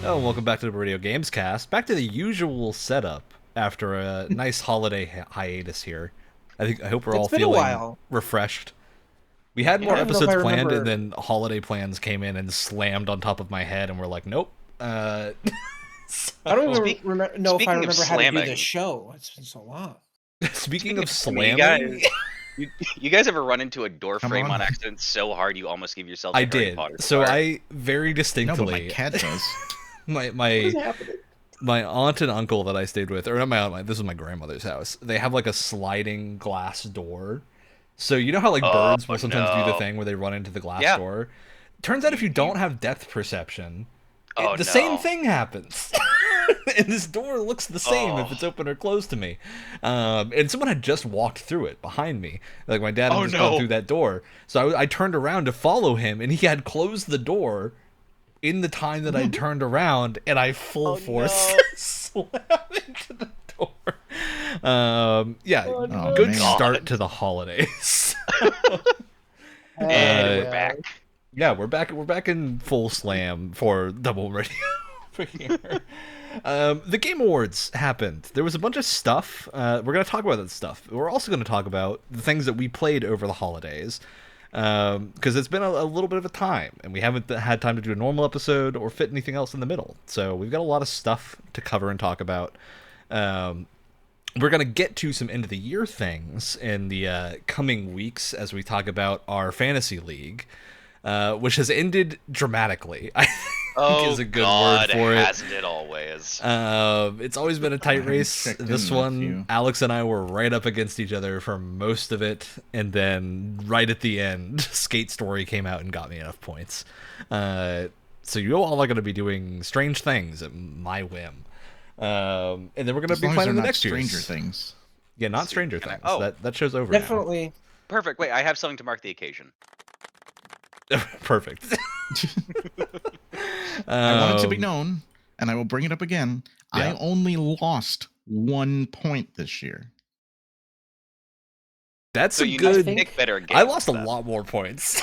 Oh, welcome back to the Radio Gamescast. Back to the usual setup after a nice holiday hiatus here. I hope we're all feeling refreshed. We had more episodes planned, and then holiday plans came in and slammed on top of my head, and we're like, nope. I don't even know if I remember how to do this show. It's been so long. Speaking of slamming... You guys ever run into a door frame on accident so hard you almost give yourself a Harry Potter so car? I very distinctly... No, but my cat does. my aunt and uncle that I stayed with, or not my aunt, this was my grandmother's house. They have like a sliding glass door. So you know how like birds will sometimes do the thing where they run into the glass door? Turns out if you don't have depth perception, the same thing happens. And this door looks the same if it's open or closed to me. And someone had just walked through it behind me. Like my dad had just gone through that door. So I turned around to follow him, and he had closed the door in the time that I turned around, and I full force slammed into the door. Good start to the holidays. And we're back. Yeah, we're back in full slam for Double Radio over here. The Game Awards happened. There was a bunch of stuff. We're going to talk about that stuff. We're also going to talk about the things that we played over the holidays. Because it's been a little bit of a time, and we haven't had time to do a normal episode or fit anything else in the middle. So we've got a lot of stuff to cover and talk about. We're going to get to some end-of-the-year things in the coming weeks as we talk about our fantasy league, which has ended dramatically. I think is a good word for it. Hasn't it always? It's always been a tight race. This one, Alex and I were right up against each other for most of it, and then right at the end, Skate Story came out and got me enough points. So you all are going to be doing strange things at my whim. And then we're going to be planning the next year. Stranger Things. Yeah, not Stranger Things. That show's over Definitely. now. Perfect. Wait, I have something to mark the occasion. Perfect. I want it to be known, and I will bring it up again. I only lost 1 point this year. That's a good... Pick better games, I lost a lot more points.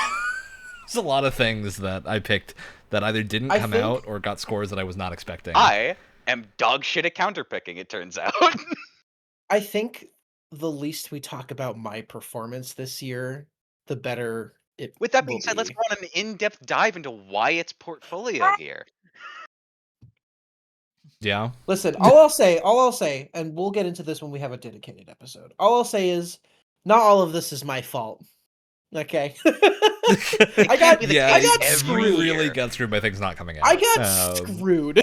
There's a lot of things that I picked that either didn't come out or got scores that I was not expecting. I am dog shit at counterpicking, it turns out. I think the least we talk about my performance this year, the better... With that being said, let's go on an in-depth dive into Wyatt's portfolio here. Yeah. Listen, all I'll say, and we'll get into this when we have a dedicated episode. All I'll say is, not all of this is my fault. Okay. I got screwed. You really got screwed by things not coming out. I got screwed.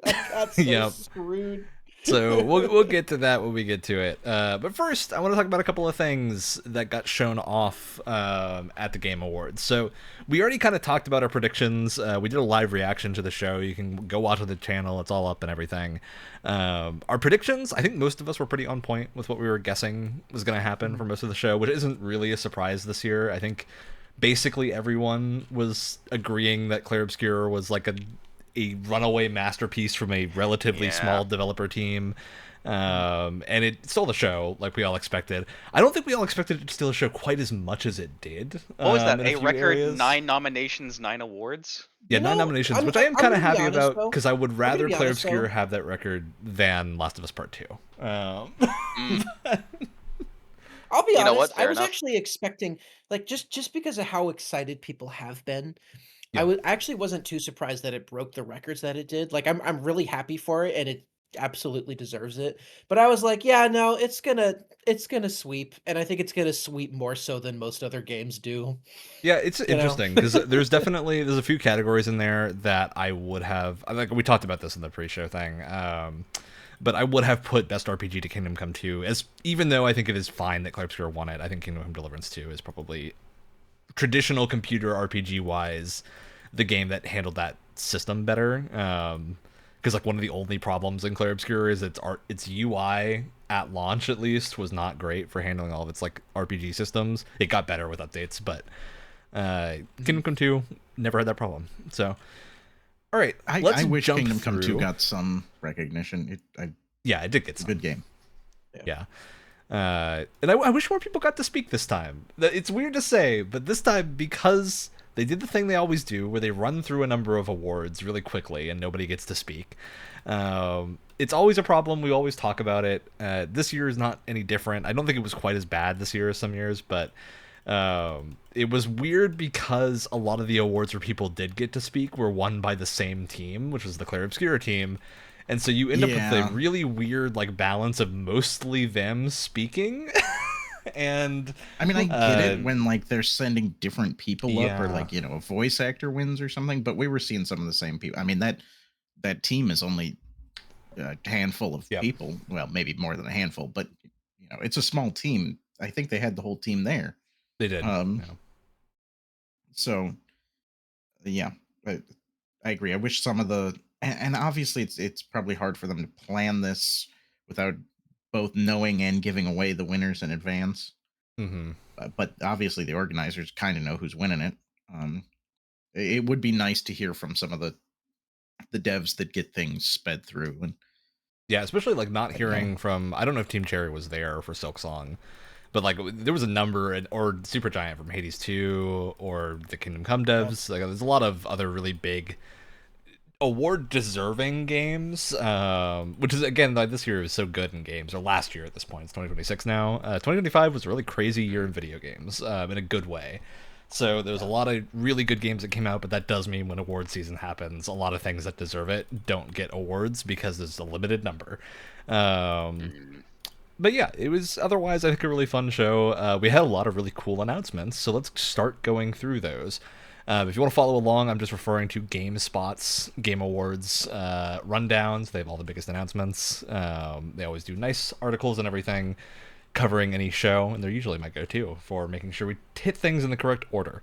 I got screwed. So we'll get to that when we get to it. But first, I want to talk about a couple of things that got shown off at the Game Awards. So we already kind of talked about our predictions. We did a live reaction to the show. You can go watch on the channel. It's all up and everything. Our predictions, I think most of us were pretty on point with what we were guessing was going to happen for most of the show, which isn't really a surprise this year. I think basically everyone was agreeing that Clair Obscur was like a runaway masterpiece from a relatively small developer team, and it stole the show like we all expected. I don't think we all expected it to steal the show quite as much as it did. What was that? A record 9 nominations, 9 awards? Yeah, 9 nominations, which I am kind of happy about, because I would rather Clair Obscur have that record than Last of Us Part 2. I'll be honest, I was actually expecting, like, just because of how excited people have been, I actually wasn't too surprised that it broke the records that it did. Like, I'm really happy for it, and it absolutely deserves it. But I was like, yeah, no, it's gonna sweep, and I think it's gonna sweep more so than most other games do. Yeah, it's interesting because there's a few categories in there that I would have, like we talked about this in the pre-show thing. But I would have put Best RPG to Kingdom Come 2, as even though I think it is fine that Clair Obscur won it. I think Kingdom Come Deliverance 2 is probably traditional computer RPG wise the game that handled that system better, because like one of the only problems in Clair Obscur is its UI at launch, at least, was not great for handling all of its like RPG systems. It got better with updates, but Kingdom Come 2 never had that problem. So all right, I wish Kingdom Come 2 got some recognition. It did get some. Good game. Yeah. And I wish more people got to speak this time. It's weird to say, but this time, because they did the thing they always do, where they run through a number of awards really quickly and nobody gets to speak. It's always a problem. We always talk about it. This year is not any different. I don't think it was quite as bad this year as some years, but it was weird because a lot of the awards where people did get to speak were won by the same team, which was the Clair Obscura team. And so you end up with a really weird like balance of mostly them speaking. And I mean, I get it when like they're sending different people up, or like, you know, a voice actor wins or something, but we were seeing some of the same people. I mean, that team is only a handful of people. Well, maybe more than a handful, but you know, it's a small team. I think they had the whole team there. They did. So yeah, I agree. I wish some of the, and obviously it's probably hard for them to plan this without both knowing and giving away the winners in advance. But obviously the organizers kind of know who's winning it. It would be nice to hear from some of the devs that get things sped through. And yeah, especially like not hearing from, I don't know if Team Cherry was there for Silksong, but like there was a number, or Supergiant from Hades 2, or the Kingdom Come devs. Like there's a lot of other really big award deserving games, which is, again, like this year is so good in games, or last year at this point. It's 2026 now. 2025 was a really crazy year in video games, in a good way. So there was a lot of really good games that came out, but that does mean when award season happens, a lot of things that deserve it don't get awards because there's a limited number. But yeah, it was otherwise, I think, a really fun show. We had a lot of really cool announcements, so let's start going through those. If you want to follow along, I'm just referring to GameSpot's Game Awards rundowns. They have all the biggest announcements. They always do nice articles and everything covering any show, and they're usually my go-to for making sure we hit things in the correct order.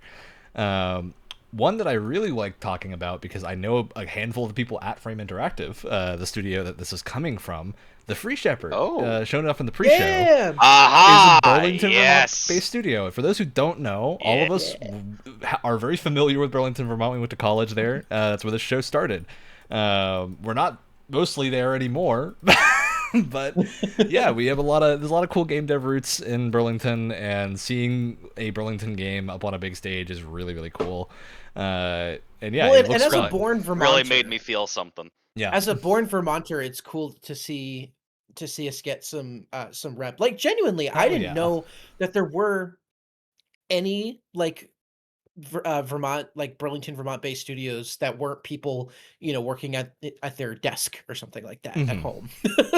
One that I really like talking about, because I know a handful of people at Frame Interactive, the studio that this is coming from, the Free Shepherd, showing up in the pre-show, is a Burlington, Vermont-based studio. For those who don't know, all of us are very familiar with Burlington, Vermont. We went to college there. That's where the show started. We're not mostly there anymore, but yeah, we have there's a lot of cool game dev roots in Burlington, and seeing a Burlington game up on a big stage is really, really cool. And yeah, it looks and as fun. a born Vermonter, really made me feel something. Yeah, as a born Vermonter, it's cool to see us get some rep. Like genuinely, I didn't know that there were any like Vermont, like Burlington, Vermont-based studios that weren't people, you know, working at their desk or something like that at home.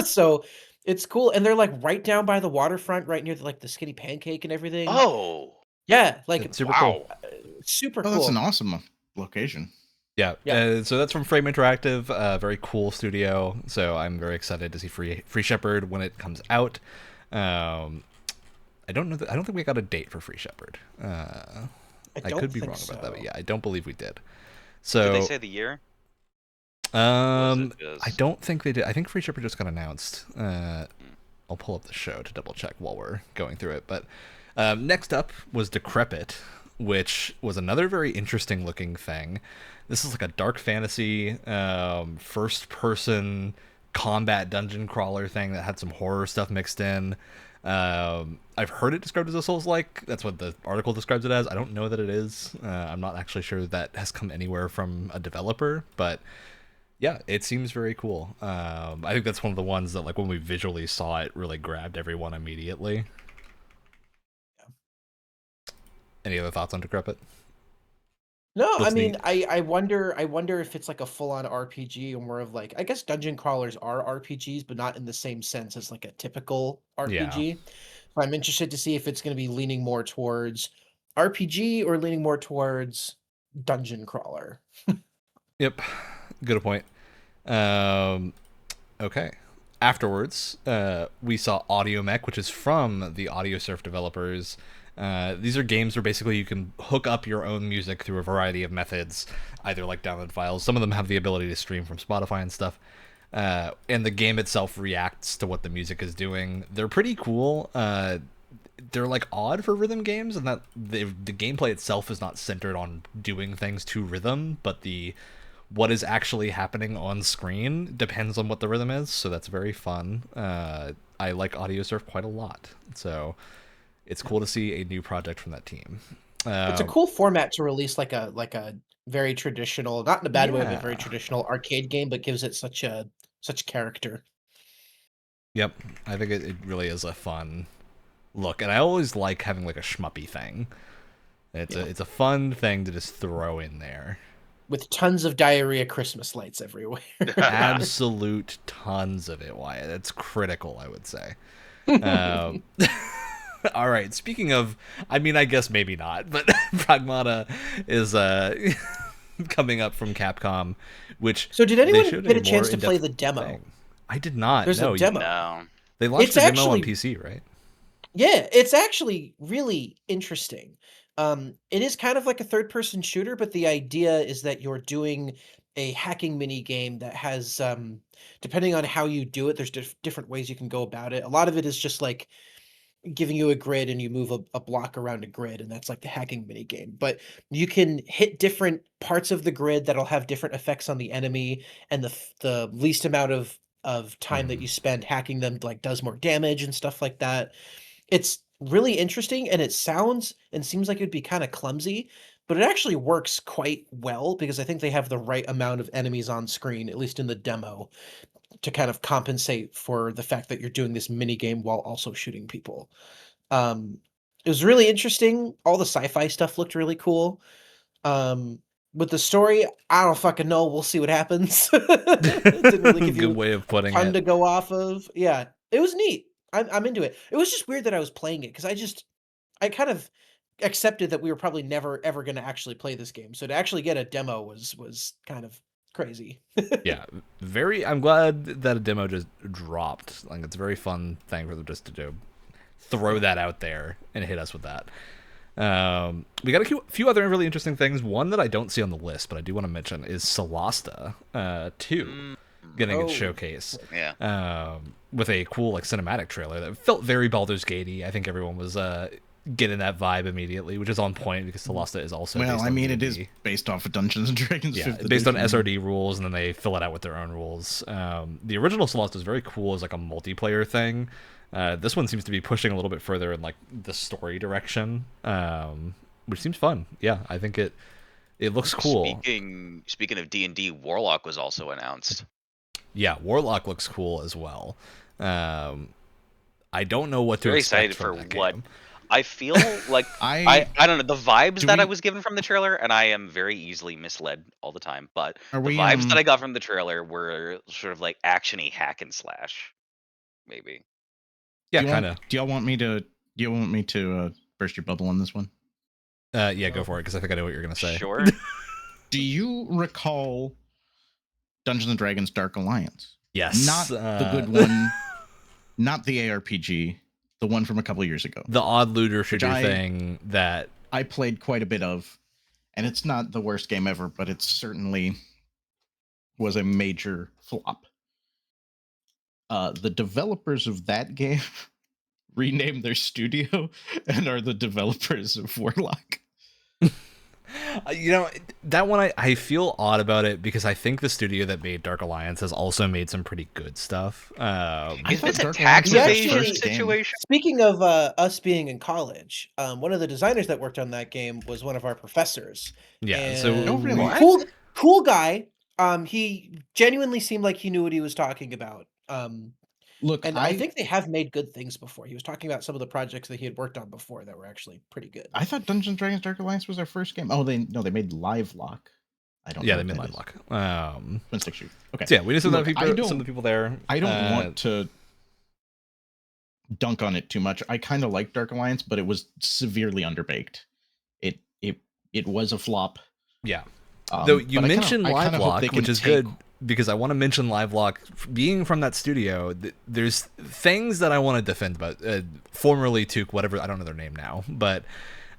So it's cool, and they're like right down by the waterfront, right near the Skinny Pancake and everything. Oh, yeah, like it's super cool. Super cool. That's an awesome location. Yeah. So that's from Frame Interactive, very cool studio. So I'm very excited to see Free Shepherd when it comes out. I don't know. I don't think we got a date for Free Shepherd. I could be wrong about that, but yeah, I don't believe we did. So did they say the year? I don't think they did. I think Free Shepherd just got announced. I'll pull up the show to double check while we're going through it. But next up was Decrepit, which was another very interesting looking thing. This is like a dark fantasy, first-person combat dungeon crawler thing that had some horror stuff mixed in. I've heard it described as a Souls-like. That's what the article describes it as. I don't know that it is. I'm not actually sure that has come anywhere from a developer, but yeah, it seems very cool. I think that's one of the ones that, like, when we visually saw it, really grabbed everyone immediately. Any other thoughts on Decrepit? No, I mean, I wonder if it's like a full-on RPG, or more of like, I guess dungeon crawlers are RPGs, but not in the same sense as like a typical RPG. So I'm interested to see if it's going to be leaning more towards RPG or leaning more towards dungeon crawler. Yep, good point. Okay. Afterwards, we saw Audio Mech, which is from the AudioSurf developers. These are games where basically you can hook up your own music through a variety of methods, either like download files. Some of them have the ability to stream from Spotify and stuff. And the game itself reacts to what the music is doing. They're pretty cool. They're like odd for rhythm games, and that the gameplay itself is not centered on doing things to rhythm, but what is actually happening on screen depends on what the rhythm is. So that's very fun. I like AudioSurf quite a lot. So it's cool to see a new project from that team. It's a cool format to release like a very traditional, not in a bad way, but very traditional arcade game, but gives it such character. Yep, I think it really is a fun look, and I always like having like a shmuppy thing. It's a fun thing to just throw in there. With tons of diarrhea Christmas lights everywhere. Absolute tons of it, Wyatt. That's critical, I would say. All right, speaking of, I mean, I guess maybe not, but Pragmata is coming up from Capcom, which... So did anyone get a chance to play the demo? Thing. I did not. There's a demo. No. They launched the demo on PC, right? Yeah, it's actually really interesting. It is kind of like a third-person shooter, but the idea is that you're doing a hacking mini game that has, depending on how you do it, there's different ways you can go about it. A lot of it is just like giving you a grid and you move a block around a grid, and that's like the hacking mini game. But you can hit different parts of the grid that'll have different effects on the enemy, and the least amount of time that you spend hacking them like does more damage and stuff like that. It's really interesting, and it sounds and seems like it'd be kind of clumsy, but it actually works quite well because I think they have the right amount of enemies on screen, at least in the demo, to kind of compensate for the fact that you're doing this mini game while also shooting people. It was really interesting. All the sci-fi stuff looked really cool. With the story, I don't fucking know. We'll see what happens. Didn't really give you good way of putting ton it. to go off of. Yeah, it was neat. I'm into it. It was just weird that I was playing it because I kind of accepted that we were probably never ever going to actually play this game. So to actually get a demo was kind of crazy. Yeah, I'm glad that a demo just dropped. Like, it's a very fun thing for them just to do. Throw that out there and hit us with that. We got a few other really interesting things. One that I don't see on the list, but I do want to mention, is Solasta 2 getting its showcase. Yeah. With a cool like cinematic trailer that felt very Baldur's Gate-y. I think everyone was getting that vibe immediately, which is on point because Solasta is also well, based I on mean, D&D. it is based off of Dungeons and Dragons. Yeah, based on SRD rules, and then they fill it out with their own rules. The original Solasta is very cool as like a multiplayer thing. This one seems to be pushing a little bit further in like the story direction, which seems fun. Yeah, I think it looks cool. Speaking of D&D, Warlock was also announced. Yeah, Warlock looks cool as well. I don't know what to expect from that what game. I feel like I don't know the vibes that I was given from the trailer, and I am very easily misled all the time. But the vibes that I got from the trailer were sort of like actiony hack and slash, maybe. Yeah, kind of. Do y'all want me to burst your bubble on this one? Yeah, go for it, because I think I know what you're gonna say. Sure. Do you recall Dungeons and Dragons Dark Alliance? Yes. Not the good one, not the ARPG, the one from a couple of years ago. The odd looter shooter thing that I played quite a bit of, and it's not the worst game ever, but it certainly was a major flop. The developers of that game renamed their studio and are the developers of Warlock. You know, that one I feel odd about it because I think the studio that made Dark Alliance has also made some pretty good stuff. Is this a tax evasion situation? Speaking of us being in college, one of the designers that worked on that game was one of our professors. Yeah, so really? Cool guy. He genuinely seemed like he knew what he was talking about. Look, and I think they have made good things before. He was talking about some of the projects that he had worked on before that were actually pretty good. I thought Dungeons and Dragons Dark Alliance was their first game. Oh, they made Livelock. I don't. Yeah, they made Livelock. Twin stick shoot. Okay. So yeah, we just some of the people there. I don't want to dunk on it too much. I kind of like Dark Alliance, but it was severely underbaked. It was a flop. Yeah. Though you mentioned Livelock, which is good because I want to mention Livelock being from that studio. There's things that I want to defend about. Formerly Took, whatever, I don't know their name now, but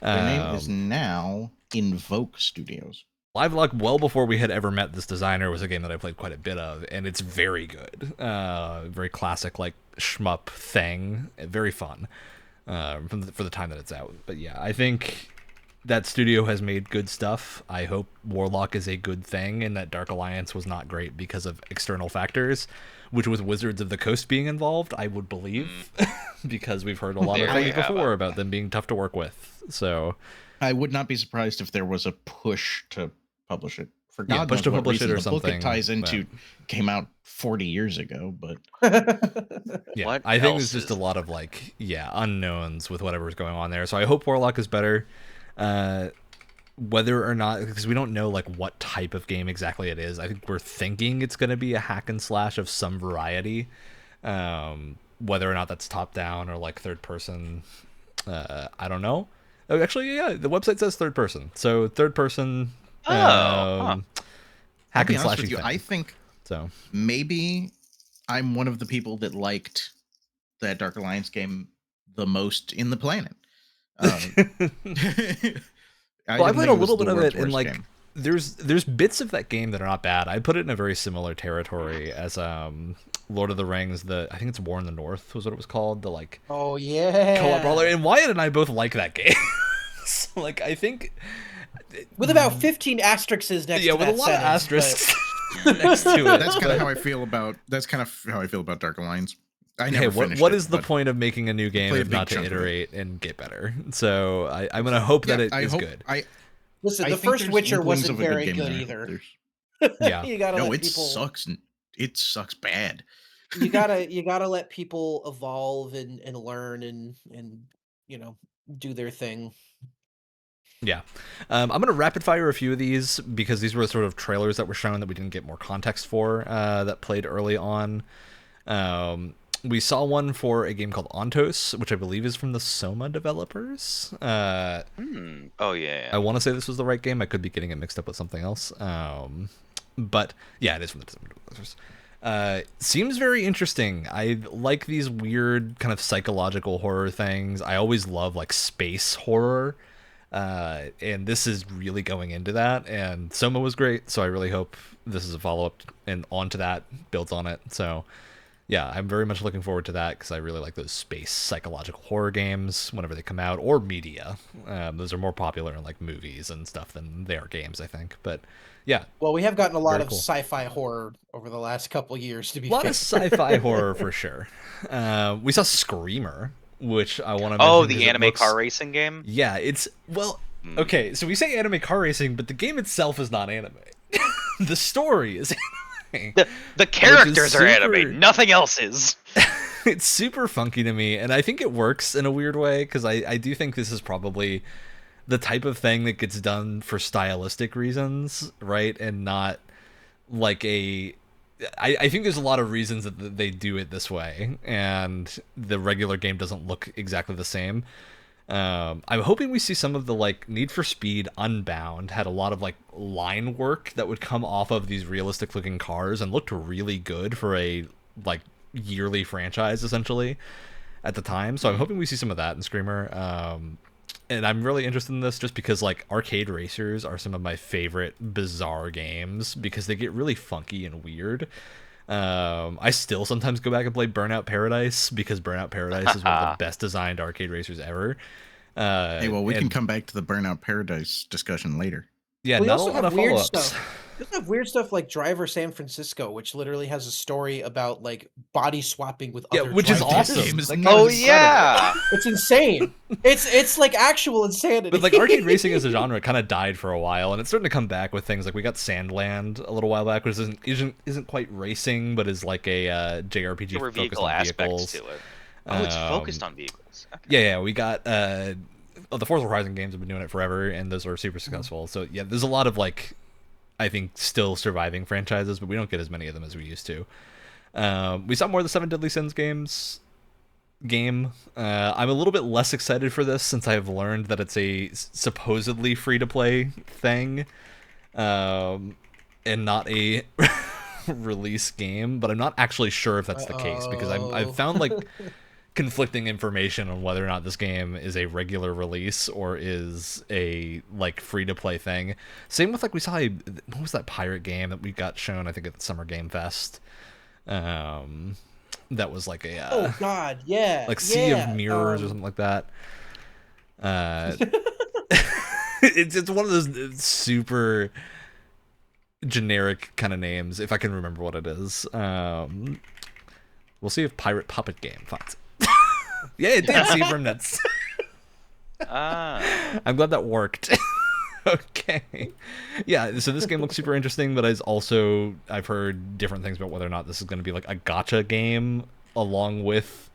their name is now Invoke Studios. Livelock, well before we had ever met this designer, was a game that I played quite a bit of, and it's very good. Very classic, like shmup thing. Very fun for the time that it's out. But yeah, I think that studio has made good stuff. I hope Warlock is a good thing, and that Dark Alliance was not great because of external factors, which with Wizards of the Coast being involved, I would believe, because we've heard a lot of things before about them being tough to work with. So I would not be surprised if there was a push to publish it. For God push knows to what publish reason it or the something. book it ties into came out 40 years ago, but I think there's just a lot of unknowns with whatever's going on there. So I hope Warlock is better. Whether or not, because we don't know what type of game exactly it is. I think we're thinking it's going to be a hack and slash of some variety. Whether or not that's top down or third person, I don't know. Oh, actually, yeah, the website says third person. So third person. Hack and slash. I think so. Maybe I'm one of the people that liked that Dark Alliance game the most in the planet. I played a little bit of it, and there's bits of that game that are not bad. I put it in a very similar territory as Lord of the Rings. I think it's War in the North was what it was called. The oh yeah, co-op brawler. And Wyatt and I both like that game. So, I think. With about 15 asterisks next to that. Yeah, with a lot of asterisks next to it. That's kind of how I feel about. That's kind of how I feel about Dark Alliance. I never finished what it, is the point of making a new game if not to iterate and get better? So I'm gonna hope that it is good. Listen, the first Witcher wasn't very good either. Yeah, you gotta let people. Sucks. It sucks bad. you gotta let people evolve and learn and do their thing. Yeah. I'm going to rapid fire a few of these because these were sort of trailers that were shown that we didn't get more context for that played early on. We saw one for a game called Ontos, which I believe is from the Soma developers. Oh, yeah. I want to say this was the right game. I could be getting it mixed up with something else. But yeah, it is from the Soma developers. Seems very interesting. I like these weird kind of psychological horror things. I always love space horror. And this is really going into that, and Soma was great, so I really hope this is a follow-up and onto that, builds on it. So yeah, I'm very much looking forward to that because I really like those space psychological horror games whenever they come out, or media. Those are more popular in movies and stuff than they are games, I think. But yeah, well, we have gotten a lot of sci-fi horror over the last couple years, to be fair. A lot of sci-fi horror for sure. We saw Screamer, which I want to mention. Oh, the anime car racing game? Yeah, it's okay, so we say anime car racing, but the game itself is not anime. The story is anime. The characters are anime. Nothing else is. It's super funky to me, and I think it works in a weird way, because I do think this is probably the type of thing that gets done for stylistic reasons, right? And not I think there's a lot of reasons that they do it this way, and the regular game doesn't look exactly the same. I'm hoping we see some of the Need for Speed Unbound had a lot of line work that would come off of these realistic looking cars and looked really good for a yearly franchise essentially at the time. So I'm hoping we see some of that in Screamer. And I'm really interested in this just because arcade racers are some of my favorite bizarre games because they get really funky and weird. I still sometimes go back and play Burnout Paradise because Burnout Paradise is one of the best designed arcade racers ever. Hey, well, we can come back to the Burnout Paradise discussion later. Yeah, we not also a lot have of weird follow-ups. stuff. We also have weird stuff like Driver San Francisco, which literally has a story about body swapping with other which is drivers. awesome. Oh yeah, it's insane. It's actual insanity. But arcade racing as a genre kind of died for a while, and it's starting to come back with things we got Sandland a little while back, which isn't quite racing, but is a JRPG focused on vehicles. To it. Oh, it's focused on vehicles. Okay. Yeah, we got the Forza Horizon games have been doing it forever, and those are super successful. So yeah, there's a lot of I think still surviving franchises, but we don't get as many of them as we used to. We saw more of the Seven Deadly Sins game. I'm a little bit less excited for this since I've learned that it's a supposedly free-to-play thing, and not a release game. But I'm not actually sure if that's the case because I've found conflicting information on whether or not this game is a regular release or is a free-to-play thing. Same with we saw what was that pirate game that we got shown I think at the Summer Game Fest. That was a oh god, yeah, Sea of Mirrors or something like that. it's one of those super generic kind of names, if I can remember what it is. We'll see if Pirate Puppet Game finds it. Yeah, it did. See from Nets. I'm glad that worked. Okay. Yeah, so this game looks super interesting, but I've heard different things about whether or not this is going to be like a gacha game along with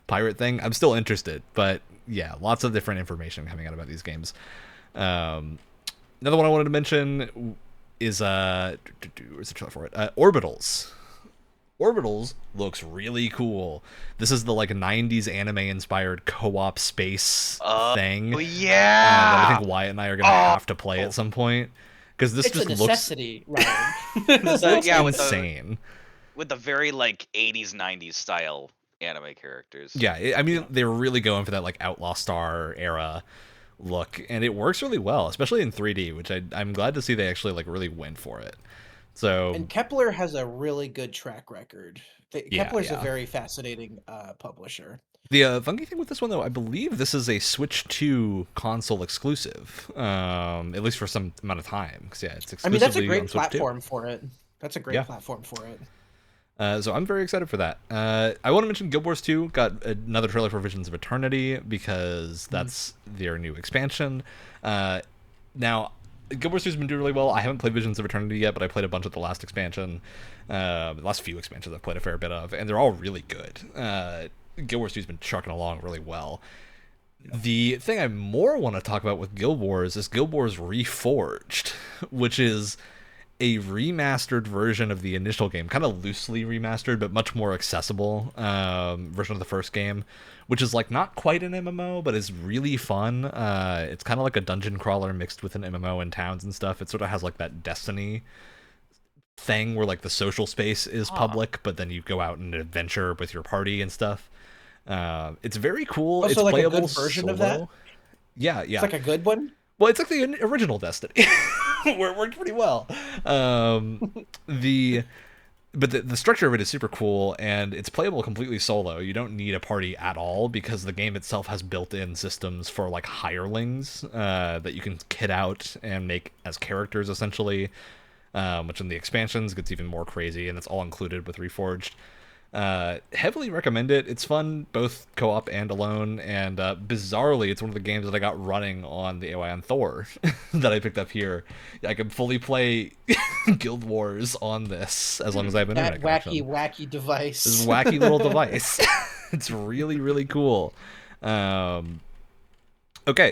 pirate thing. I'm still interested, but yeah, lots of different information coming out about these games. Another one I wanted to mention is where's the trailer for it? Orbitals. Orbitals looks really cool. This is the like 90s anime inspired co-op space thing. Oh yeah. That I think Wyatt and I are gonna have to play at some point, because this it's just a necessity, looks right? this looks insane. With the very like 80s 90s style anime characters. Yeah, I mean they were really going for that like Outlaw Star era look, and it works really well, especially in 3D, which I'm glad to see they actually like really went for it. So, and Kepler has a really good track record. Kepler's a very fascinating publisher. The funky thing with this one, though, I believe this is a Switch 2 console exclusive, at least for some amount of time. Because yeah, it's exclusively. I mean, that's a great platform for it. That's a great platform for it. So I'm very excited for that. I want to mention Guild Wars 2 got another trailer for Visions of Eternity, because that's their new expansion. Now, Guild Wars 2 has been doing really well. I haven't played Visions of Eternity yet, but I played a bunch of the last expansion. The last few expansions I've played a fair bit of, and they're all really good. Guild Wars 2 has been trucking along really well. The thing I more want to talk about with Guild Wars is Guild Wars Reforged, which is a remastered version of the initial game, kind of loosely remastered, but much more accessible version of the first game, which is like not quite an MMO, but is really fun. It's kind of like a dungeon crawler mixed with an MMO in towns and stuff. It sort of has like that Destiny thing where like the social space is public, but then you go out and adventure with your party and stuff. It's very cool. It's like playable a good version solo. Of that? Yeah. It's like a good one? Well, it's like the original Destiny. Where it worked pretty well. The structure of it is super cool, and it's playable completely solo. You don't need a party at all, because the game itself has built-in systems for like hirelings that you can kit out and make as characters, essentially, which in the expansions gets even more crazy, and it's all included with Reforged. Heavily recommend it. It's fun, both co-op and alone, and bizarrely, it's one of the games that I got running on the AOI on Thor that I picked up here. I can fully play Guild Wars on this as long as I have internet connection. Wacky device. This wacky little device. It's really, really cool. Okay,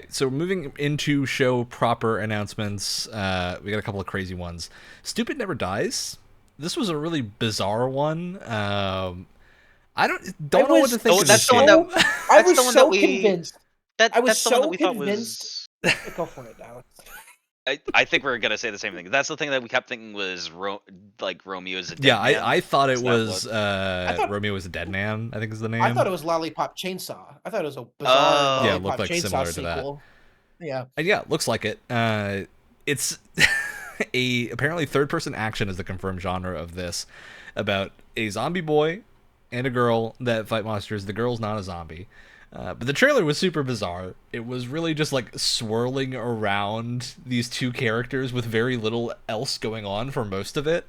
so moving into show proper announcements, we got a couple of crazy ones. Stupid Never Dies. This was a really bizarre one. I don't know what to think of this game. I was so convinced. I was so convinced. Go for it, Alex. I think we're gonna say the same thing. That's the thing that we kept thinking was Romeo is a dead man. Yeah, I thought it was Romeo is a Dead Man, I think is the name. I thought it was Lollipop Chainsaw. I thought it was a bizarre yeah, it looked like Chainsaw similar sequel. to that. Yeah. And yeah, it looks like it. It's apparently third-person action is the confirmed genre of this, about a zombie boy and a girl that fight monsters. The girl's not a zombie. But the trailer was super bizarre. It was really just like swirling around these two characters with very little else going on for most of it.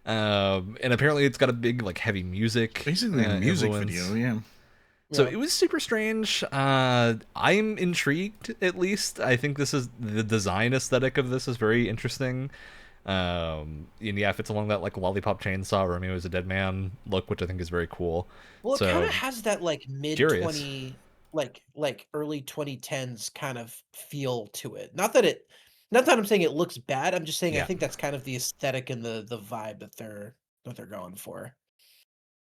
And apparently it's got a big like heavy music. Basically a music video, yeah. So it was super strange. I'm intrigued, at least. I think this is the design aesthetic of this is very interesting. And yeah, it fits along that like Lollipop Chainsaw, Romeo is a Dead Man look, which I think is very cool. Well, it kind of has that like mid-20, like early 2010s kind of feel to it. Not that I'm saying it looks bad. I'm just saying I think that's kind of the aesthetic and the vibe that they're going for.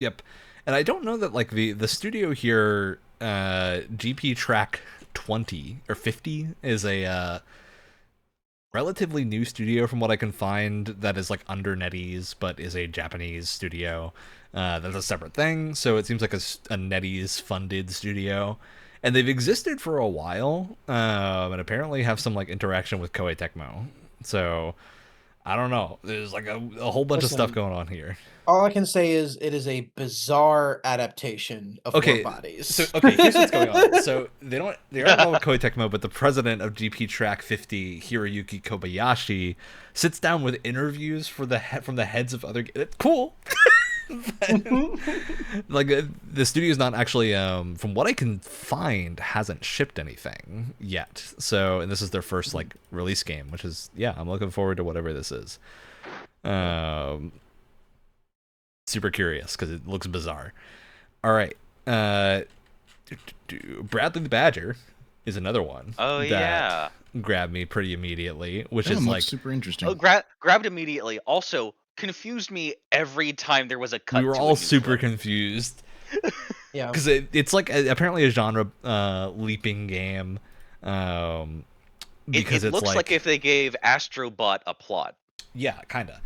Yep. And I don't know that like the studio here, GP Track 20 or 50 is a relatively new studio from what I can find that is like under NetEase, but is a Japanese studio. That's a separate thing. So it seems like a NetEase funded studio, and they've existed for a while, and apparently have some like interaction with Koei Tecmo. So I don't know. There's like a whole bunch of stuff going on here. All I can say is it is a bizarre adaptation of Four Bodies. So here's what's going on. So they aren't involved with Koei Tecmo, but the president of GP Track 50, Hiroyuki Kobayashi, sits down with interviews from the heads of other. It's cool. Like the studio's not actually, from what I can find, hasn't shipped anything yet. So, and this is their first like release game, which is I'm looking forward to whatever this is. Super curious because it looks bizarre. All right, Bradley the Badger is another one. Oh yeah, grabbed me pretty immediately, which is like super interesting. Oh, grabbed immediately. Also confused me every time there was a cut. We were all super confused. Yeah, because it's like apparently a genre leaping game. Because it looks like if they gave Astrobot a plot. Yeah, kind of.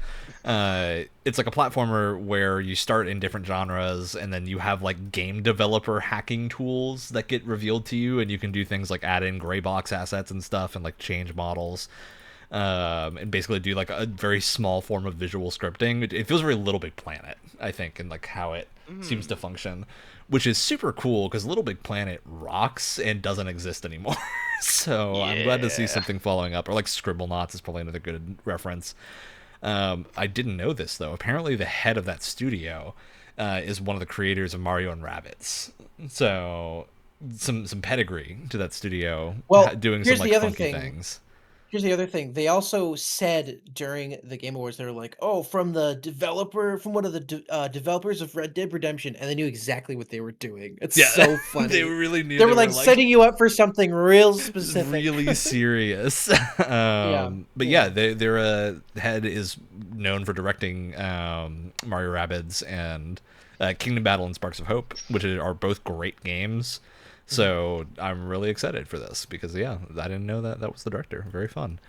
It's like a platformer where you start in different genres, and then you have like game developer hacking tools that get revealed to you, and you can do things like add in gray box assets and stuff, and like change models, and basically do like a very small form of visual scripting. It feels very Little Big Planet, I think, and like how it seems to function, which is super cool because Little Big Planet rocks and doesn't exist anymore. So I'm glad to see something following up, or like Scribblenauts is probably another good reference. I didn't know this though. Apparently the head of that studio is one of the creators of Mario and Rabbids. So some pedigree to that studio. Well, doing some like funky things. Here's the other thing. They also said during the Game Awards, they were like, "Oh, from one of the developers of Red Dead Redemption," and they knew exactly what they were doing. It's so funny. They really knew. They were like setting you up for something real specific, really serious. But their head is known for directing Mario Rabbids and Kingdom Battle and Sparks of Hope, which are both great games. So I'm really excited for this because I didn't know that was the director. Very fun.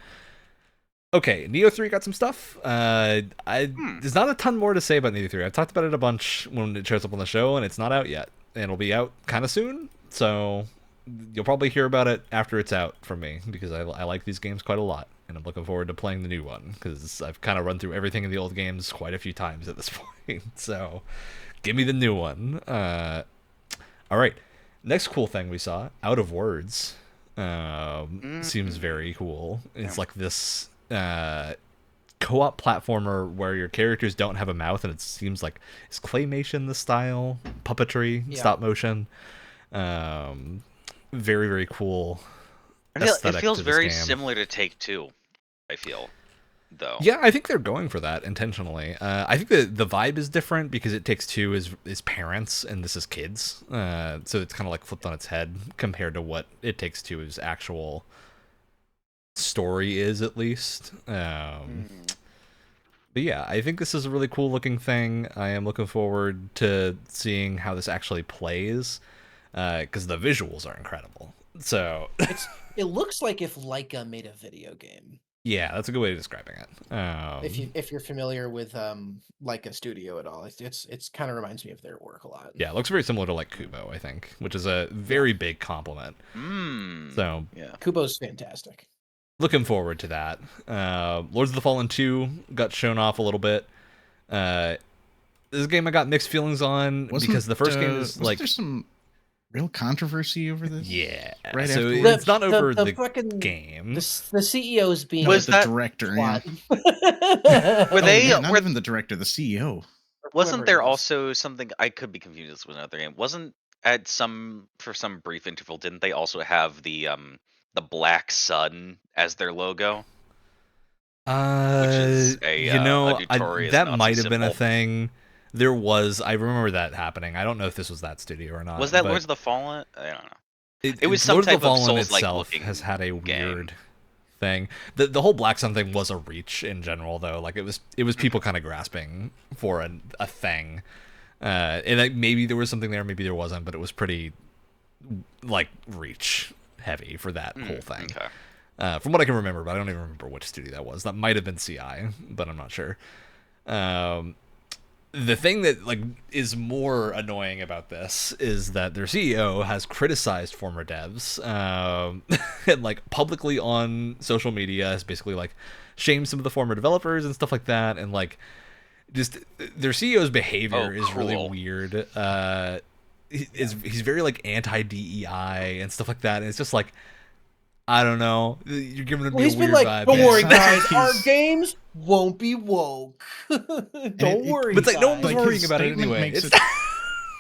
Okay, Neo 3 got some stuff. There's not a ton more to say about Neo 3. I've talked about it a bunch when it shows up on the show, and it's not out yet. And it'll be out kind of soon, so you'll probably hear about it after it's out from me because I like these games quite a lot, and I'm looking forward to playing the new one because I've kind of run through everything in the old games quite a few times at this point. So give me the new one. All right. Next cool thing we saw, Out of Words, seems very cool. It's like this co-op platformer where your characters don't have a mouth, and it seems like it's claymation the style, puppetry, stop motion. Very, very cool. It feels very similar to Take-Two, I feel. Though. Yeah, I think they're going for that intentionally. I think the vibe is different because It Takes Two is parents and this is kids. So it's kind of like flipped on its head compared to what It Takes Two's actual story is, at least. But yeah, I think this is a really cool looking thing. I am looking forward to seeing how this actually plays because the visuals are incredible. So it looks like if Laika made a video game. Yeah, that's a good way of describing it. If you're familiar with Laika Studio at all, it's kind of reminds me of their work a lot. Yeah, it looks very similar to like Kubo, I think, which is a very big compliment. So yeah, Kubo's fantastic. Looking forward to that. Lords of the Fallen 2 got shown off a little bit. This is a game I got mixed feelings on because the first game is like there's some real controversy over this. Yeah, right. So afterwards? It's not over the game. The CEO is being the director. Yeah. Were they? Not even the director, the CEO. Wasn't there also something? I could be confused. This was another game. Wasn't for some brief interval? Didn't they also have the black sun as their logo? Which is that might have been a thing. There was, I remember that happening. I don't know if this was that studio or not. Was that Lords of the Fallen? I don't know. It was some type of Souls-like looking has had a game. weird thing. The whole Black Sun thing was a reach in general, though. Like it was people kind of grasping for a thing, and like, maybe there was something there, maybe there wasn't, but it was pretty like reach heavy for that whole thing. Okay. From what I can remember, but I don't even remember which studio that was. That might have been CI, but I'm not sure. the thing that like is more annoying about this is that their CEO has criticized former devs, and like publicly on social media has basically like shamed some of the former developers and stuff like that, and like just their CEO's behavior is really weird. He's very like anti-DEI and stuff like that, and it's just like, I don't know. You're giving him a weird vibe. Don't worry, guys. Our games won't be woke. Don't worry. But it's like no one's worrying about it anyway.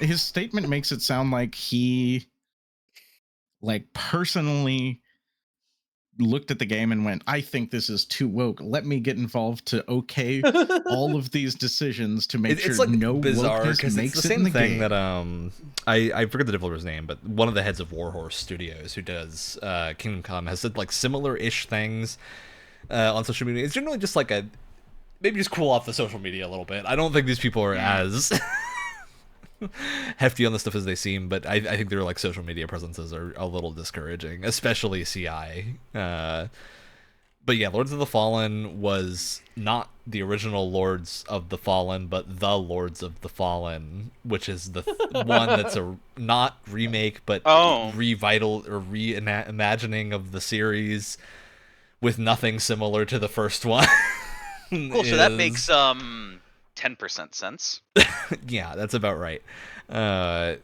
His statement makes it sound like he, like, personally looked at the game and went, "I think this is too woke. Let me get involved to all of these decisions to make sure like no bizarre because it's the same thing that I forget the developer's name, but one of the heads of Warhorse Studios who does Kingdom Come has said like similar-ish things on social media. It's generally just like maybe just cool off the social media a little bit. I don't think these people are as hefty on the stuff as they seem, but I think their like social media presences are a little discouraging, especially CI. But yeah, Lords of the Fallen was not the original Lords of the Fallen, but the Lords of the Fallen, which is the one that's a not remake, but reimagining of the series with nothing similar to the first one. Cool, so that makes 10% sense. Yeah, that's about right.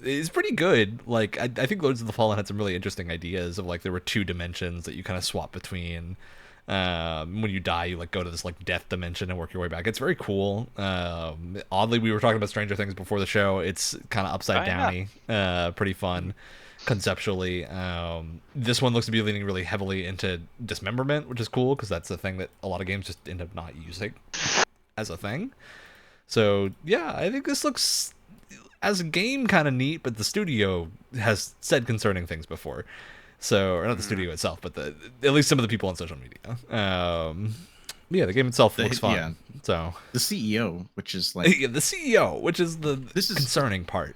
It's pretty good. Like I think Lords of the Fallen had some really interesting ideas of like there were 2 dimensions that you kind of swap between. When you die, you like go to this like death dimension and work your way back. It's very cool. Oddly, we were talking about Stranger Things before the show. It's kind of upside downy. Pretty fun conceptually. This one looks to be leaning really heavily into dismemberment, which is cool because that's a thing that a lot of games just end up not using as a thing. So yeah, I think this looks as a game kind of neat, but the studio has said concerning things before. So, or not the studio itself, but at least some of the people on social media. Yeah, the game itself looks fun. Yeah. So the CEO, which is like the CEO, which is this is concerning part.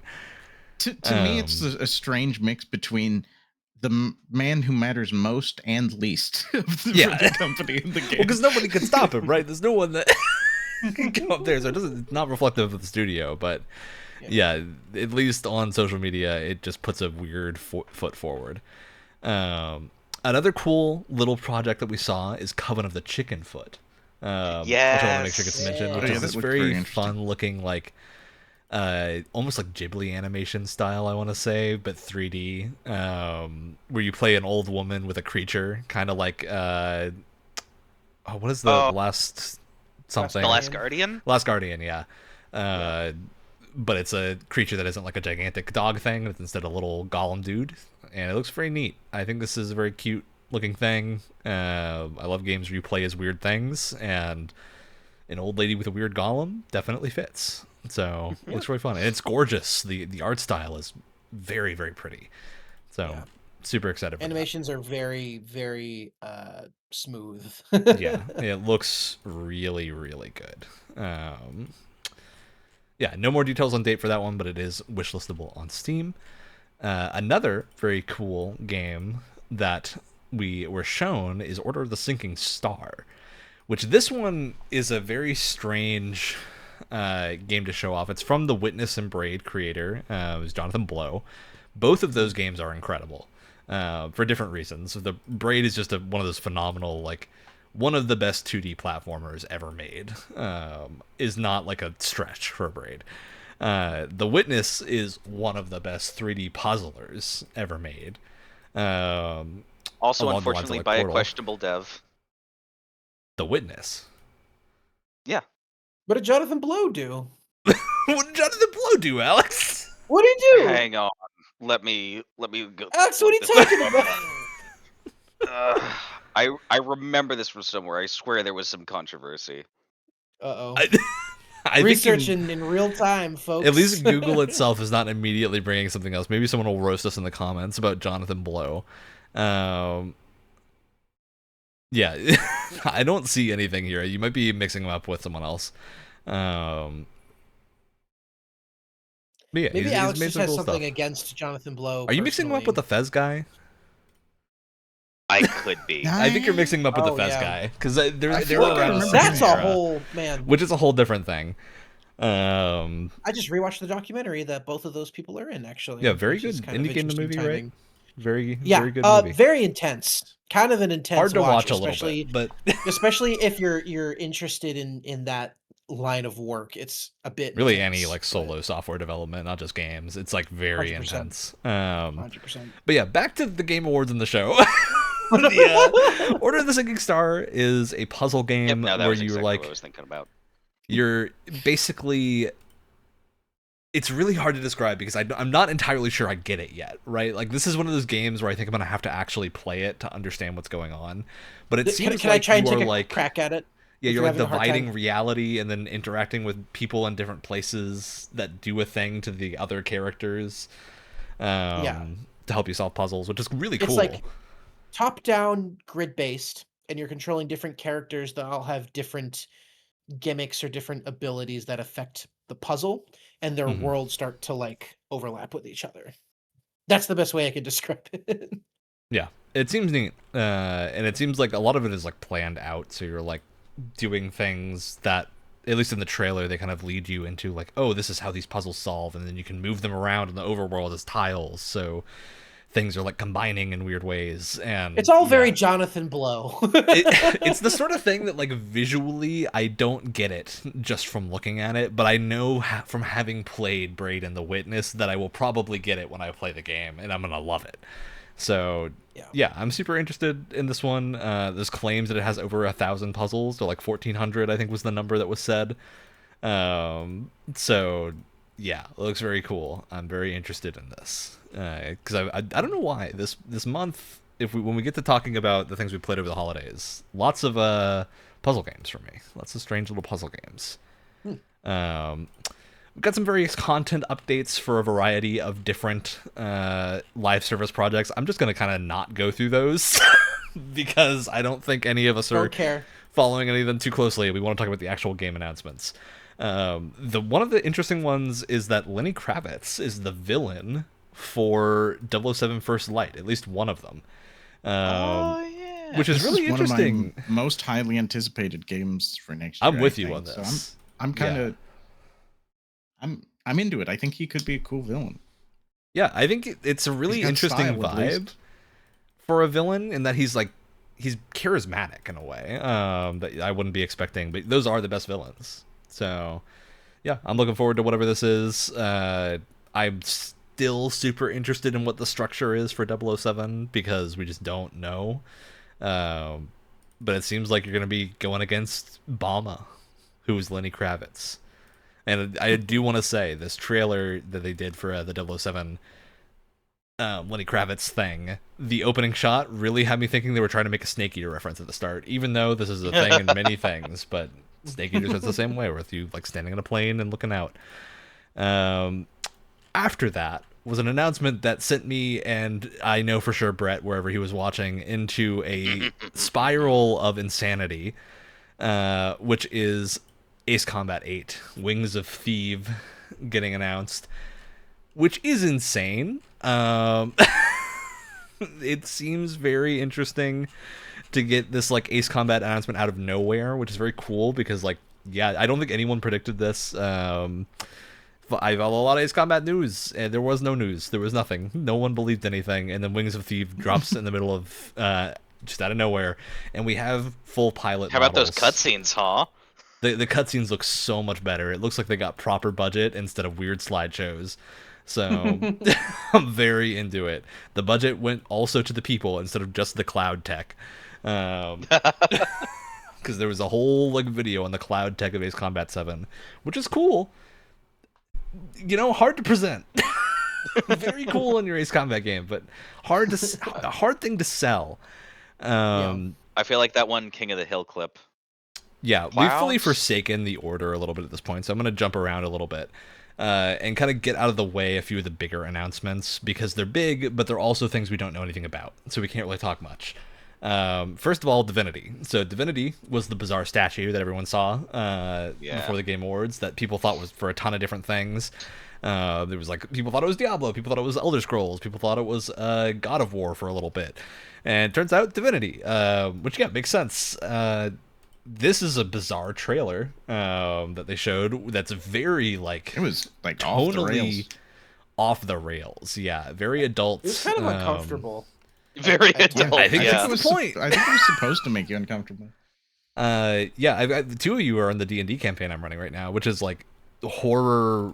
To me, it's a strange mix between the man who matters most and least of the company in the game. Well, because nobody can stop him, right? There's no one that can go up there, so it's not reflective of the studio. But yeah, at least on social media, it just puts a weird foot forward. Another cool little project that we saw is Coven of the Chicken Foot. Which I want to make sure gets mentioned, which is this very fun looking, like, almost like Ghibli animation style, I want to say, but 3D, where you play an old woman with a creature, kind of like, what is the last something? The Last Guardian? Last Guardian, yeah. But it's a creature that isn't like a gigantic dog thing. It's instead a little golem dude. And it looks very neat. I think this is a very cute looking thing. I love games where you play as weird things. And an old lady with a weird golem definitely fits. So it looks really fun. And it's gorgeous. The art style is very, very pretty. So super excited for Animations are very, very smooth. Yeah, it looks really, really good. Yeah, no more details on date for that one, but it is wishlistable on Steam. Another very cool game that we were shown is Order of the Sinking Star, which this one is a very strange game to show off. It's from the Witness and Braid creator, it was Jonathan Blow. Both of those games are incredible for different reasons. The Braid is just one of those phenomenal, like, one of the best 2D platformers ever made. Is not like a stretch for a Braid. The Witness is one of the best 3D puzzlers ever made. Also, unfortunately, by Portal. A questionable dev. The Witness? Yeah. What did Jonathan Blow do? What did Jonathan Blow do, Alex? What did he do? Hang on. Let me go. Alex, what are you talking about? I remember this from somewhere. I swear there was some controversy. Uh-oh. Researching in real time, folks. At least Google itself is not immediately bringing something else. Maybe someone will roast us in the comments about Jonathan Blow. Yeah, I don't see anything here. You might be mixing him up with someone else. But yeah, maybe Alex just has cool something stuff. Against Jonathan Blow. Are you mixing him up with the Fez guy? I could be. I think you're mixing him up with the Fez guy because they're around. That's a whole man. Which is a whole different thing. I just rewatched the documentary that both of those people are in, actually. Yeah, very good indie game, the movie, timing. right? Very good movie. Very intense. Kind of an intense hard to watch especially, a little bit, but especially if you're interested in that line of work. It's a bit really intense, any like solo software development, not just games. It's like very 100%. intense. 100%. But yeah, back to the Game Awards in the show. The Order of the Sinking Star is a puzzle game where you're like, what I was thinking about. You're basically, it's really hard to describe because I'm not entirely sure I get it yet, right? Like, this is one of those games where I think I'm gonna have to actually play it to understand what's going on. But it seems can like I try and you take are a like crack at it? Yeah, you're like dividing reality and then interacting with people in different places that do a thing to the other characters. To help you solve puzzles, which is really cool. It's like top-down, grid-based, and you're controlling different characters that all have different gimmicks or different abilities that affect the puzzle, and their worlds start to like overlap with each other. That's the best way I could describe it. Yeah, it seems neat, and it seems like a lot of it is like planned out. So you're like doing things that, at least in the trailer, they kind of lead you into like, oh, this is how these puzzles solve, and then you can move them around in the overworld as tiles. So things are like combining in weird ways, and it's all very Jonathan Blow. It's the sort of thing that like visually I don't get it just from looking at it, but I know from having played Braid and The Witness that I will probably get it when I play the game, and I'm gonna love it. So yeah, I'm super interested in this one. There's claims that it has over 1,000 puzzles, or like 1,400 I think was the number that was said. So yeah, it looks very cool. I'm very interested in this because I don't know why this month, when we get to talking about the things we played over the holidays, lots of puzzle games for me, lots of strange little puzzle games. We've got some various content updates for a variety of different live service projects. I'm just gonna kind of not go through those because I don't think any of us are following any of them too closely. We want to talk about the actual game announcements. One of the interesting ones is that Lenny Kravitz is the villain for 007 First Light, at least one of them. Which is really interesting. One of my most highly anticipated games for next year. I'm with you on this. So I'm kind of I'm into it. I think he could be a cool villain. Yeah, I think it's a really interesting vibe for a villain in that he's charismatic in a way that I wouldn't be expecting, but those are the best villains. So, yeah, I'm looking forward to whatever this is. I'm still super interested in what the structure is for 007 because we just don't know. But it seems like you're going to be going against Bama, who's Lenny Kravitz. And I do want to say, this trailer that they did for the 007 Lenny Kravitz thing, the opening shot really had me thinking they were trying to make a Snake Eater reference at the start, even though this is a thing in many things, but Snake Eater says the same way, with you like standing on a plane and looking out. After that was an announcement that sent me, and I know for sure Brett, wherever he was watching, into a spiral of insanity, which is Ace Combat 8, Wings of Thieves, getting announced, which is insane. It seems very interesting to get this like Ace Combat announcement out of nowhere, which is very cool because I don't think anyone predicted this. I follow a lot of Ace Combat news, and there was no news. There was nothing. No one believed anything, and then Wings of Thieves drops in the middle of just out of nowhere, and we have full pilot. How about those cutscenes, huh? The cutscenes look so much better. It looks like they got proper budget instead of weird slideshows. So I'm very into it. The budget went also to the people instead of just the cloud tech. Because there was a whole video on the cloud tech of Ace Combat 7, which is cool. Hard to present. Very cool in your Ace Combat game, but a hard thing to sell. I feel like that one King of the Hill clip. Yeah, we've fully forsaken the order a little bit at this point, so I'm going to jump around a little bit and kind of get out of the way a few of the bigger announcements, because they're big, but they're also things we don't know anything about, so we can't really talk much. First of all, Divinity. So Divinity was the bizarre statue that everyone saw before the Game Awards that people thought was for a ton of different things. There was people thought it was Diablo, people thought it was Elder Scrolls, people thought it was God of War for a little bit. And it turns out Divinity, which makes sense. this is a bizarre trailer that they showed that's very like it was like tonally off the rails. Yeah, very adult. It was kind of uncomfortable. Very adult. I think that's the point. I think it was supposed to make you uncomfortable. Yeah, the two of you are on the D&D campaign I'm running right now, which is like horror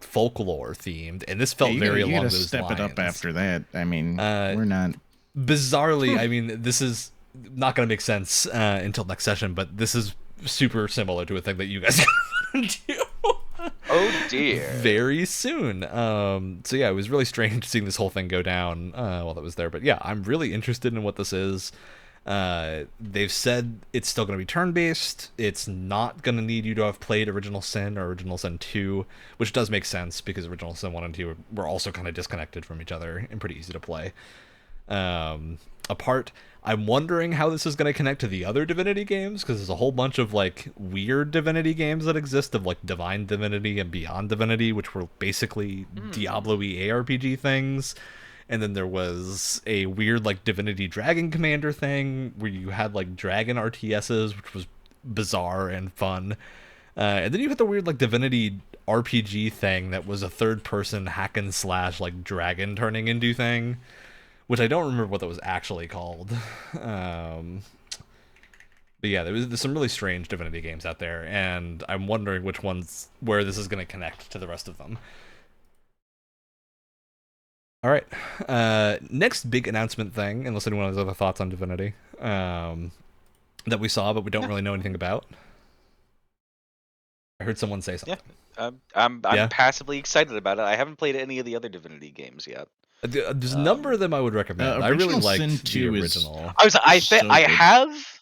folklore themed, and this felt very along those lines. Step it up after that. I mean, we're not bizarrely. I mean, this is not going to make sense until next session, but this is super similar to a thing that you guys are going to do. Oh dear. Very soon. So yeah, it was really strange seeing this whole thing go down while that was there. But yeah, I'm really interested in what this is. They've said it's still going to be turn-based. It's not going to need you to have played Original Sin or Original Sin 2, which does make sense because Original Sin 1 and 2 were also kind of disconnected from each other and pretty easy to play apart. I'm wondering how this is going to connect to the other Divinity games, because there's a whole bunch of like weird Divinity games that exist, of like Divine Divinity and Beyond Divinity, which were basically Diablo-y ARPG things. And then there was a weird like Divinity Dragon Commander thing where you had like dragon RTSs, which was bizarre and fun. And then you had the weird like Divinity RPG thing that was a third-person hack and slash like dragon turning into thing, which I don't remember what that was actually called. But yeah, there's some really strange Divinity games out there, and I'm wondering which ones, where this is going to connect to the rest of them. All right. Next big announcement thing, unless anyone has other thoughts on Divinity, that we saw but we don't really know anything about. I heard someone say something. Yeah, I'm passively excited about it. I haven't played any of the other Divinity games yet. There's a number of them I would recommend. I really like the original. I have.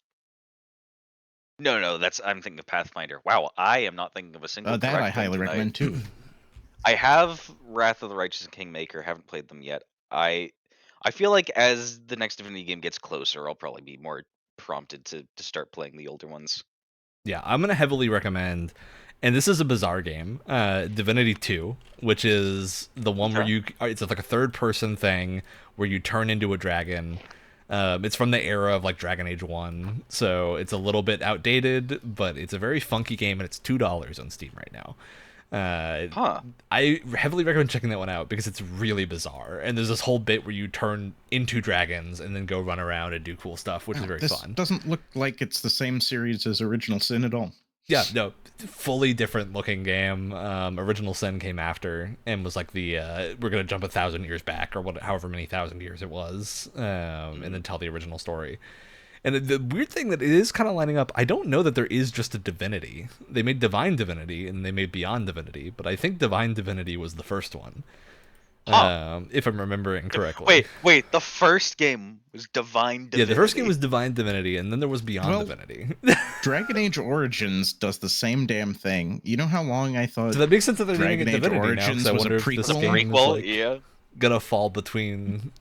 No, I'm thinking of Pathfinder. Wow, I am not thinking of a single. That I highly recommend too. I have Wrath of the Righteous and Kingmaker. Haven't played them yet. I feel like as the next Divinity game gets closer, I'll probably be more prompted to start playing the older ones. Yeah, I'm gonna heavily recommend, and this is a bizarre game, Divinity 2, which is the one where it's like a third-person thing where you turn into a dragon. It's from the era of like Dragon Age 1, so it's a little bit outdated, but it's a very funky game, and it's $2 on Steam right now. I heavily recommend checking that one out because it's really bizarre, and there's this whole bit where you turn into dragons and then go run around and do cool stuff, which is very fun. Doesn't look like it's the same series as Original Sin at all. Yeah, no, fully different looking game. Original Sin came after and was like the we're gonna jump 1,000 years back, or however many thousand years it was, and then tell the original story. And the weird thing that it is kind of lining up, I don't know that there is just a Divinity. They made Divine Divinity and they made Beyond Divinity, but I think Divine Divinity was the first one. If I'm remembering correctly. Wait, the first game was Divine Divinity. Yeah, the first game was Divine Divinity, and then there was Beyond Divinity. Dragon Age Origins does the same damn thing. You know how long I thought so that makes sense that they're Dragon naming it Divinity Origins now, was a prequel? Gonna fall between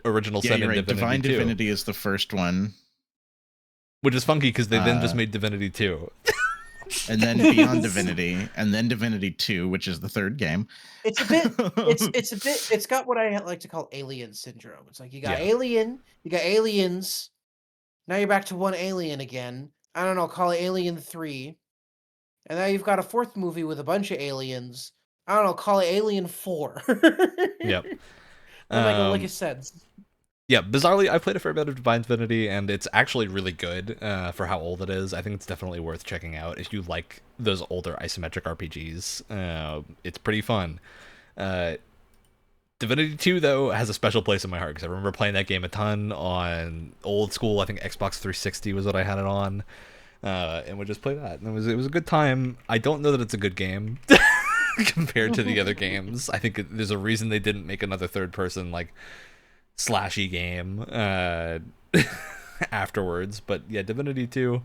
Original Sin and Divinity Divine 2. Divinity is the first one. Which is funky because they then just made Divinity 2. And then Beyond Divinity, and then Divinity 2, which is the third game. It's a bit it's got what I like to call alien syndrome. It's like you got Alien, you got Aliens, now you're back to one Alien again. I don't know, call it Alien 3. And now you've got a fourth movie with a bunch of aliens. I don't know, call it Alien 4. Yep. That make a sense. Yeah, bizarrely, I've played a fair bit of Divine Divinity, and it's actually really good for how old it is. I think it's definitely worth checking out if you like those older isometric RPGs. It's pretty fun. Divinity 2, though, has a special place in my heart, because I remember playing that game a ton on old school, I think Xbox 360 was what I had it on, and would just play that. And it was a good time. I don't know that it's a good game compared to the other games. I think there's a reason they didn't make another third-person, like, slashy game afterwards, but yeah, Divinity 2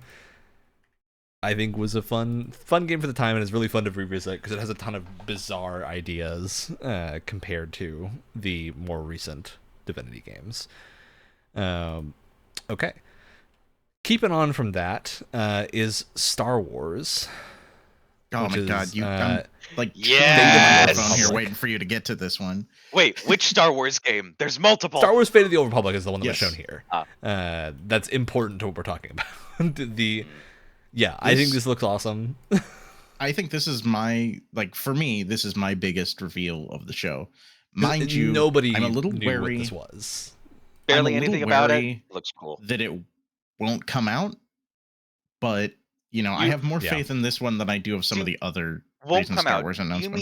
I think was a fun game for the time, and it's really fun to revisit because it has a ton of bizarre ideas compared to the more recent Divinity games. Okay, keeping on from that is Star Wars. Oh my god, I'm like yes! phone here waiting for you to get to this one. Wait, which Star Wars game? There's multiple. Star Wars: Fate of the Old Republic is the one that was Yes. shown here. That's important to what we're talking about. I think this looks awesome. I think this is for me, this is my biggest reveal of the show. Mind you, nobody I'm a little knew wary. what this was. Barely anything about it. Looks cool. That it won't come out, but I have more faith in this one than I do of some of the other recent Star Wars announcements.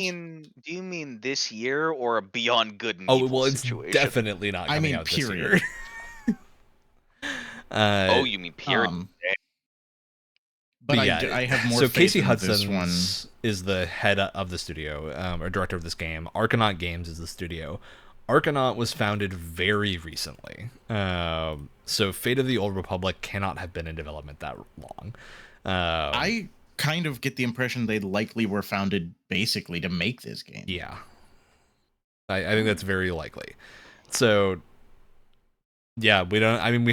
Do you mean this year or a Beyond Good and Evil situation? It's definitely not coming out period. this year. You mean period? But I have more. So faith Casey in Hudson this one. is the head of the studio, or director of this game. Argonaut Games is the studio. Argonaut was founded very recently, so Fate of the Old Republic cannot have been in development that long. I kind of get the impression they likely were founded basically to make this game. Yeah, I think that's very likely. So. Yeah, we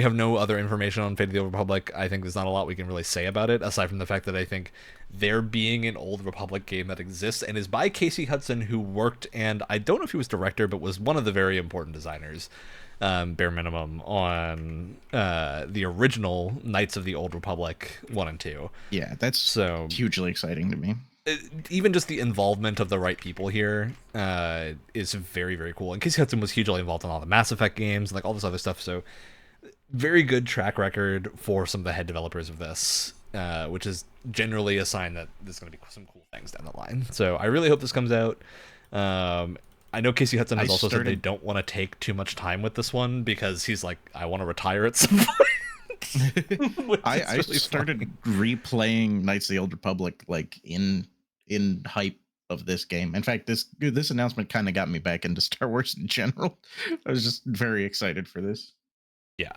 have no other information on Fate of the Old Republic. I think there's not a lot we can really say about it, aside from the fact that I think there being an Old Republic game that exists and is by Casey Hudson, who worked, and I don't know if he was director, but was one of the very important designers, bare minimum, on the original Knights of the Old Republic 1 and 2. Yeah, that's hugely exciting to me. Even just the involvement of the right people here is very, very cool. And Casey Hudson was hugely involved in all the Mass Effect games and like all this other stuff. So very good track record for some of the head developers of this, which is generally a sign that there's going to be some cool things down the line. So I really hope this comes out. I know Casey Hudson has also said they don't want to take too much time with this one because he's like, I want to retire at some point. I really started replaying Knights of the Old Republic like in hype of this game. In fact, this announcement kind of got me back into Star Wars in general. I was just very excited for this. Yeah,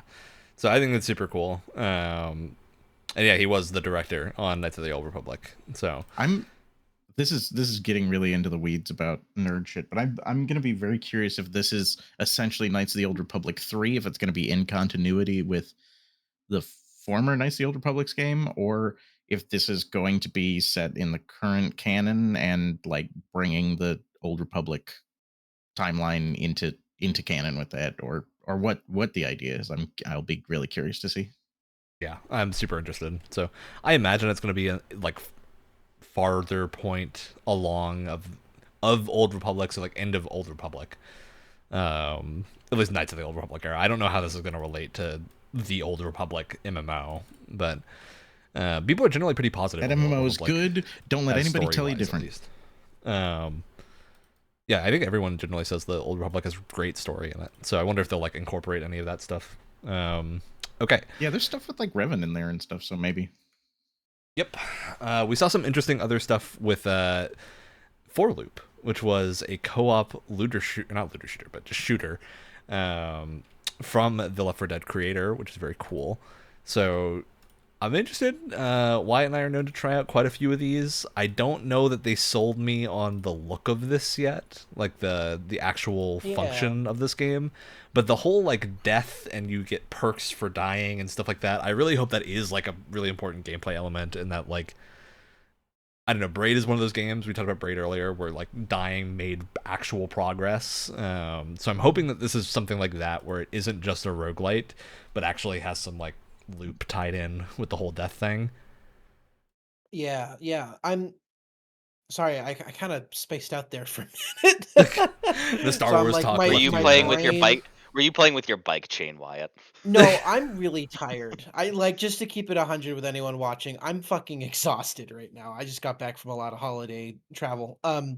so I think that's super cool. And yeah, he was the director on Knights of the Old Republic. So this is getting really into the weeds about nerd shit, but I'm gonna be very curious if this is essentially Knights of the Old Republic 3, if it's gonna be in continuity with the former Knights of the Old Republic's game, or if this is going to be set in the current canon and like bringing the Old Republic timeline into canon with that, or what the idea is. I'll be really curious to see. Yeah, I'm super interested. So I imagine it's going to be a like farther point along of Old Republic, so like end of Old Republic. At least Knights of the Old Republic era. I don't know how this is going to relate to the Old Republic MMO, but people are generally pretty positive. That MMO is good. Don't let anybody tell you different. Yeah, I think everyone generally says the Old Republic has great story in it. So I wonder if they'll like incorporate any of that stuff. Okay. Yeah, there's stuff with like Revan in there and stuff, so maybe. Yep. We saw some interesting other stuff with For Loop, which was a co-op shooter, from the Left 4 Dead creator, which is very cool. So I'm interested. Wyatt and I are known to try out quite a few of these. I don't know that they sold me on the look of this yet, like the actual function of this game. But the whole like death and you get perks for dying and stuff like that, I really hope that is like a really important gameplay element, and that like, I don't know, Braid is one of those games, we talked about Braid earlier, where like dying made actual progress. So I'm hoping that this is something like that, where it isn't just a roguelite, but actually has some like loop tied in with the whole death thing. Yeah. I'm sorry, I kind of spaced out there for a minute. The Star Wars talk. Were you playing with your bike? Were you playing with your bike chain, Wyatt? No, I'm really tired. I like, just to keep it 100 with anyone watching, I'm fucking exhausted right now. I just got back from a lot of holiday travel. Yeah,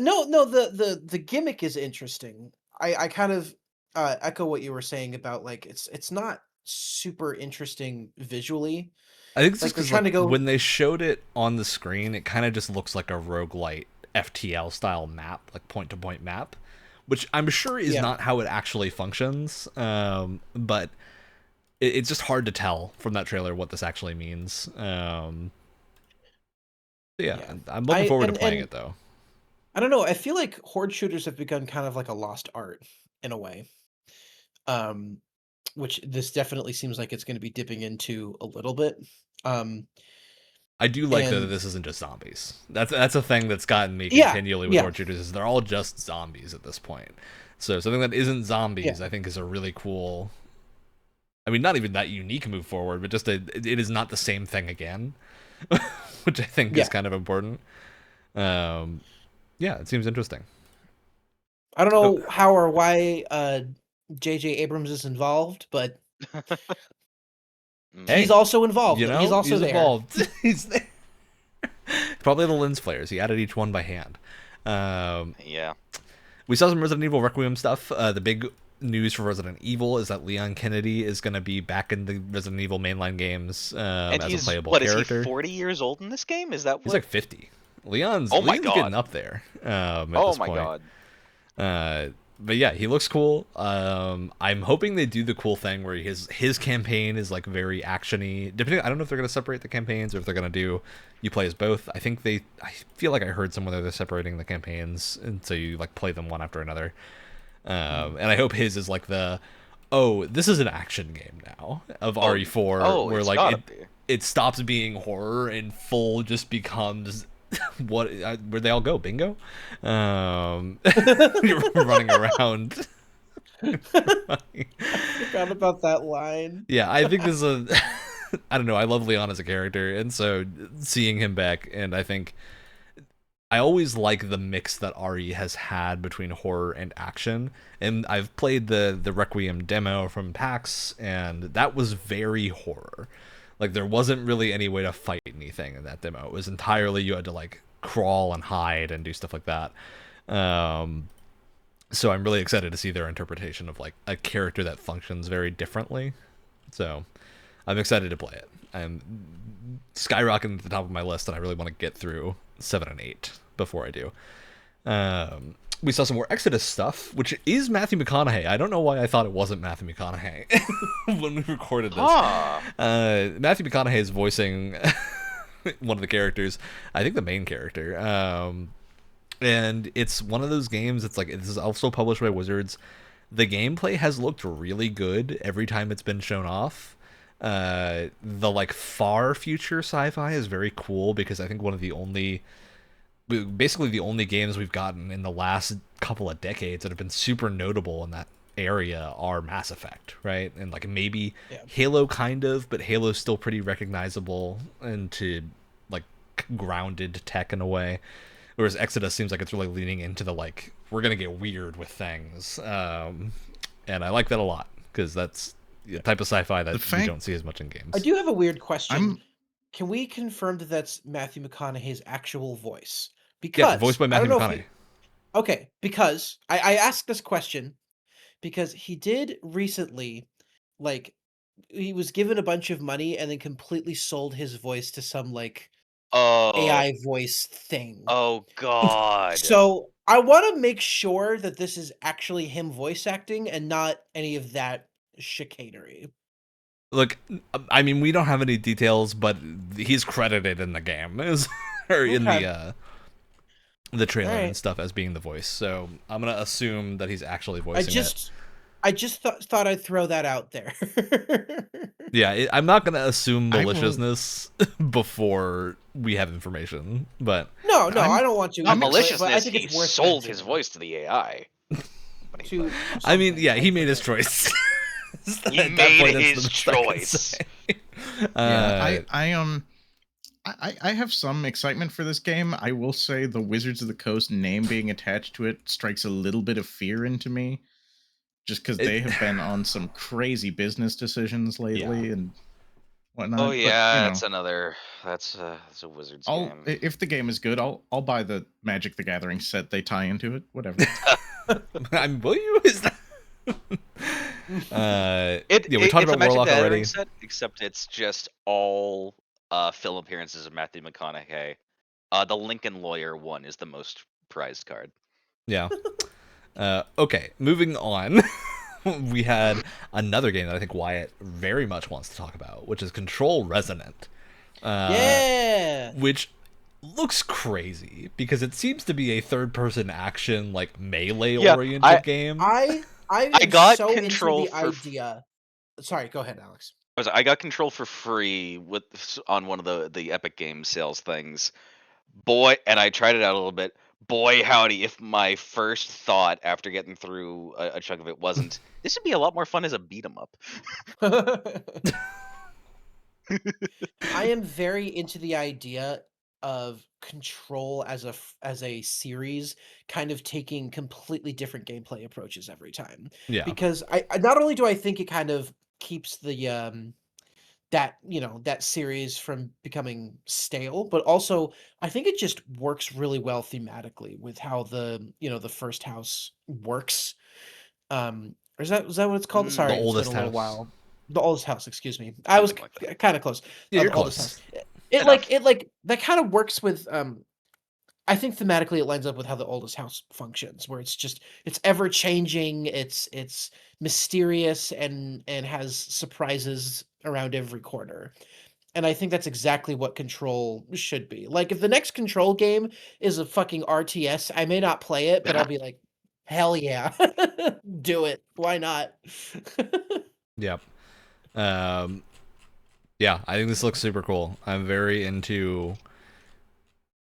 no, the gimmick is interesting. I kind of echo what you were saying about like it's not super interesting visually. I think it's like just because when they showed it on the screen, it kind of just looks like a roguelite FTL style map, like point to point map, which I'm sure is not how it actually functions. But it's just hard to tell from that trailer what this actually means. I'm looking forward to playing it though. I don't know. I feel like horde shooters have become kind of like a lost art in a way. Which this definitely seems like it's going to be dipping into a little bit. I do like that this isn't just zombies. That's a thing that's gotten me continually with horde shooters, is they're all just zombies at this point. So something that isn't zombies, I think, is a really cool. I mean, not even that unique move forward, but just it is not the same thing again, which I think is kind of important. Yeah, it seems interesting. I don't know how or why J.J. Abrams is involved, but he's also involved. You know, he's also there. Involved. He's there. Probably the lens flares. He added each one by hand. Yeah. We saw some Resident Evil Requiem stuff. The big news for Resident Evil is that Leon Kennedy is going to be back in the Resident Evil mainline games as a playable character. Is he 40 years old in this game? Is that what? He's like 50. Leon's getting up there. At this point. But yeah, he looks cool. I'm hoping they do the cool thing where his campaign is like very actiony. I don't know if they're going to separate the campaigns or if they're going to do you play as both. I feel like I heard somewhere they're separating the campaigns, and so you like play them one after another. And I hope his is like this is an action game now of RE4, where like it stops being horror and full just becomes where they all go, bingo. You're running around. I forgot about that line. Yeah, I think this is I don't know, I love Leon as a character, and so seeing him back, and I think I always like the mix that RE has had between horror and action, and I've played the Requiem demo from PAX, and that was very horror. Like, there wasn't really any way to fight anything in that demo. It was entirely you had to, like, crawl and hide and do stuff like that. So I'm really excited to see their interpretation of, like, a character that functions very differently. So I'm excited to play it. I'm skyrocketing to the top of my list, and I really want to get through 7 and 8 before I do. We saw some more Exodus stuff, which is Matthew McConaughey. I don't know why I thought it wasn't Matthew McConaughey when we recorded this. Matthew McConaughey is voicing one of the characters, I think the main character. And it's one of those games, it's like, this is also published by Wizards. The gameplay has looked really good every time it's been shown off. The like far future sci-fi is very cool, because I think basically the only games we've gotten in the last couple of decades that have been super notable in that area are Mass Effect, right? And like maybe Halo kind of, but Halo's still pretty recognizable into like grounded tech in a way. Whereas Exodus seems like it's really leaning into the like, we're going to get weird with things. And I like that a lot, because that's the type of sci-fi that we don't see as much in games. I do have a weird question. Can we confirm that that's Matthew McConaughey's actual voice? Because voiced by Matthew McConaughey. Okay, because I asked this question because he did recently, like, he was given a bunch of money and then completely sold his voice to some like AI voice thing. Oh God! So I want to make sure that this is actually him voice acting and not any of that chicanery. Look, I mean, we don't have any details, but he's credited in the game or in the trailer and stuff as being the voice. So I'm gonna assume that he's actually voicing it. I just thought I'd throw that out there. Yeah, I'm not gonna assume maliciousness before we have information, but no, I don't want to. Not maliciousness. I think it's worth sold his voice to the AI. I mean, yeah, he made his choice. He made his choice. I have some excitement for this game. I will say the Wizards of the Coast name being attached to it strikes a little bit of fear into me, just because they have been on some crazy business decisions lately and whatnot. Oh yeah, but, that's a Wizards game. If the game is good, I'll buy the Magic the Gathering set they tie into it. Whatever. Will you? Is that? We talked about Warlock already. Set, except it's just all film appearances of Matthew McConaughey. The Lincoln Lawyer one is the most prized card. Yeah. Okay, moving on. We had another game that I think Wyatt very much wants to talk about, which is Control Resonant. Which looks crazy because it seems to be a third-person action, like melee-oriented game. I got so Control into the idea. Sorry, go ahead, Alex. I got Control for free on one of the Epic Games sales things. Boy, and I tried it out a little bit. Boy, howdy! If my first thought after getting through a chunk of it wasn't, this would be a lot more fun as a beat 'em up. I am very into the idea of Control as a series, kind of taking completely different gameplay approaches every time. Yeah. Because I not only do I think it kind of keeps the that that series from becoming stale, but also I think it just works really well thematically with how the first house works. Or is that what it's called? The Sorry, it's been oldest a little house. while. The oldest house, excuse me. I was Something like that. kind of close. Yeah, you're The oldest close. house. It that kind of works with I think thematically it lines up with how the oldest house functions, where it's ever changing, it's mysterious and has surprises around every corner. And I think that's exactly what Control should be. Like if the next Control game is a fucking RTS, I may not play it, but I'll be like, hell yeah. Do it. Why not? Yep. Yeah, I think this looks super cool. I'm very into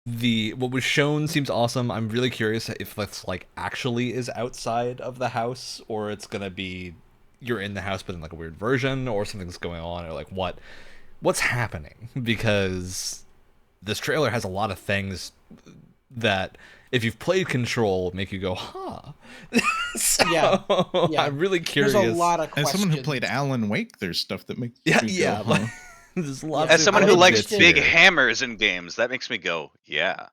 what was shown seems awesome. I'm really curious if that's like actually is outside of the house, or it's gonna be you're in the house but in like a weird version, or something's going on, or like what's happening, because this trailer has a lot of things that if you've played Control make you go, huh. So, yeah. I'm really curious. There's a lot of questions. As someone who played Alan Wake, there's stuff that makes yeah, me yeah. go, huh? There's lots As of someone who likes tidbits big here. hammers in games, that makes me go, yeah.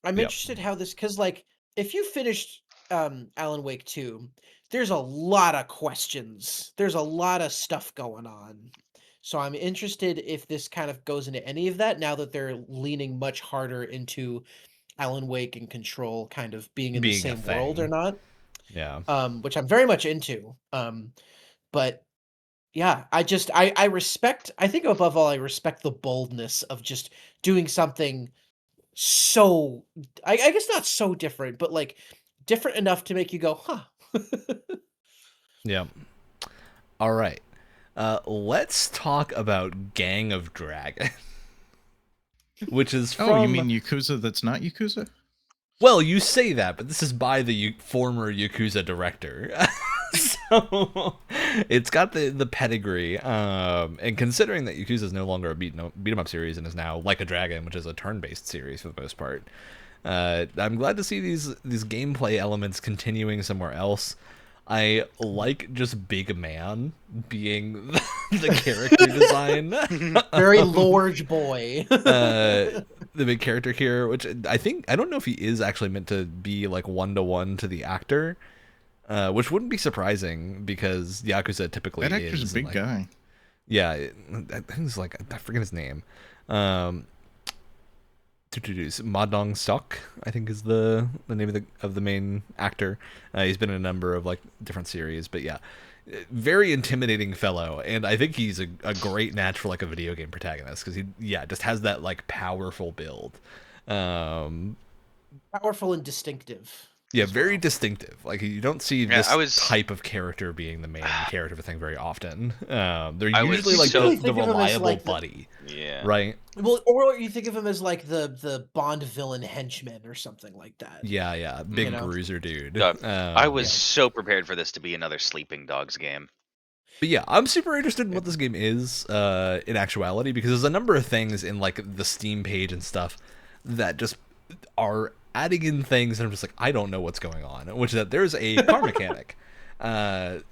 I'm interested how this, because like if you finished Alan Wake 2, there's a lot of questions. There's a lot of stuff going on. So I'm interested if this kind of goes into any of that now that they're leaning much harder into Alan Wake and Control kind of being in the same world or not. Yeah. Which I'm very much into. But yeah, I respect, I think above all, I respect the boldness of just doing something so, I guess not so different, but like different enough to make you go, huh. Yeah. All right. Let's talk about Gang of Dragon, which is from... Oh, you mean Yakuza that's not Yakuza? Well, you say that, but this is by the former Yakuza director. So it's got the pedigree, and considering that Yakuza is no longer a beat 'em up series and is now Like a Dragon, which is a turn-based series for the most part, I'm glad to see these gameplay elements continuing somewhere else. I like just Big Man being the character design. Very large boy. The big character here, which I don't know if he is actually meant to be like 1-to-1 to the actor, which wouldn't be surprising because Yakuza typically that actor's is a big like, guy. Yeah, I think it's like, I forget his name. Madong Sok, I think is the name of the main actor. He's been in a number of like different series, but yeah, very intimidating fellow, and I think he's a great match for like a video game protagonist because he just has that like powerful build, powerful and distinctive. Yeah, very distinctive. Like you don't see this type of character being the main character of a thing very often. They're usually like the reliable like buddy. Yeah. Right. Well, or you think of him as like the Bond villain henchman or something like that. Yeah, yeah, big bruiser dude. I was so prepared for this to be another Sleeping Dogs game. But yeah, I'm super interested in what this game is in actuality, because there's a number of things in like the Steam page and stuff that just are adding in things and I'm just like, I don't know what's going on, which is that there's a car mechanic.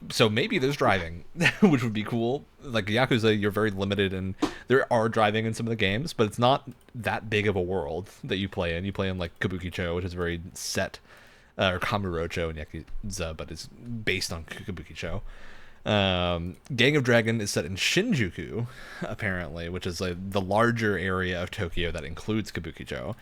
So maybe there's driving, which would be cool. Like Yakuza, you're very limited, and there are driving in some of the games, but it's not that big of a world that you play in. You play in like Kabukicho, which is very set, or Kamurocho in Yakuza, but it's based on Kabukicho. Gang of Dragon is set in Shinjuku, apparently, which is like the larger area of Tokyo that includes Kabukicho.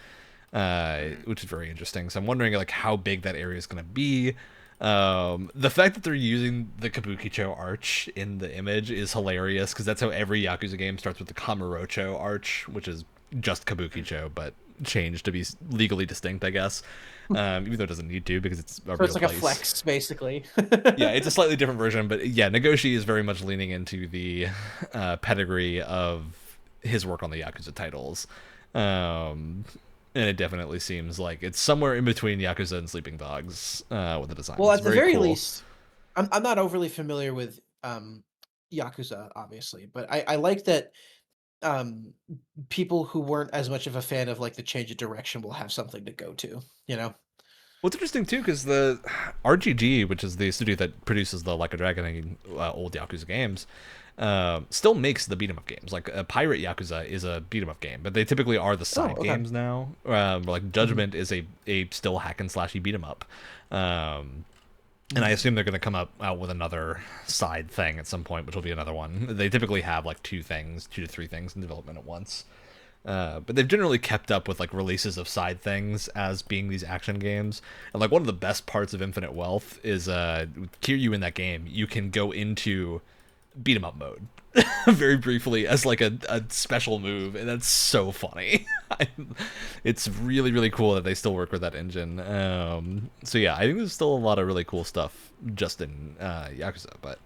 Which is very interesting. So I'm wondering like how big that area is going to be. The fact that they're using the Kabukicho arch in the image is hilarious, because that's how every Yakuza game starts, with the Kamurocho arch, which is just Kabukicho, but changed to be legally distinct, I guess. Even though it doesn't need to, because it's a so it's real like place. A flex, basically. Yeah, it's a slightly different version, but yeah, Nagoshi is very much leaning into the pedigree of his work on the Yakuza titles. And it definitely seems like it's somewhere in between Yakuza and Sleeping Dogs with the design. Well, it's at the very cool. least, I'm not overly familiar with Yakuza, obviously, but I like that people who weren't as much of a fan of like the change of direction will have something to go to, you know? Well, it's interesting too because the RGG, which is the studio that produces the Like a Dragon and old Yakuza games, still makes the beat 'em up games. Like Pirate Yakuza is a beat 'em up game, but they typically are the side games now. Like Judgment is a still hack and slashy beat 'em up. And I assume they're going to come out with another side thing at some point, which will be another one. They typically have like 2 to 3 things in development at once. But they've generally kept up with like releases of side things as being these action games. And like one of the best parts of Infinite Wealth is Kiryu in that game, you can go into beat 'em up mode very briefly as like a special move, and that's so funny. It's really, really cool that they still work with that engine. So yeah, I think there's still a lot of really cool stuff just in Yakuza, but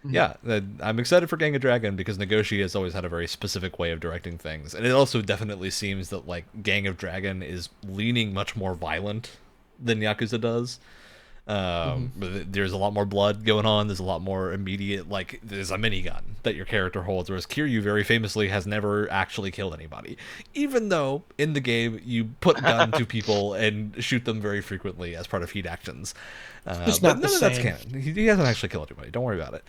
yeah, I'm excited for Gang of Dragon because Nagoshi has always had a very specific way of directing things, and it also definitely seems that like Gang of Dragon is leaning much more violent than Yakuza does. There's a lot more blood going on. There's a lot more immediate, like there's a minigun that your character holds, whereas Kiryu very famously has never actually killed anybody, even though in the game you put a gun to people and shoot them very frequently as part of heat actions. It's but not none the of that's same. canon. He hasn't actually killed anybody. Don't worry about it.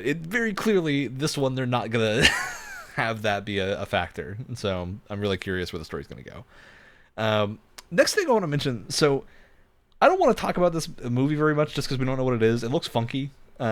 It very clearly, this one they're not gonna have that be a factor, so I'm really curious where the story's gonna go. Next thing I want to mention, so I don't want to talk about this movie very much just because we don't know what it is. It looks funky.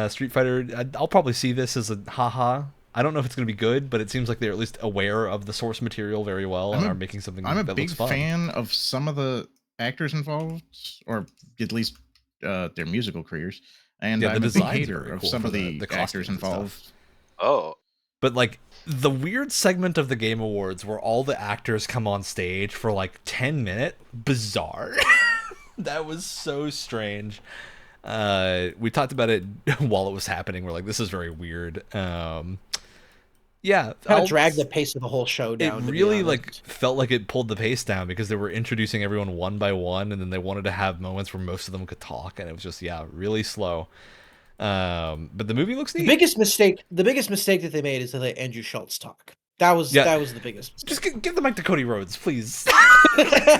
Street Fighter, I'll probably see this as a haha. I don't know if it's going to be good, but it seems like they're at least aware of the source material very well and are making something that looks fun. I'm a big fan of some of the actors involved, or at least their musical careers. And I'm a big hater of some of the actors involved. Oh. But like the weird segment of the Game Awards where all the actors come on stage for like 10 minutes, bizarre. That was so strange. We talked about it while it was happening. We're like, this is very weird. Yeah, kind of dragged the pace of the whole show down. It really like felt like it pulled the pace down because they were introducing everyone one by one, and then they wanted to have moments where most of them could talk, and it was just really slow. But the movie looks neat. The biggest mistake that they made is to let Andrew Schultz talk. That was the biggest mistake. Just give the mic to Cody Rhodes, please.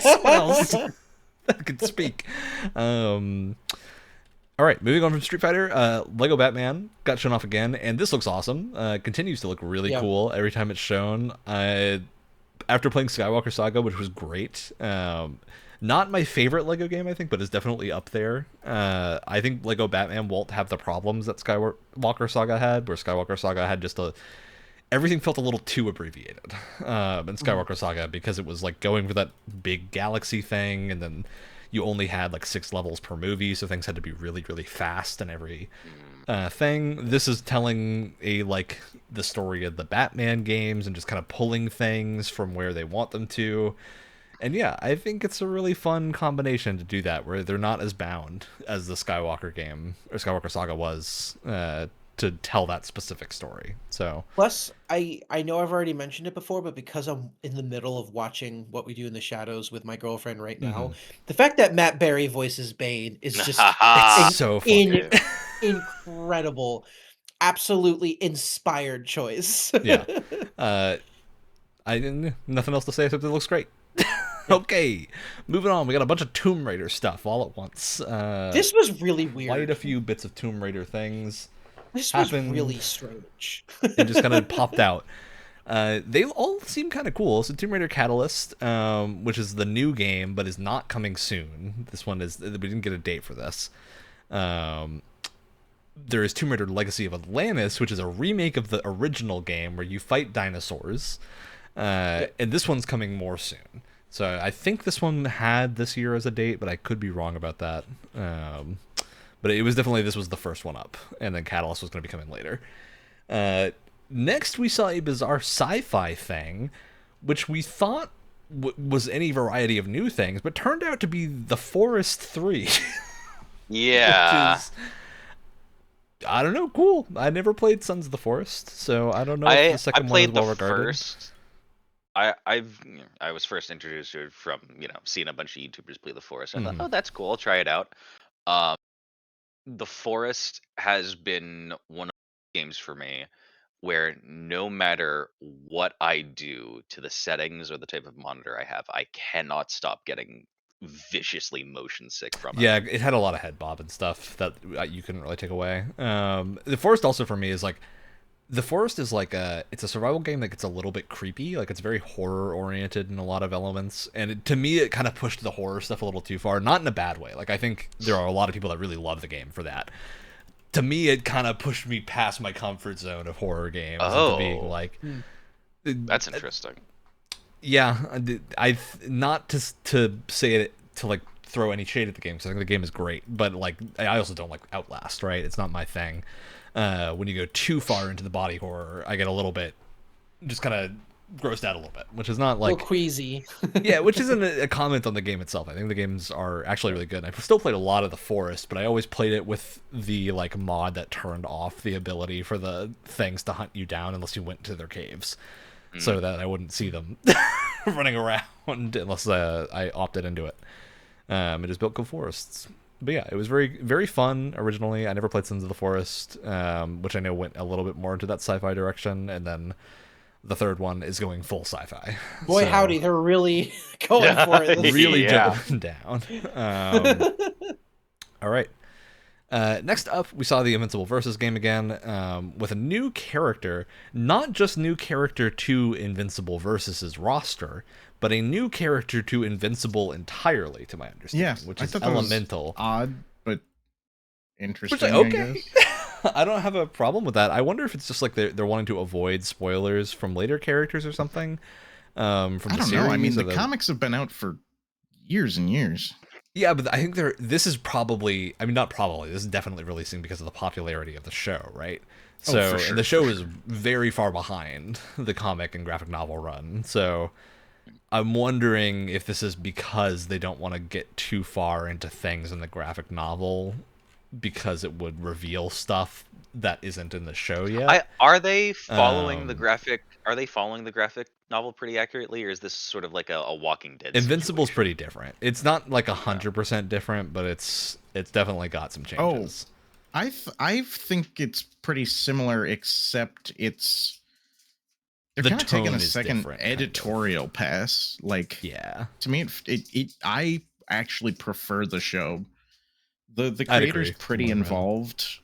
Someone else that could speak. All right, moving on from Street Fighter, Lego Batman got shown off again, and this looks awesome. Continues to look really cool every time it's shown. After playing Skywalker Saga, which was great, not my favorite Lego game, I think, but is definitely up there. I think Lego Batman won't have the problems that Skywalker Saga had, where Skywalker Saga had just everything felt a little too abbreviated in Skywalker Saga because it was like going for that big galaxy thing, and then you only had like 6 levels per movie, so things had to be really, really fast in every thing. This is telling the story of the Batman games and just kind of pulling things from where they want them to. And yeah, I think it's a really fun combination to do that, where they're not as bound as the Skywalker game or Skywalker Saga was to tell that specific story. So plus, I know I've already mentioned it before, but because I'm in the middle of watching What We Do in the Shadows with my girlfriend right now, the fact that Matt Berry voices Bane is just so funny. Incredible, absolutely inspired choice. Yeah, I didn't nothing else to say except it looks great. Okay, moving on. We got a bunch of Tomb Raider stuff all at once. This was really weird. Quite a few bits of Tomb Raider things. This was really strange. And just kind of popped out. They all seem kind of cool. So Tomb Raider Catalyst, which is the new game, but is not coming soon. This one is, we didn't get a date for this. There is Tomb Raider Legacy of Atlantis, which is a remake of the original game where you fight dinosaurs. And this one's coming more soon. So I think this one had this year as a date, but I could be wrong about that. But it was definitely, this was the first one up, and then Catalyst was going to be coming later. Next, we saw a bizarre sci-fi thing, which we thought was any variety of new things, but turned out to be The Forest 3. Yeah. Which is, I don't know, cool. I never played Sons of the Forest, so I don't know if the second one is well regarded. First. I was first introduced to it from, seeing a bunch of YouTubers play The Forest. I thought, oh, that's cool. I'll try it out. The Forest has been one of the games for me where no matter what I do to the settings or the type of monitor I have, I cannot stop getting viciously motion sick from it. Yeah, it had a lot of head bob and stuff that you couldn't really take away. The Forest also for me is like, The Forest is like it's a survival game that gets a little bit creepy. Like, it's very horror oriented in a lot of elements, and to me it kind of pushed the horror stuff a little too far, not in a bad way. Like, I think there are a lot of people that really love the game for that. To me, it kind of pushed me past my comfort zone of horror games into being like, that's interesting. Yeah, I not to say it to like throw any shade at the game, because I think the game is great, but like I also don't like Outlast, right? It's not my thing. When you go too far into the body horror, I get a little bit just kind of grossed out a little bit, which is not like a little queasy. Yeah, which isn't a comment on the game itself. I think the games are actually really good. I've still played a lot of The Forest, but I always played it with the like mod that turned off the ability for the things to hunt you down unless you went to their caves, so that I wouldn't see them running around unless I opted into it. It just built good forests. But yeah, it was very, very fun originally. I never played Sons of the Forest, which I know went a little bit more into that sci-fi direction, and then the third one is going full sci-fi. Boy, so, howdy, they're really going for it. Really jumping down. All right. Next up, we saw the Invincible Versus game again, with a new character, not just new character to Invincible Versus's roster, but a new character to Invincible entirely, to my understanding, which is Elemental. Odd, but interesting. Okay. I don't have a problem with that. I wonder if it's just like they're wanting to avoid spoilers from later characters or something. From the series. I mean, the comics have been out for years and years. Yeah, but I think this is probably, I mean, not probably, this is definitely releasing because of the popularity of the show, right? So, for sure, and the show is very far behind the comic and graphic novel run. So I'm wondering if this is because they don't want to get too far into things in the graphic novel, because it would reveal stuff that isn't in the show yet. Are they following the graphic? Are they following the graphic novel pretty accurately, or is this sort of like a Walking Dead? Invincible's pretty different. It's not like 100% different, but it's definitely got some changes. I think it's pretty similar, except they're kind of taking a second editorial pass. Like, yeah, to me, I actually prefer the show. The creator's pretty involved,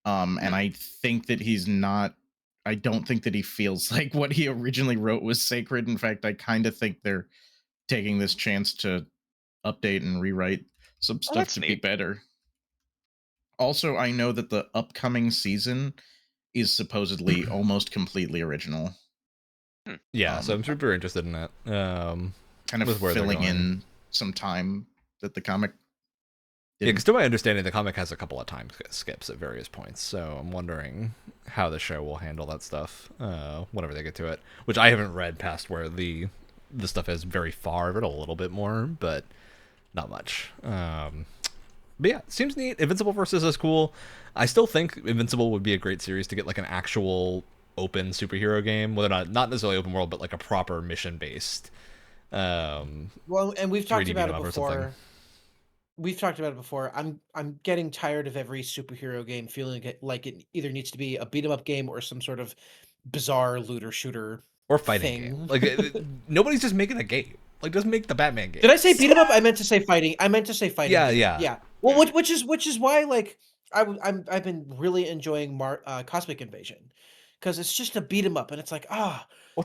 and I think that he's not. I don't think that he feels like what he originally wrote was sacred. In fact, I kind of think they're taking this chance to update and rewrite some stuff to be better. Also, I know that the upcoming season is supposedly almost completely original. Yeah, so I'm super interested in that. Kind of filling in some time that the comic. Yeah, because to my understanding, the comic has a couple of time skips at various points, so I'm wondering how the show will handle that stuff whenever they get to it. Which I haven't read past where the stuff is very far. I've read a little bit more, but not much. But yeah, it seems neat. Invincible Versus is cool. I still think Invincible would be a great series to get like an actual open superhero game, whether not necessarily open world, but like a proper mission based. Well, and we've talked about it before. We've talked about it before. I'm getting tired of every superhero game feeling like it either needs to be a beat 'em up game or some sort of bizarre looter shooter or fighting game. Like nobody's just making a game. Like, just make the Batman game. Did I say beat 'em up? I meant to say fighting. Yeah. Well, which is why like I've been really enjoying Cosmic Invasion, because it's just a beat 'em up, and it's like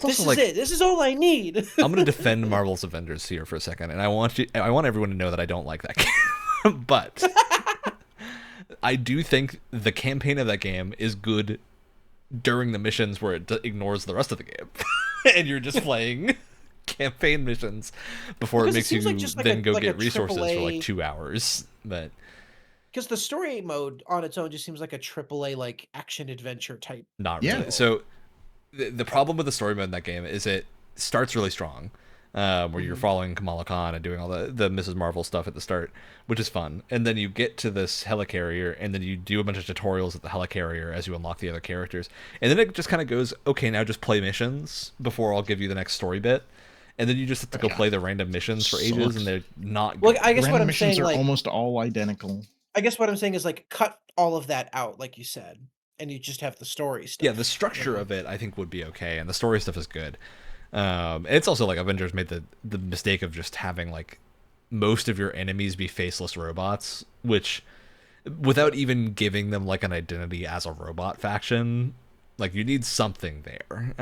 this is it. This is all I need. I'm gonna defend Marvel's Avengers here for a second, and I want everyone to know that I don't like that game, but I do think the campaign of that game is good during the missions where it ignores the rest of the game, and you're just playing campaign missions before it makes you then go get resources for like 2 hours. But because the story mode on its own just seems like a AAA like action adventure type. Not really. So the problem with the story mode in that game is it starts really strong, where you're following Kamala Khan and doing all the Mrs. Marvel stuff at the start, which is fun. And then you get to this helicarrier, and then you do a bunch of tutorials at the helicarrier as you unlock the other characters. And then it just kind of goes, okay, now just play missions before I'll give you the next story bit. And then you just have to go play the random missions for ages, and they're not good. Well, I guess random what I'm missions saying, are like, almost all identical. I guess what I'm saying is, like, cut all of that out, like you said, and you just have the story stuff. Yeah, the structure of it, I think, would be okay, and the story stuff is good. It's also like Avengers made the mistake of just having like most of your enemies be faceless robots, which without even giving them like an identity as a robot faction, like you need something there.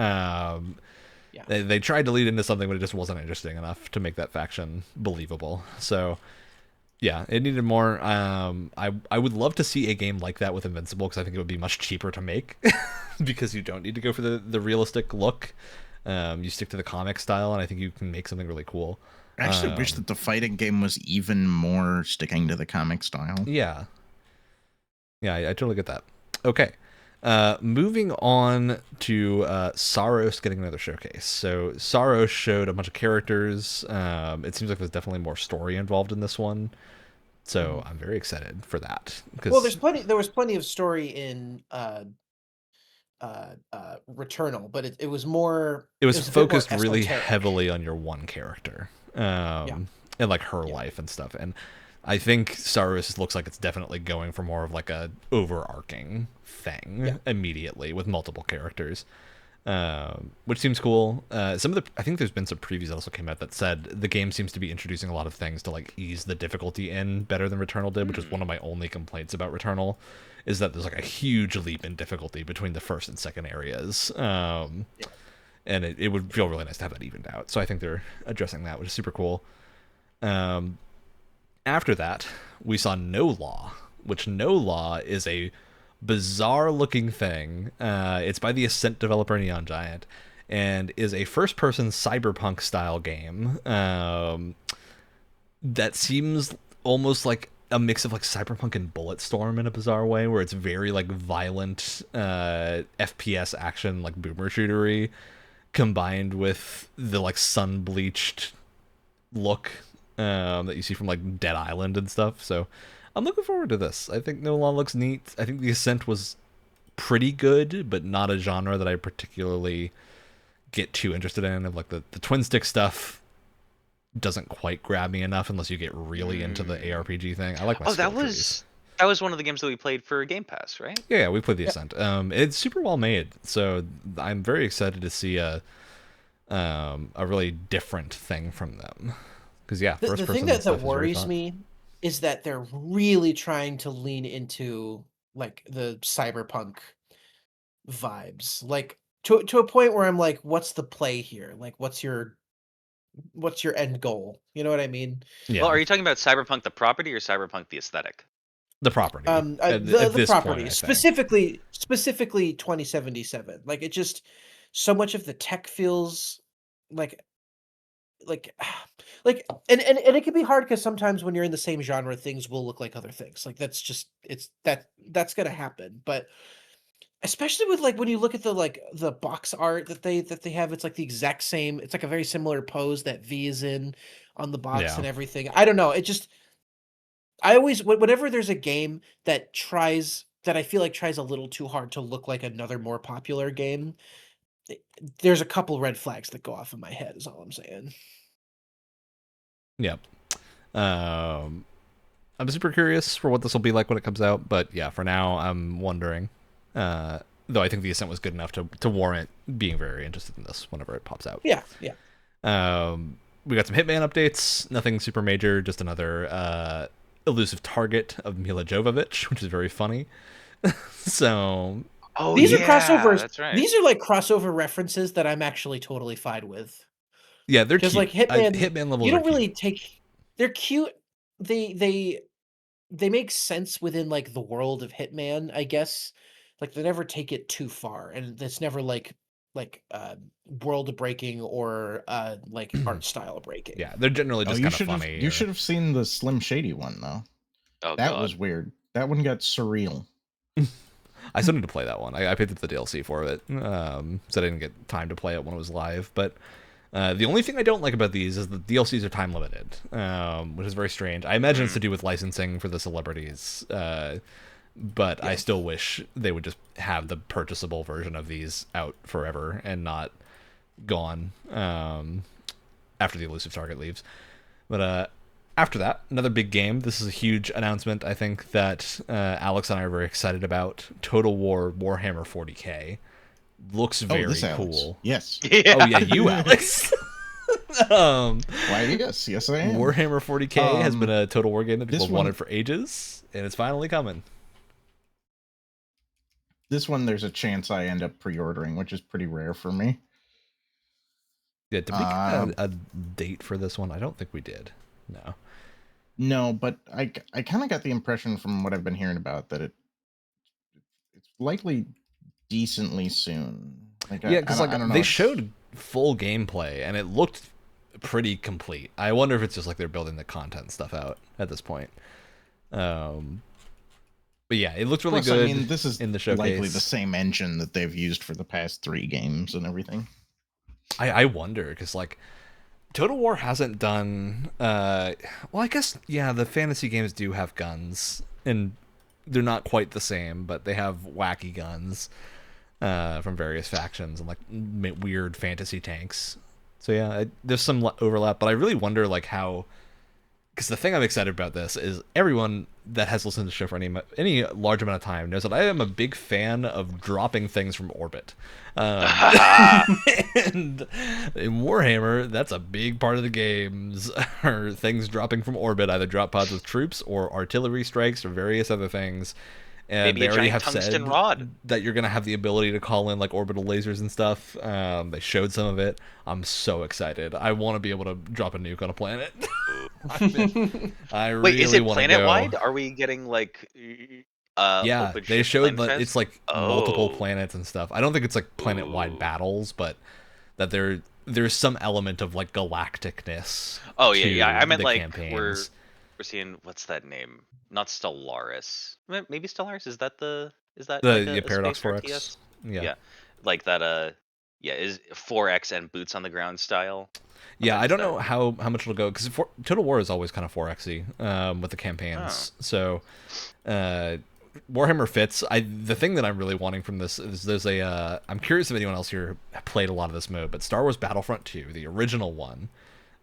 They tried to lead into something, but it just wasn't interesting enough to make that faction believable. So yeah, it needed more. I would love to see a game like that with Invincible, because I think it would be much cheaper to make because you don't need to go for the realistic look. You stick to the comic style, and I think you can make something really cool. I actually wish that the fighting game was even more sticking to the comic style. Yeah. Yeah, I totally get that. Okay. Moving on to Saros getting another showcase. So Saros showed a bunch of characters. It seems like there's definitely more story involved in this one. So I'm very excited for that. Well, there was plenty of story in Returnal, but it was more. It was focused really heavily on your one character, and like her life and stuff. And I think Saros looks like it's definitely going for more of like a overarching thing immediately with multiple characters, which seems cool. I think there's been some previews that also came out that said the game seems to be introducing a lot of things to like ease the difficulty in better than Returnal did, which is one of my only complaints about Returnal, is that there's like a huge leap in difficulty between the first and second areas. And it would feel really nice to have that evened out. So I think they're addressing that, which is super cool. After that, we saw No Law, which No Law is a bizarre looking thing. It's by the Ascent developer Neon Giant, and is a first-person cyberpunk style game that seems almost like a mix of like Cyberpunk and Bulletstorm in a bizarre way, where it's very like violent FPS action, like boomer shootery, combined with the like sun-bleached look that you see from like Dead Island and stuff. So I'm looking forward to this. I think No Law looks neat. I think the Ascent was pretty good, but not a genre that I particularly get too interested in. Of like the twin stick stuff doesn't quite grab me enough unless you get really into the ARPG thing. I like my that was one of the games that we played for Game Pass, right? Yeah, we played the Ascent. It's super well made, so I'm very excited to see a really different thing from them. Because the thing that worries me is that they're really trying to lean into like the cyberpunk vibes, like to a point where I'm like, what's the play here? Like, what's your end goal? You know what I mean? Yeah. Well, are you talking about Cyberpunk the property or Cyberpunk the aesthetic? The property. The property, point, specifically 2077. Like, it just, so much of the tech feels like and it can be hard because sometimes when you're in the same genre, things will look like other things. Like that's just that's gonna happen. But especially with like when you look at the box art that they have, it's like the exact same. It's like a very similar pose that V is in on the box and everything. I don't know. It just, I always, whenever there's a game that I feel like tries a little too hard to look like another more popular game, there's a couple red flags that go off in my head, is all I'm saying. Yep. I'm super curious for what this will be like when it comes out, but yeah, for now I'm wondering. Though I think the Ascent was good enough to warrant being very interested in this whenever it pops out. Yeah. We got some Hitman updates, nothing super major, just another elusive target of Mila Jovovich, which is very funny. So these are crossovers. That's right. These are like crossover references that I'm actually totally fine with. Yeah, they're cute. Like Hitman levels. You don't really take. They're cute. They make sense within like the world of Hitman, I guess. Like they never take it too far, and it's never like world breaking or like art style breaking. Yeah, they're generally just kind of funny. You should have seen the Slim Shady one though. Oh, that was weird. That one got surreal. I still need to play that one. I picked up the DLC for it, so I didn't get time to play it when it was live. But The only thing I don't like about these is the DLCs are time limited, which is very strange. I imagine it's to do with licensing for the celebrities, but I still wish they would just have the purchasable version of these out forever and not gone after the elusive target leaves. But after that, another big game. This is a huge announcement, I think, that Alex and I are very excited about. Total War Warhammer 40k. Looks very cool. Yes. Yeah. Oh, yeah, you, Alex. Why, yes. Yes, I am. Warhammer 40k has been a Total War game that people wanted for ages, and it's finally coming. This one, there's a chance I end up pre-ordering, which is pretty rare for me. Yeah, did we get a date for this one? I don't think we did. No. No, but I kind of got the impression from what I've been hearing about that it's likely decently soon. Like, yeah, because they showed full gameplay and it looked pretty complete. I wonder if it's just like they're building the content stuff out at this point. But yeah, it looked really good. I mean, this is in the showcase. Likely the same engine that they've used for the past 3 games and everything. I wonder, because like Total War hasn't done well, I guess the fantasy games do have guns, and they're not quite the same, but they have wacky guns from various factions and like weird fantasy tanks. So yeah, there's some overlap, but I really wonder like how, because the thing I'm excited about this is everyone that has listened to the show for any large amount of time knows that I am a big fan of dropping things from orbit. And in Warhammer, that's a big part of the games, are things dropping from orbit, either drop pods with troops or artillery strikes or various other things. And maybe they a already giant have tungsten said rod. that you're going to have the ability to call in like orbital lasers and stuff. They showed some of it. I'm so excited. I want to be able to drop a nuke on a planet. Wait, is it planet-wide? Are we getting like yeah, they showed that it's like multiple Oh. planets and stuff. I don't think it's like planet-wide battles, but that there's some element of like galacticness. Oh to yeah. I meant the like campaigns. we're seeing, what's that name? Not Stellaris. Maybe Stellaris. Is that the like a Paradox space 4X. RTS? Yeah. Like that. Is 4X and boots on the ground style. Yeah, I don't know how much it'll go, because Total War is always kind of 4X-y with the campaigns. So Warhammer fits. The thing that I'm really wanting from this is there's I'm curious if anyone else here played a lot of this mode, but Star Wars Battlefront 2, the original one,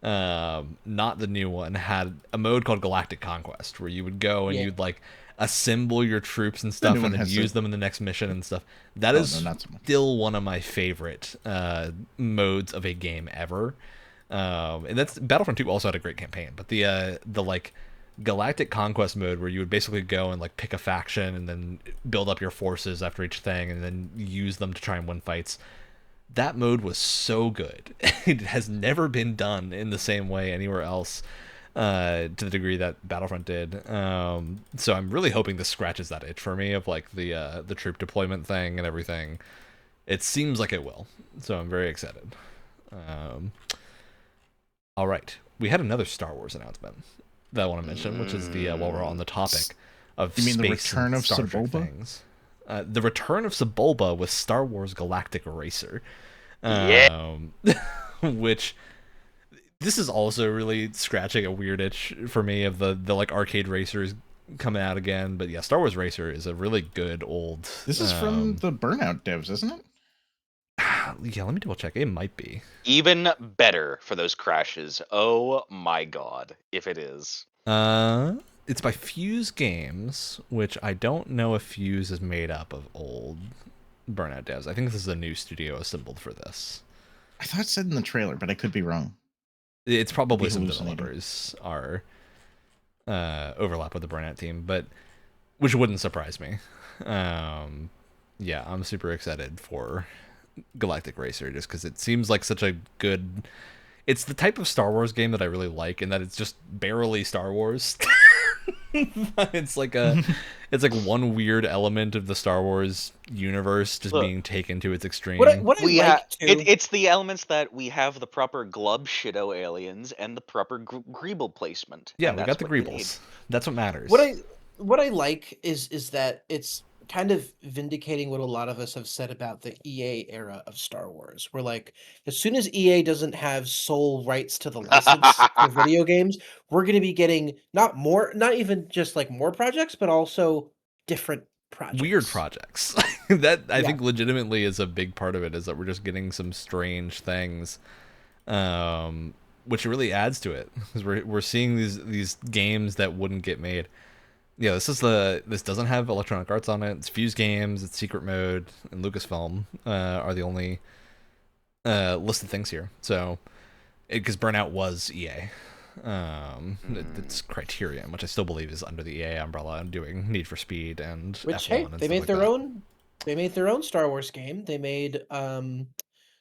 not the new one, had a mode called Galactic Conquest, where you would go and you'd like assemble your troops and stuff and then use them in the next mission and stuff. That is still one of my favorite modes of a game ever. And that's Battlefront 2 also had a great campaign, but the like Galactic Conquest mode, where you would basically go and like pick a faction and then build up your forces after each thing and then use them to try and win fights. That mode was so good. It has never been done in the same way anywhere else, to the degree that Battlefront did. So I'm really hoping this scratches that itch for me of like the troop deployment thing and everything. It seems like it will, so I'm very excited. All right, we had another Star Wars announcement that I want to mention, which is the while we're on the topic of you mean space the return of Star Trek Sebulba? things. The return of Sebulba with Star Wars Galactic Racer. Which this is also really scratching a weird itch for me of the like arcade racers coming out again. But yeah, Star Wars Racer is a really good old. This is from the Burnout devs, isn't it? Yeah, let me double check. It might be Even better for those crashes. Oh my god, if it is. It's by Fuse Games, which I don't know if Fuse is made up of old Burnout devs. I think this is a new studio assembled for this. I thought it said in the trailer, but I could be wrong. It's probably some developers are overlap with the Burnout team, but which wouldn't surprise me. Yeah, I'm super excited for Galactic Racer just because it seems like such a good. It's the type of Star Wars game that I really like, in that it's just barely Star Wars. It's like one weird element of the Star Wars universe just being taken to its extreme. It's the elements that we have the proper glub shido aliens and the proper greeble placement. Yeah, we got the greebles. That's what matters. What I like is that it's kind of vindicating what a lot of us have said about the EA era of Star Wars. We're like, as soon as EA doesn't have sole rights to the license for video games, we're going to be getting not even just like more projects, but also different projects. Weird projects. That I think legitimately is a big part of it, is that we're just getting some strange things, which really adds to it, because we're seeing these games that wouldn't get made. Yeah, this doesn't have Electronic Arts on it. It's Fuse Games, it's Secret Mode, and Lucasfilm are the only listed things here. So, because Burnout was EA, it's Criterion, which I still believe is under the EA umbrella and doing Need for Speed and which F1 and they made like their that. own. They made their own Star Wars game. They made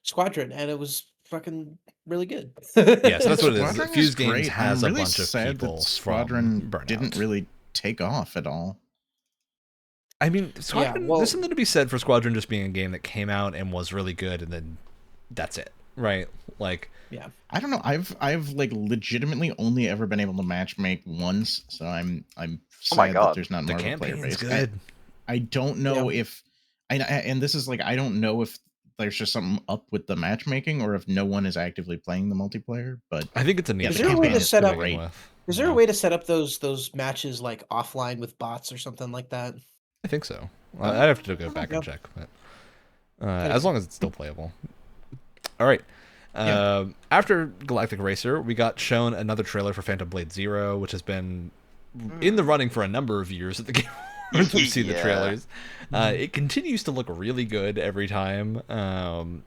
Squadron, and it was fucking really good. Yeah, so that's what it is. Squadron Fuse is Games great. has I'm really a bunch of sad people that Squadron from Burnout. didn't really take off at all. I mean, Squadron, there's something to be said for Squadron just being a game that came out and was really good, and then that's it, right? Like, yeah, I don't know. I've like legitimately only ever been able to matchmake once, so I'm sad that there's not more of a player base. Good. I don't know if, and this is like, I don't know if there's just something up with the matchmaking or if no one is actively playing the multiplayer. But I think it's a niche. Is there a way to set up? Is there a way to set up those matches like offline with bots or something like that? I think so. I'd have to go back and check, but as long as it's still playable. All right. After Galactic Racer, we got shown another trailer for Phantom Blade Zero, which has been in the running for a number of years at the Game Awards. We've seen the trailers. It continues to look really good every time.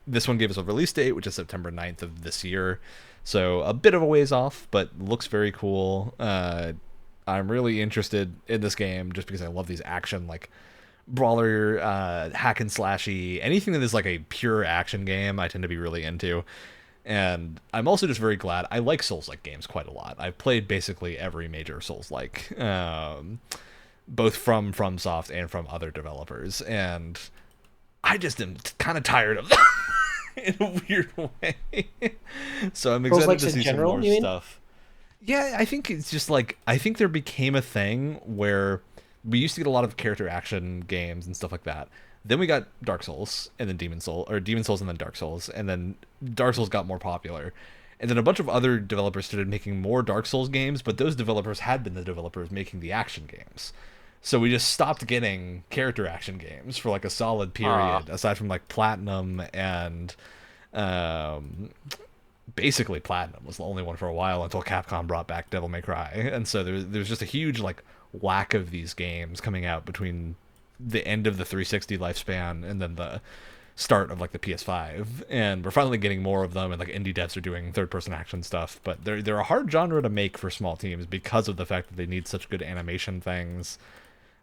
This one gave us a release date, which is September 9th of this year. So a bit of a ways off, but looks very cool. I'm really interested in this game just because I love these action, like, brawler, hack and slashy, anything that is like a pure action game I tend to be really into. And I'm also just very glad. I like Souls-like games quite a lot. I've played basically every major Souls-like, both from FromSoft and from other developers, and I just am kind of tired of them in a weird way. So I'm excited to see some more stuff. Yeah, I think it's just like, I think there became a thing where we used to get a lot of character action games and stuff like that. Then we got Dark Souls, and then Demon Souls and then Dark Souls, and then Dark Souls got more popular. And then a bunch of other developers started making more Dark Souls games, but those developers had been the developers making the action games. So we just stopped getting character action games for like a solid period, aside from like Platinum and basically Platinum was the only one for a while until Capcom brought back Devil May Cry. And so there's just a huge like lack of these games coming out between the end of the 360 lifespan and then the start of like the PS5, and we're finally getting more of them, and like indie devs are doing third-person action stuff, but they're a hard genre to make for small teams because of the fact that they need such good animation things.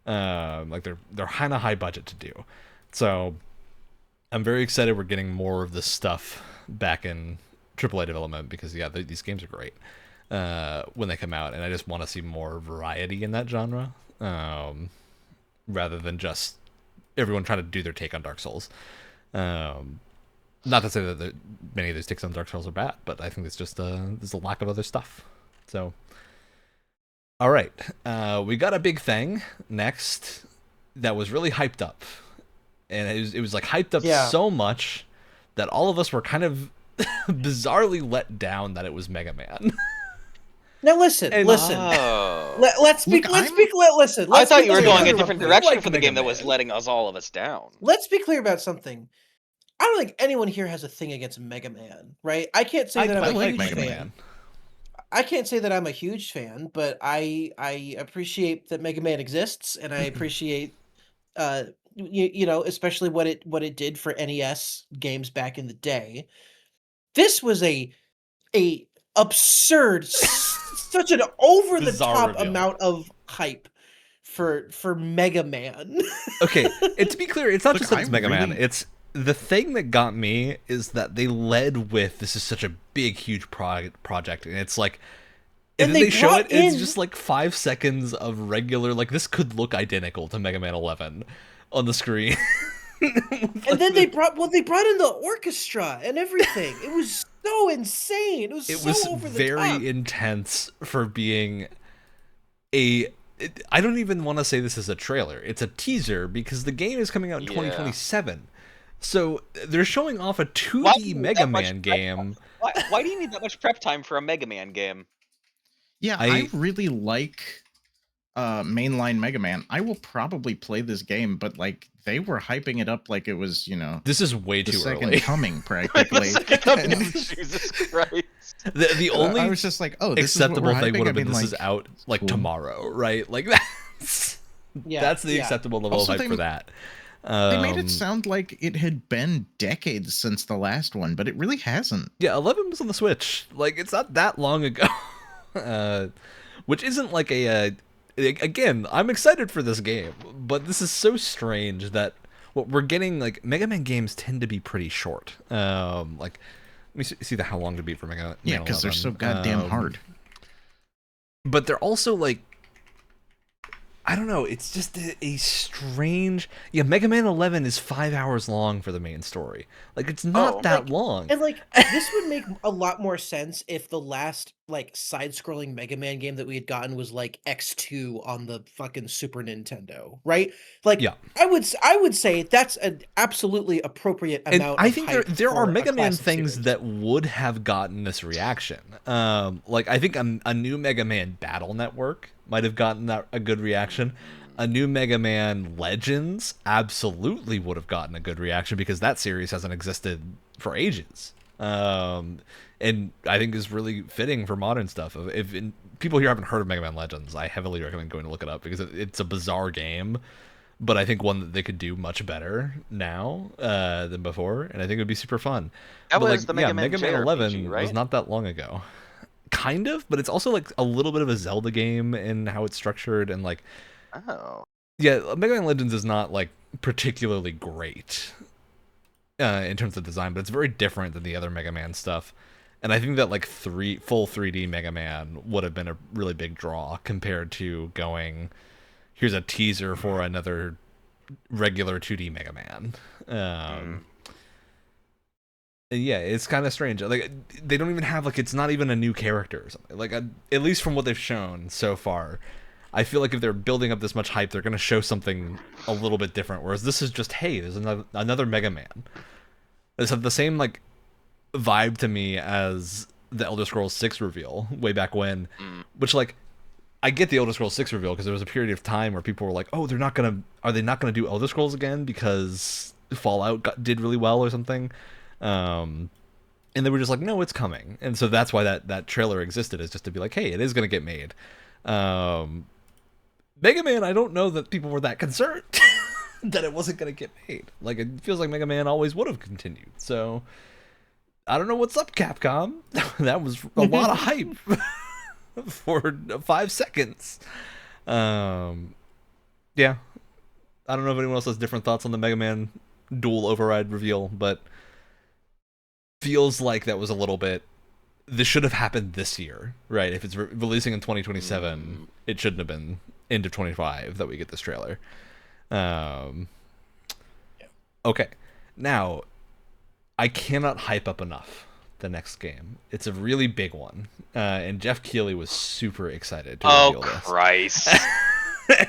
Like they're kind of high budget to do. So I'm very excited we're getting more of this stuff back in AAA development, because these games are great when they come out, and I just want to see more variety in that genre, rather than just everyone trying to do their take on Dark Souls. Not to say that many of those takes on Dark Souls are bad, but I think it's just there's a lack of other stuff. So, all right, we got a big thing next that was really hyped up, and it was like hyped up so much that all of us were kind of bizarrely let down that it was Mega Man. Now listen. Let's speak. Listen. I thought you were going a different direction for the game that was letting all of us down. Let's be clear about something. I don't think anyone here has a thing against Mega Man, right? I can't say that I'm a huge fan. I can't say that I'm a huge fan, but I appreciate that Mega Man exists, and I appreciate you know, especially what it did for NES games back in the day. This was a absurd, such an over the top amount of hype for Mega Man. Okay, and to be clear, it's not just that it's Mega Man. It's the thing that got me is that they led with, this is such a big, huge project, and it's like, and then they show it, it's just like 5 seconds of regular, like, this could look identical to Mega Man 11 on the screen. And then they brought in the orchestra and everything. It was so insane. It was so over the top. Very intense for being a I don't even want to say this is a trailer. It's a teaser because the game is coming out in 2027. So they're showing off a 2D Mega Man game. Why do you need that much prep time for a Mega Man game? Yeah, I really like mainline Mega Man. I will probably play this game, but like they were hyping it up like it was, this is way too second early. coming practically. Jesus Christ. The only I was just like, oh, this acceptable is what we're thing would have been like, this is out like cool. tomorrow, right? Like that's the acceptable level Also, of hype for that. They made it sound like it had been decades since the last one, but it really hasn't. Yeah, 11 was on the Switch. Like, it's not that long ago. Which isn't like again, I'm excited for this game, but this is so strange that what we're getting, like, Mega Man games tend to be pretty short. Like, let me see how long to beat for Mega Man 11. Yeah, because they're so goddamn hard. But they're also, like, I don't know, it's just a strange... Yeah, Mega Man 11 is 5 hours long for the main story. Like, it's not that long. And, like, this would make a lot more sense if the last, like, side-scrolling Mega Man game that we had gotten was, like, X2 on the fucking Super Nintendo, right? Like, yeah. I would say that's an absolutely appropriate amount I think there are Mega Man things series that would have gotten this reaction. Like, I think a new Mega Man Battle Network might have gotten a good reaction. A new Mega Man Legends absolutely would have gotten a good reaction because that series hasn't existed for ages. And I think is really fitting for modern stuff. If people here haven't heard of Mega Man Legends, I heavily recommend going to look it up because it's a bizarre game, but I think one that they could do much better now than before, and I think it would be super fun. That was the Mega Man 11 right? was not that long ago. Kind of, but it's also like a little bit of a Zelda game in how it's structured and like yeah, Mega Man Legends is not like particularly great in terms of design, but it's very different than the other Mega Man stuff. And I think that like full 3D Mega Man would have been a really big draw compared to going, here's a teaser for another regular 2D Mega Man. Yeah, it's kind of strange. Like, they don't even have, like, it's not even a new character or something. Like, at least from what they've shown so far, I feel like if they're building up this much hype, they're going to show something a little bit different. Whereas this is just, hey, there's another Mega Man. It's the same, like, vibe to me as the Elder Scrolls 6 reveal way back when. Which, like, I get the Elder Scrolls 6 reveal because there was a period of time where people were like, oh, are they not going to do Elder Scrolls again because Fallout did really well or something? And they were just like, no, it's coming. And so that's why that trailer existed, is just to be like, hey, it is going to get made. Mega Man, I don't know that people were that concerned that it wasn't going to get made. Like, it feels like Mega Man always would have continued. So I don't know what's up, Capcom. That was a lot of hype for 5 seconds. Yeah. I don't know if anyone else has different thoughts on the Mega Man dual override reveal, but feels like that was a little bit... This should have happened this year, right? If it's releasing in 2027, it shouldn't have been into 25 that we get this trailer. Okay. Now, I cannot hype up enough the next game. It's a really big one. And Jeff Keighley was super excited to reveal this. Oh, Christ.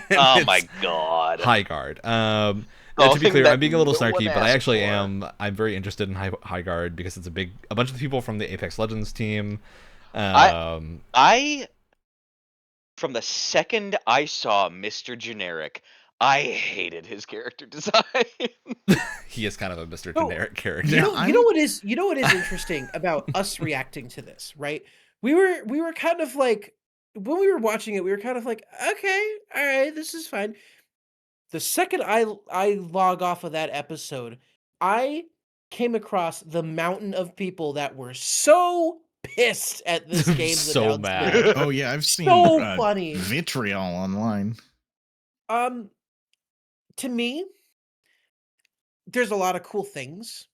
Oh, my God. High Guard. To be clear, I'm being a little snarky, but I actually am. I'm very interested in High Guard because it's a bunch of the people from the Apex Legends team. I from the second I saw Mr. Generic, I hated his character design. He is kind of a Mr. Generic character. You know what is interesting about us reacting to this, right? We were kind of like, when we were watching it, we were kind of like, okay, all right, this is fine. The second I log off of that episode, I came across the mountain of people that were so pissed at this game. So mad. Oh yeah, I've seen funny vitriol online. To me, there's a lot of cool things.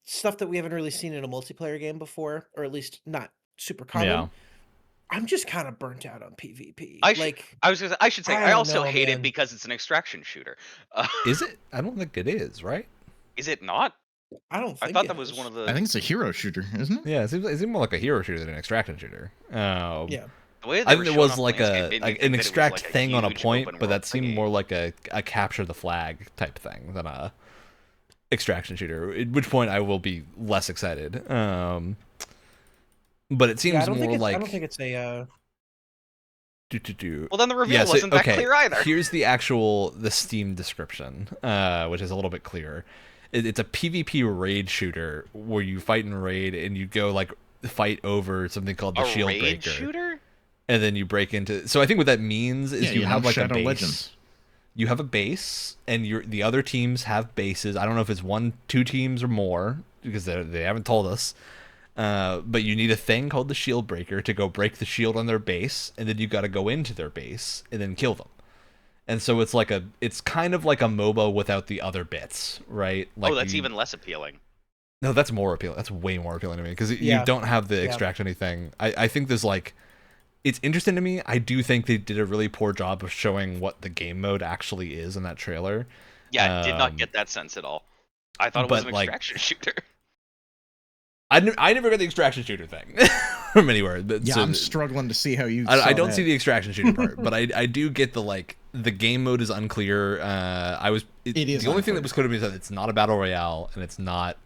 Stuff that we haven't really seen in a multiplayer game before, or at least not super common. Yeah. I'm just kind of burnt out on PvP. I should say I also hate it because it's an extraction shooter. Is it? I don't think it is, right? Is it not? I don't think I thought that was one of the... I think it's a hero shooter, isn't it? Yeah, it seems more like a hero shooter than an extraction shooter. Yeah. I think there was like an extract thing on a point, but that seemed more like a capture the flag type thing than a extraction shooter. At which point I will be less excited. But it seems more like I don't think it's a. Well, then the reveal wasn't that clear either. Here's the Steam description, which is a little bit clearer. It's a PvP raid shooter where you fight in raid and you go like fight over something called the shield breaker. Raid shooter? And then you break into. So I think what that means is you have like a base. Legends. You have a base, and the other teams have bases. I don't know if it's 1, 2 teams or more because they haven't told us. But you need a thing called the shield breaker to go break the shield on their base, and then you got to go into their base and then kill them. And so it's kind of like a MOBA without the other bits, right? Like that's even less appealing. No, that's more appealing. That's way more appealing to me because you don't have the extract anything. I think there's like, it's interesting to me. I do think they did a really poor job of showing what the game mode actually is in that trailer. Yeah, I did not get that sense at all. I thought it was an extraction shooter. I never got the extraction shooter thing from anywhere. I'm struggling to see how you. I don't see the extraction shooter part, but I do get the game mode is unclear. The only thing that was clear to me is that it's not a battle royale and it's not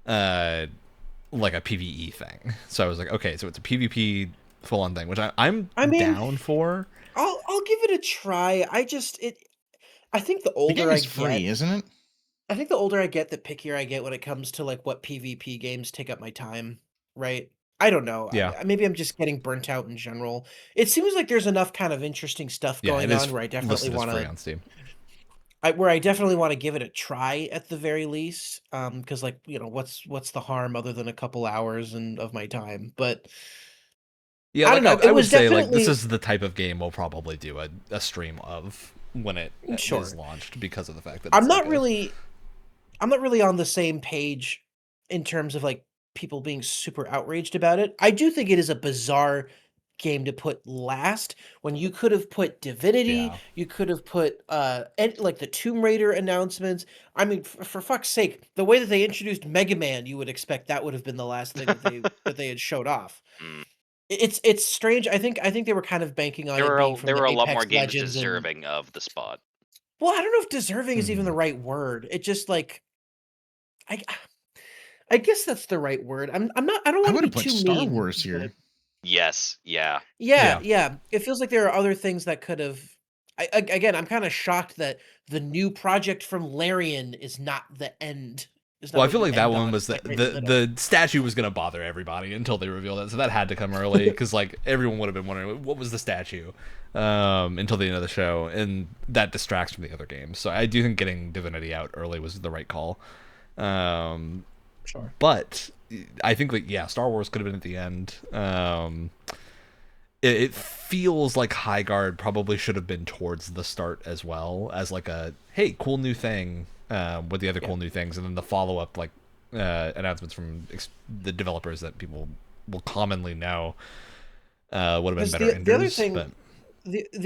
like a PvE thing. So I was like, okay, so it's a PvP full on thing, which I'm down for. I'll give it a try. I think the older I get, free, isn't it? I think the older I get, the pickier I get when it comes to like what PvP games take up my time, right? I don't know. Yeah. Maybe I'm just getting burnt out in general. It seems like there's enough kind of interesting stuff going on where I definitely want to. Where I definitely want to give it a try at the very least, because like what's the harm other than a couple hours of my time? But yeah, I don't know. I would say like this is the type of game we'll probably do a stream of when it is launched because of the fact that I'm not really on the same page in terms of like people being super outraged about it. I do think it is a bizarre game to put last when you could have put Divinity, you could have put like the Tomb Raider announcements. I mean, for fuck's sake, the way that they introduced Mega Man, you would expect that would have been the last thing that they had showed off. It's strange. I think they were kind of banking on there were a lot more games deserving of the spot. Well, I don't know if deserving is even the right word. It just like I guess that's the right word. I don't want to be too mean. Star Wars here. Yes, yeah. It feels like there are other things that could have. Again, I'm kind of shocked that the new project from Larian is not the end. Well, I feel like that one was the statue was going to bother everybody until they revealed it, so that had to come early because like everyone would have been wondering what was the statue until the end of the show, and that distracts from the other games. So I do think getting Divinity out early was the right call. Sure, but I think like Star Wars could have been at the end. It feels like High Guard probably should have been towards the start as well as like a hey cool new thing. With the other cool new things, and then the follow-up like announcements from the developers that people will commonly know would have been better. The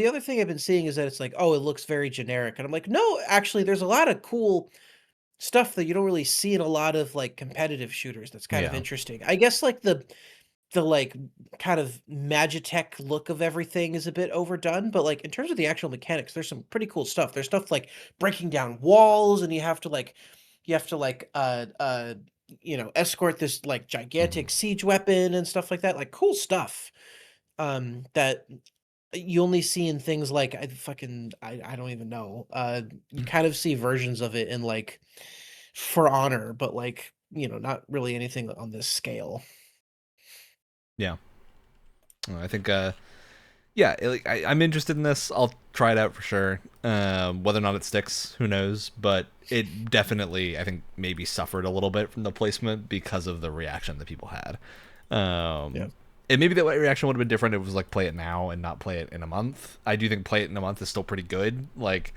other thing I've been seeing is that it's like, oh, it looks very generic, and I'm like, no, actually, there's a lot of cool stuff that you don't really see in a lot of like competitive shooters. That's kind of interesting. I guess like the like kind of Magitech look of everything is a bit overdone, but like in terms of the actual mechanics, there's some pretty cool stuff. There's stuff like breaking down walls, and you have to escort this like gigantic siege weapon and stuff like that. Like cool stuff that you only see in things like I don't even know. You kind of see versions of it in like For Honor, but like not really anything on this scale. Yeah, I think I'm interested in this. I'll try it out for sure. Whether or not it sticks, who knows? But it definitely, I think, maybe suffered a little bit from the placement because of the reaction that people had. And maybe that reaction would have been different if it was like play it now and not play it in a month. I do think play it in a month is still pretty good. Like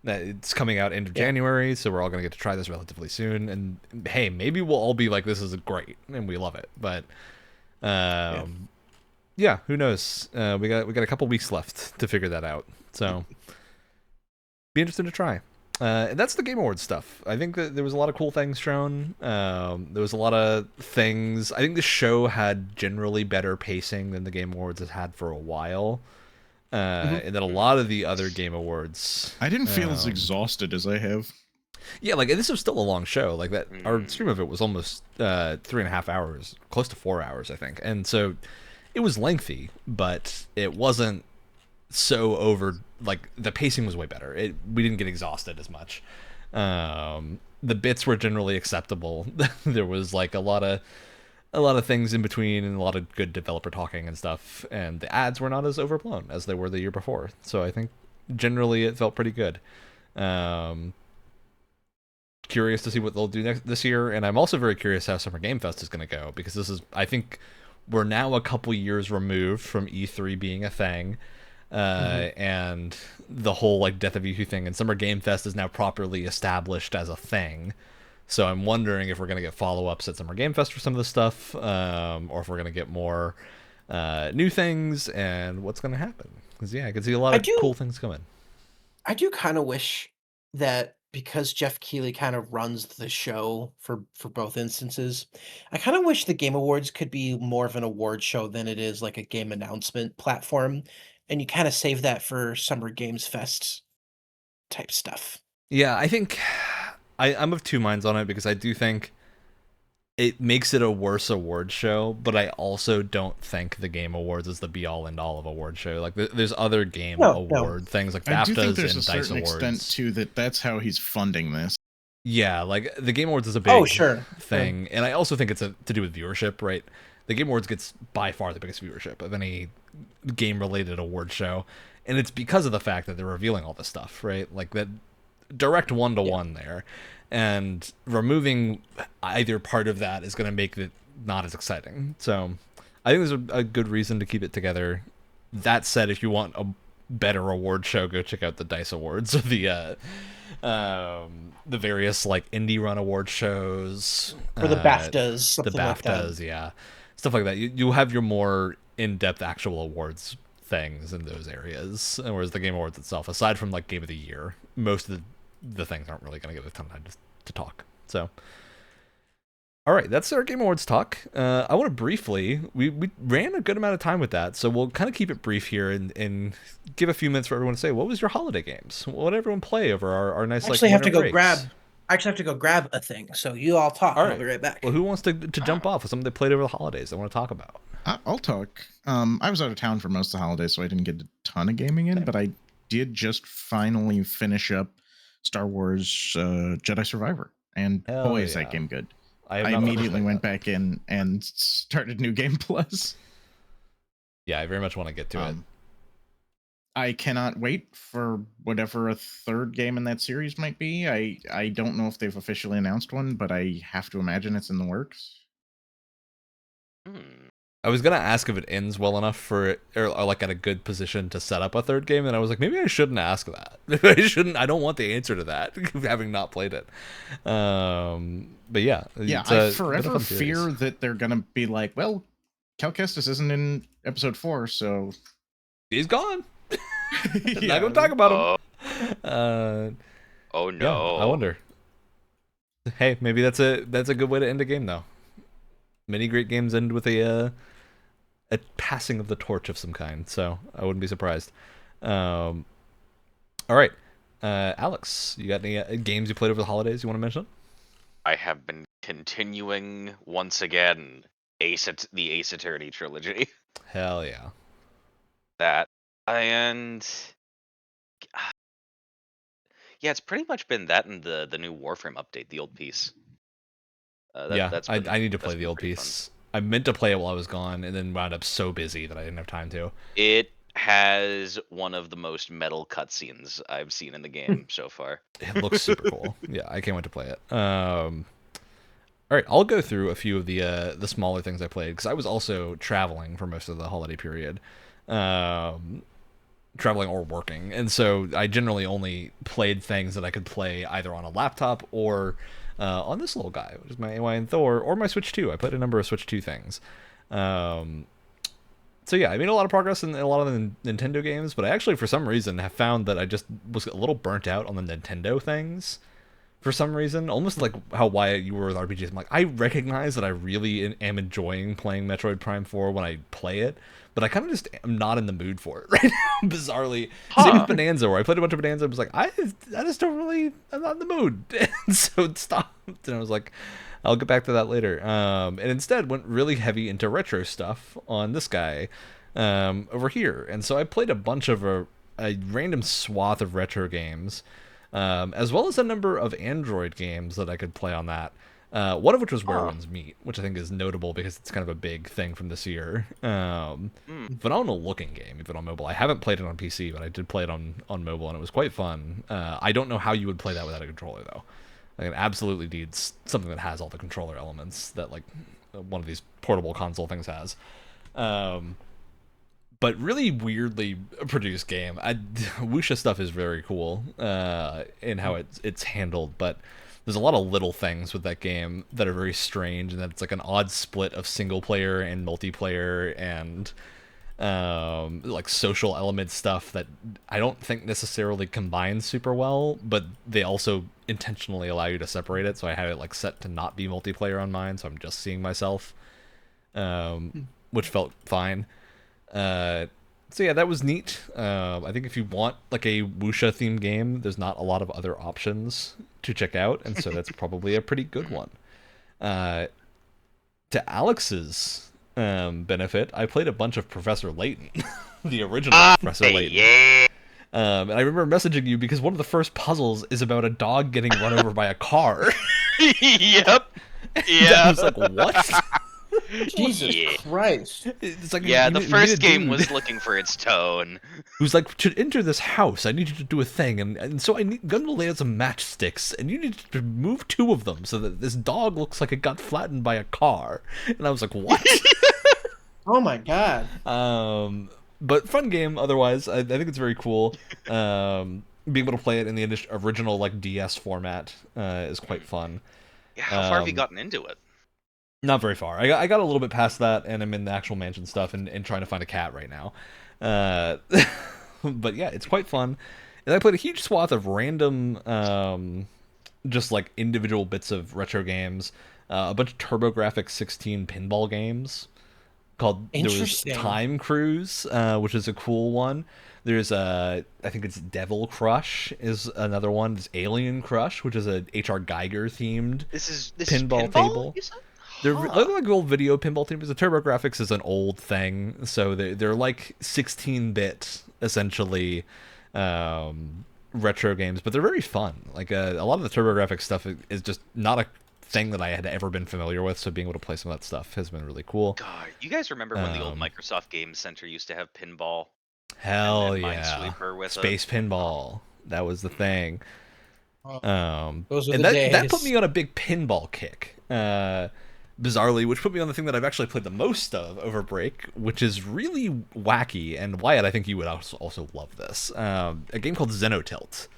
it's coming out end of January, so we're all gonna get to try this relatively soon. And hey, maybe we'll all be like, this is great and we love it. But who knows? We got a couple weeks left to figure that out. So be interested to try. And that's the Game Awards stuff. I think that there was a lot of cool things shown. There was a lot of things. I think the show had generally better pacing than the Game Awards has had for a while. And then a lot of the other Game Awards. I didn't feel as exhausted as I have. Yeah, like this was still a long show. Like that, our stream of it was almost 3.5 hours, close to 4 hours, I think. And so it was lengthy, but it wasn't so over. Like the pacing was way better. We didn't get exhausted as much. The bits were generally acceptable. There was like a lot of things in between and a lot of good developer talking and stuff. And the ads were not as overblown as they were the year before. So I think generally it felt pretty good. Curious to see what they'll do this year, and I'm also very curious how Summer Game Fest is going to go, because this is, I think, we're now a couple years removed from E3 being a thing, and the whole like Death of E3 thing, and Summer Game Fest is now properly established as a thing. So I'm wondering if we're going to get follow-ups at Summer Game Fest for some of this stuff, or if we're going to get more new things, and what's going to happen. Because yeah, I can see a lot of cool things coming. I do kind of wish that, because Jeff Keighley kind of runs the show for both instances, I kind of wish the Game Awards could be more of an award show than it is like a game announcement platform, and you kind of save that for Summer Games Fest type stuff. Yeah, I think I'm of two minds on it, because I do think it makes it a worse award show, but I also don't think the Game Awards is the be-all end-all of award show. Like, there's other game award things like BAFTAs I do think there's and a DICE certain Awards. extent too that's how he's funding this. Yeah, like the Game Awards is a big thing, and I also think it's to do with viewership, right? The Game Awards gets by far the biggest viewership of any game-related award show, and it's because of the fact that they're revealing all this stuff, right? Like that direct one-to-one there. And removing either part of that is going to make it not as exciting. So I think there's a good reason to keep it together. That said, if you want a better award show, go check out the DICE Awards, or the various like indie run award shows, or the BAFTAs, the BAFTAs, like yeah, stuff like that. You have your more in-depth actual awards things in those areas, whereas the Game Awards itself, aside from like Game of the Year, most of the things aren't really going to get a ton of time to talk. So, all right, that's our Game Awards talk. I want to briefly, we ran a good amount of time with that, so we'll kind of keep it brief here and give a few minutes for everyone to say, what was your holiday games? What did everyone play over our nice I have to go grab a thing, so you all talk. All right. I'll be right back. Well, who wants to jump off with something they played over the holidays they want to talk about? I'll talk. I was out of town for most of the holidays, so I didn't get a ton of gaming in, but I did just finally finish up Star Wars Jedi Survivor, and boy, is that game good. I immediately went back in and started New Game Plus. Yeah, I very much want to get to it. I cannot wait for whatever a third game in that series might be. I don't know if they've officially announced one, but I have to imagine it's in the works. I was gonna ask if it ends well enough for it, or like at a good position to set up a third game, and I was like, maybe I shouldn't ask that. I shouldn't. I don't want the answer to that, having not played it. But yeah, I forever fear that they're gonna be like, well, Cal Kestis isn't in episode 4, so he's gone. Not gonna talk about him. Oh no! Yeah, I wonder. Hey, maybe that's a good way to end a game, though. Many great games end with a passing of the torch of some kind, so I wouldn't be surprised. All right, Alex, you got any games you played over the holidays you want to mention? I have been continuing once again the Ace Attorney trilogy. Hell yeah! That and yeah, it's pretty much been that and the new Warframe update, the old piece. I need to play the old piece. Fun. I meant to play it while I was gone, and then wound up so busy that I didn't have time to. It has one of the most metal cutscenes I've seen in the game so far. It looks super cool. Yeah, I can't wait to play it. All right, I'll go through a few of the smaller things I played, because I was also traveling for most of the holiday period. Traveling or working, and so I generally only played things that I could play either on a laptop or on this little guy, which is my AY and Thor, or my Switch 2. I played a number of Switch 2 things. So yeah, I made a lot of progress in a lot of the Nintendo games, but I actually, for some reason, have found that I just was a little burnt out on the Nintendo things. For some reason, almost like how Wyatt, you were with RPGs. I'm like, I recognize that I really am enjoying playing Metroid Prime 4 when I play it, but I kind of just am not in the mood for it right now, bizarrely. Same with Bonanza, where I played a bunch of Bonanza, I was like, I just don't really, I'm not in the mood. And so it stopped, and I was like, I'll get back to that later. And instead went really heavy into retro stuff on this guy over here. And so I played a bunch of a random swath of retro games, as well as a number of Android games that I could play on that. One of which was Where Winds Meet, which I think is notable because it's kind of a big thing from this year. Phenomenal looking game, even on mobile. I haven't played it on PC, but I did play it on mobile, and it was quite fun. I don't know how you would play that without a controller, though. Like, it absolutely needs something that has all the controller elements that, like, one of these portable console things has. But really weirdly produced game. Wuxia stuff is very cool in how it's handled, but there's a lot of little things with that game that are very strange, and that it's like an odd split of single player and multiplayer and like social element stuff that I don't think necessarily combines super well, but they also intentionally allow you to separate it. So I had it like set to not be multiplayer on mine, so I'm just seeing myself, which felt fine. So yeah, that was neat. I think if you want like a Wuxia themed game, there's not a lot of other options to check out, and so that's probably a pretty good one. To Alex's benefit, I played a bunch of Professor Layton, the original Professor Layton. Yeah. And I remember messaging you because one of the first puzzles is about a dog getting run over by a car. Yep. Yeah. I was like, what? Jesus Christ. It's like, the first game was looking for its tone. Who's like, to enter this house, I need you to do a thing, and so I'm going to lay out some matchsticks, and you need to move 2 of them so that this dog looks like it got flattened by a car. And I was like, what? Oh my god. But fun game otherwise. I think it's very cool. Being able to play it in the original like DS format is quite fun. Yeah, how far have you gotten into it? Not very far. I got a little bit past that, and I'm in the actual mansion stuff and trying to find a cat right now. But yeah, it's quite fun. And I played a huge swath of random, just like individual bits of retro games. A bunch of TurboGrafx 16 pinball games called, there was Time Cruise, which is a cool one. There's I think it's Devil Crush is another one. There's Alien Crush, which is a H.R. Geiger themed pinball table. They're like old video pinball tables. The TurboGrafx is an old thing, so they're like 16-bit essentially retro games, but they're very fun. Like a lot of the TurboGrafx stuff is just not a thing that I had ever been familiar with, so being able to play some of that stuff has been really cool. God, you guys remember when the old Microsoft Game Center used to have pinball? Hell yeah. Minesweeper with Space Pinball. That was the thing. Those were and the days. That put me on a big pinball kick. Bizarrely, which put me on the thing that I've actually played the most of over break, which is really wacky. And Wyatt, I think you would also love this. A game called Xenotilt.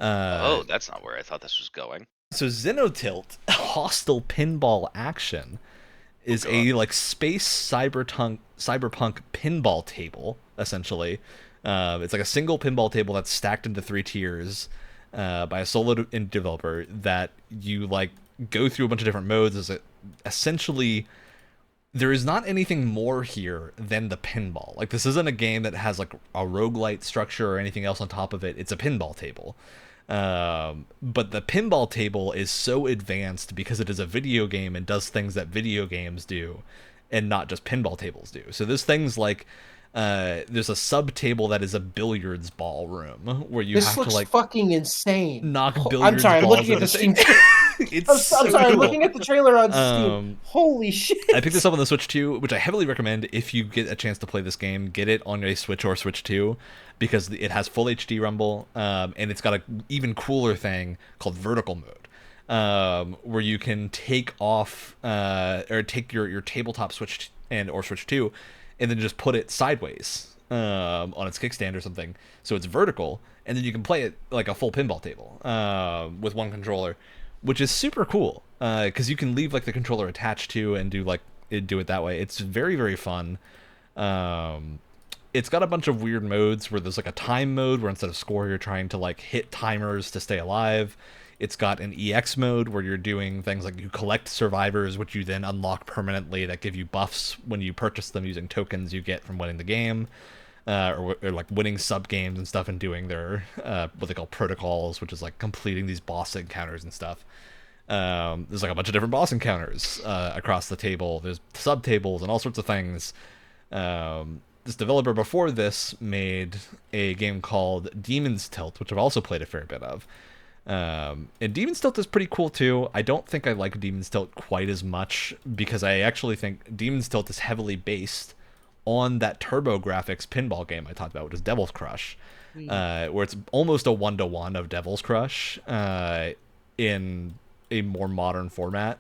Oh, that's not where I thought this was going. So Xenotilt, hostile pinball action, is a like space cyberpunk pinball table, essentially. It's like a single pinball table that's stacked into 3 tiers by a solo developer that you like go through a bunch of different modes. Essentially, there is not anything more here than the pinball. Like, this isn't a game that has like a roguelite structure or anything else on top of it. It's a pinball table. But the pinball table is so advanced because it is a video game and does things that video games do and not just pinball tables do. So there's things like there's a sub table that is a billiards ballroom where you have to like fucking insane. Knock billiards I'm sorry, I'm balls looking at the Steam. It's I'm sorry, I'm looking at the trailer on Steam. Holy shit. I picked this up on the Switch 2, which I heavily recommend if you get a chance to play this game. Get it on a Switch or Switch 2 because it has full HD rumble, and it's got an even cooler thing called vertical mode, where you can take off or take your tabletop Switch or Switch 2 and then just put it sideways on its kickstand or something, so it's vertical, and then you can play it like a full pinball table with one controller, which is super cool because you can leave like the controller attached to and do it that way. It's very, very fun. It's got a bunch of weird modes where there's like a time mode where instead of score you're trying to like hit timers to stay alive. It's got an EX mode where you're doing things like you collect survivors, which you then unlock permanently that give you buffs when you purchase them using tokens you get from winning the game. Or like winning sub games and stuff and doing their what they call protocols, which is like completing these boss encounters and stuff. There's like a bunch of different boss encounters across the table. There's sub tables and all sorts of things. This developer before this made a game called Demon's Tilt, which I've also played a fair bit of. And Demon's Tilt is pretty cool too. I don't think I like Demon's Tilt quite as much because I actually think Demon's Tilt is heavily based on that TurboGrafx pinball game I talked about, which is Devil's Crush, where it's almost a 1-to-1 of Devil's Crush in a more modern format.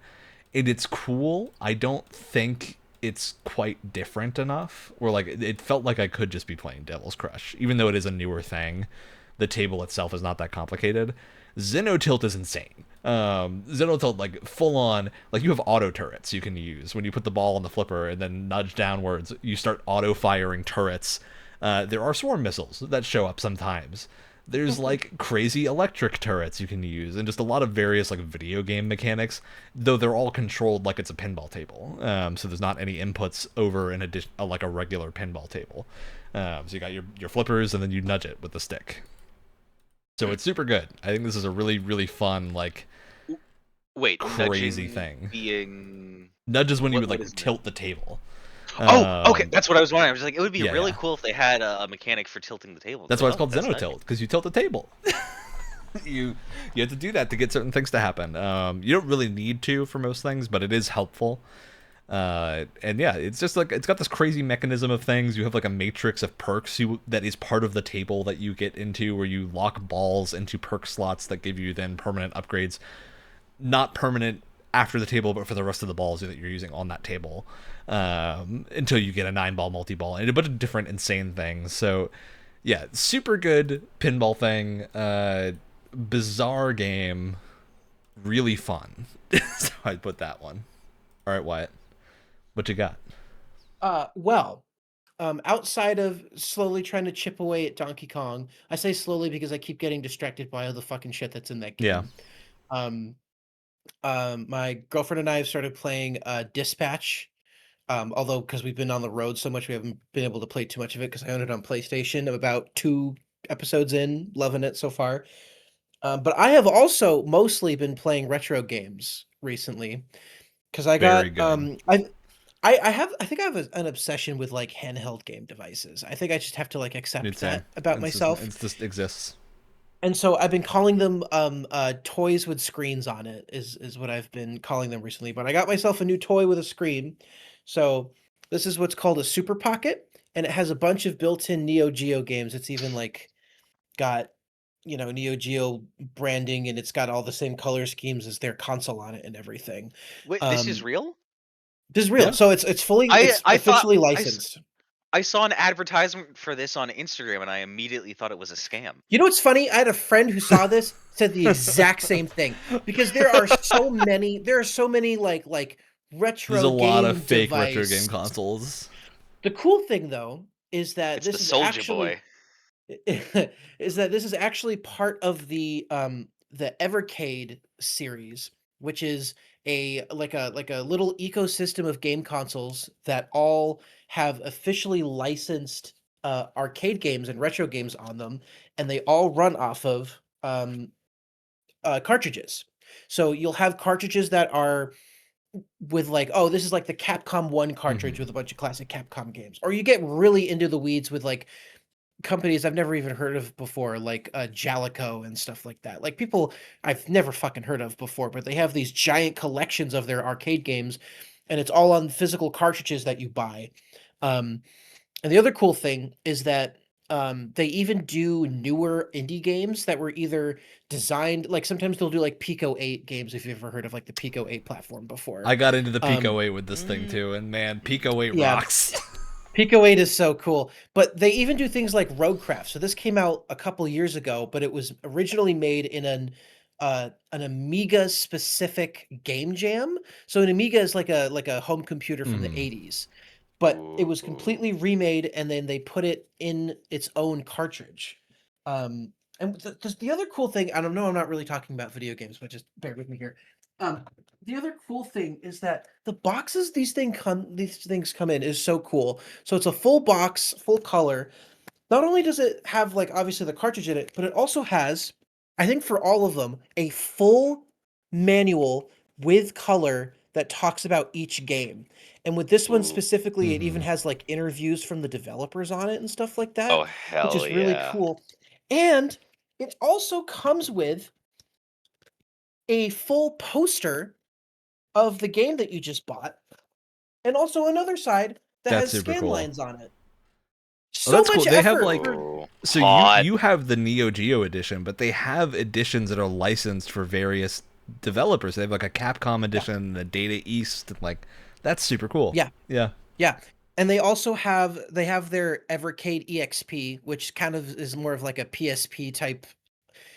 And it's cool. I don't think it's quite different enough where like it felt like I could just be playing Devil's Crush, even though it is a newer thing. The table itself is not that complicated. Xenotilt is insane. Xenotilt, like full on, like you have auto turrets you can use when you put the ball on the flipper and then nudge downwards. You start auto firing turrets. There are swarm missiles that show up sometimes. There's like crazy electric turrets you can use, and just a lot of various like video game mechanics, though they're all controlled like it's a pinball table. So there's not any inputs over in addition like a regular pinball table. So you got your flippers and then you nudge it with the stick. So it's super good. I think this is a really, really fun, like, crazy thing. Nudge is when you would like tilt the table. Okay, that's what I was wondering. I was like, it would be really cool if they had a mechanic for tilting the table. That's why it's called Xenotilt, because you tilt the table. you have to do that to get certain things to happen. You don't really need to for most things, but it is helpful. And yeah, it's just like it's got this crazy mechanism of things. You have like a matrix of perks that is part of the table that you get into, where you lock balls into perk slots that give you then permanent upgrades. Not permanent after the table, but for the rest of the balls that you're using on that table, until you get a 9-ball multi-ball and a bunch of different insane things. So yeah, super good pinball thing. Bizarre game, really fun. So I'd put that one. All right, Wyatt. What you got? Outside of slowly trying to chip away at Donkey Kong, I say slowly because I keep getting distracted by all the fucking shit that's in that game. Yeah. My girlfriend and I have started playing Dispatch. Although because we've been on the road so much, we haven't been able to play too much of it because I own it on PlayStation. I'm about 2 episodes in, loving it so far. But I have also mostly been playing retro games recently because I got I think I have an obsession with like handheld game devices. I think I just have to like accept that about myself. It just exists. And so I've been calling them toys with screens on it is what I've been calling them recently. But I got myself a new toy with a screen. So this is what's called a Super Pocket, and it has a bunch of built-in Neo Geo games. It's even like got Neo Geo branding, and it's got all the same color schemes as their console on it and everything. Wait, this is real? This is real. Yeah. So it's fully officially licensed. I saw an advertisement for this on Instagram and I immediately thought it was a scam. You know what's funny? I had a friend who saw this, said the exact same thing. Because there are so many like retro There's a lot of fake device. retro game consoles. The cool thing though is that it's this is actually is that this is actually part of the Evercade series, which is a little ecosystem of game consoles that all have officially licensed arcade games and retro games on them, and they all run off of cartridges. So you'll have cartridges that are with like, oh, this is like the Capcom 1 cartridge with a bunch of classic Capcom games. Or you get really into the weeds with like companies I've never even heard of before, like Jalico and stuff like that. Like people I've never fucking heard of before, but they have these giant collections of their arcade games, and it's all on physical cartridges that you buy. And the other cool thing is that they even do newer indie games that were either designed, like sometimes they'll do like Pico 8 games, if you've ever heard of like the Pico 8 platform before. I got into the Pico 8 with this thing too, and man, Pico 8 rocks. Pico 8 is so cool, but they even do things like Roadcraft. So this came out a couple years ago, but it was originally made in an Amiga specific game jam. So an Amiga is like a home computer from the 80s. but it was completely remade, and then they put it in its own cartridge. And the other cool thing, I don't know, I'm not really talking about video games, but just bear with me here. The other cool thing is that the boxes these things come in is so cool. So it's a full box, full color. Not only does it have, like, obviously the cartridge in it, but it also has, I think for all of them, a full manual with color that talks about each game. And with this one specifically, it even has like interviews from the developers on it and stuff like that, Oh, hell which is really cool. And it also comes with a full poster of the game that you just bought, and also another side that has scan lines on it. So that's cool. They have like, so you have the Neo Geo edition, but they have editions that are licensed for various developers. They have like a Capcom edition, and a Data East, like that's super cool. Yeah. And they also have their Evercade EXP, which kind of is more of like a PSP type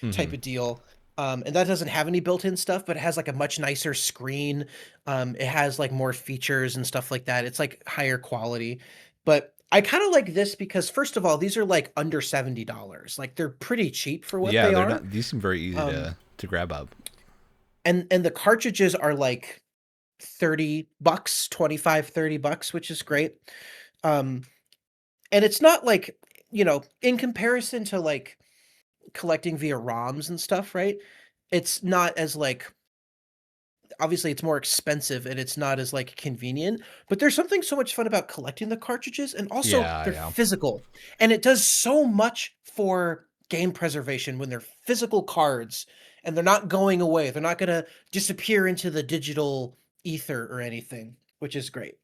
of deal. And that doesn't have any built-in stuff, but it has like a much nicer screen. It has like more features and stuff like that. It's like higher quality. But I kind of like this because, first of all, these are like under $70. Like they're pretty cheap for what they are. Not, these seem very easy to grab up. And the cartridges are like $30, $25-$30, which is great. And it's not like, in comparison to like collecting via ROMs and stuff, right? It's not as like, obviously it's more expensive and it's not as like convenient, but there's something so much fun about collecting the cartridges, and also they're physical, and it does so much for game preservation when they're physical cards and they're not going away. They're not going to disappear into the digital ether or anything, which is great.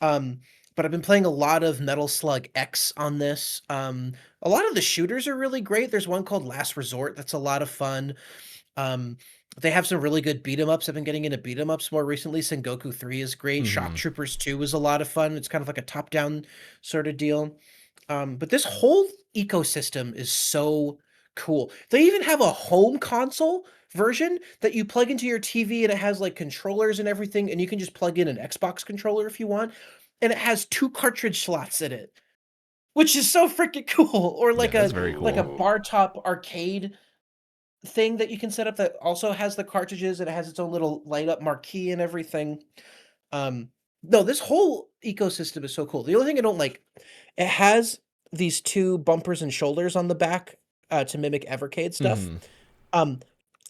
But I've been playing a lot of Metal Slug X on this. A lot of the shooters are really great. There's one called Last Resort that's a lot of fun. They have some really good beat 'em ups. I've been getting into beat 'em ups more recently. Sengoku 3 is great. Shock Troopers 2 is a lot of fun. It's kind of like a top-down sort of deal. But this whole ecosystem is so cool. They even have a home console version that you plug into your TV, and it has like controllers and everything, and you can just plug in an Xbox controller if you want. And it has 2 cartridge slots in it, which is so freaking cool. Or like like a bar top arcade thing that you can set up that also has the cartridges, and it has its own little light up marquee and everything. No, this whole ecosystem is so cool. The only thing I don't like, it has these 2 bumpers and shoulders on the back to mimic Evercade stuff.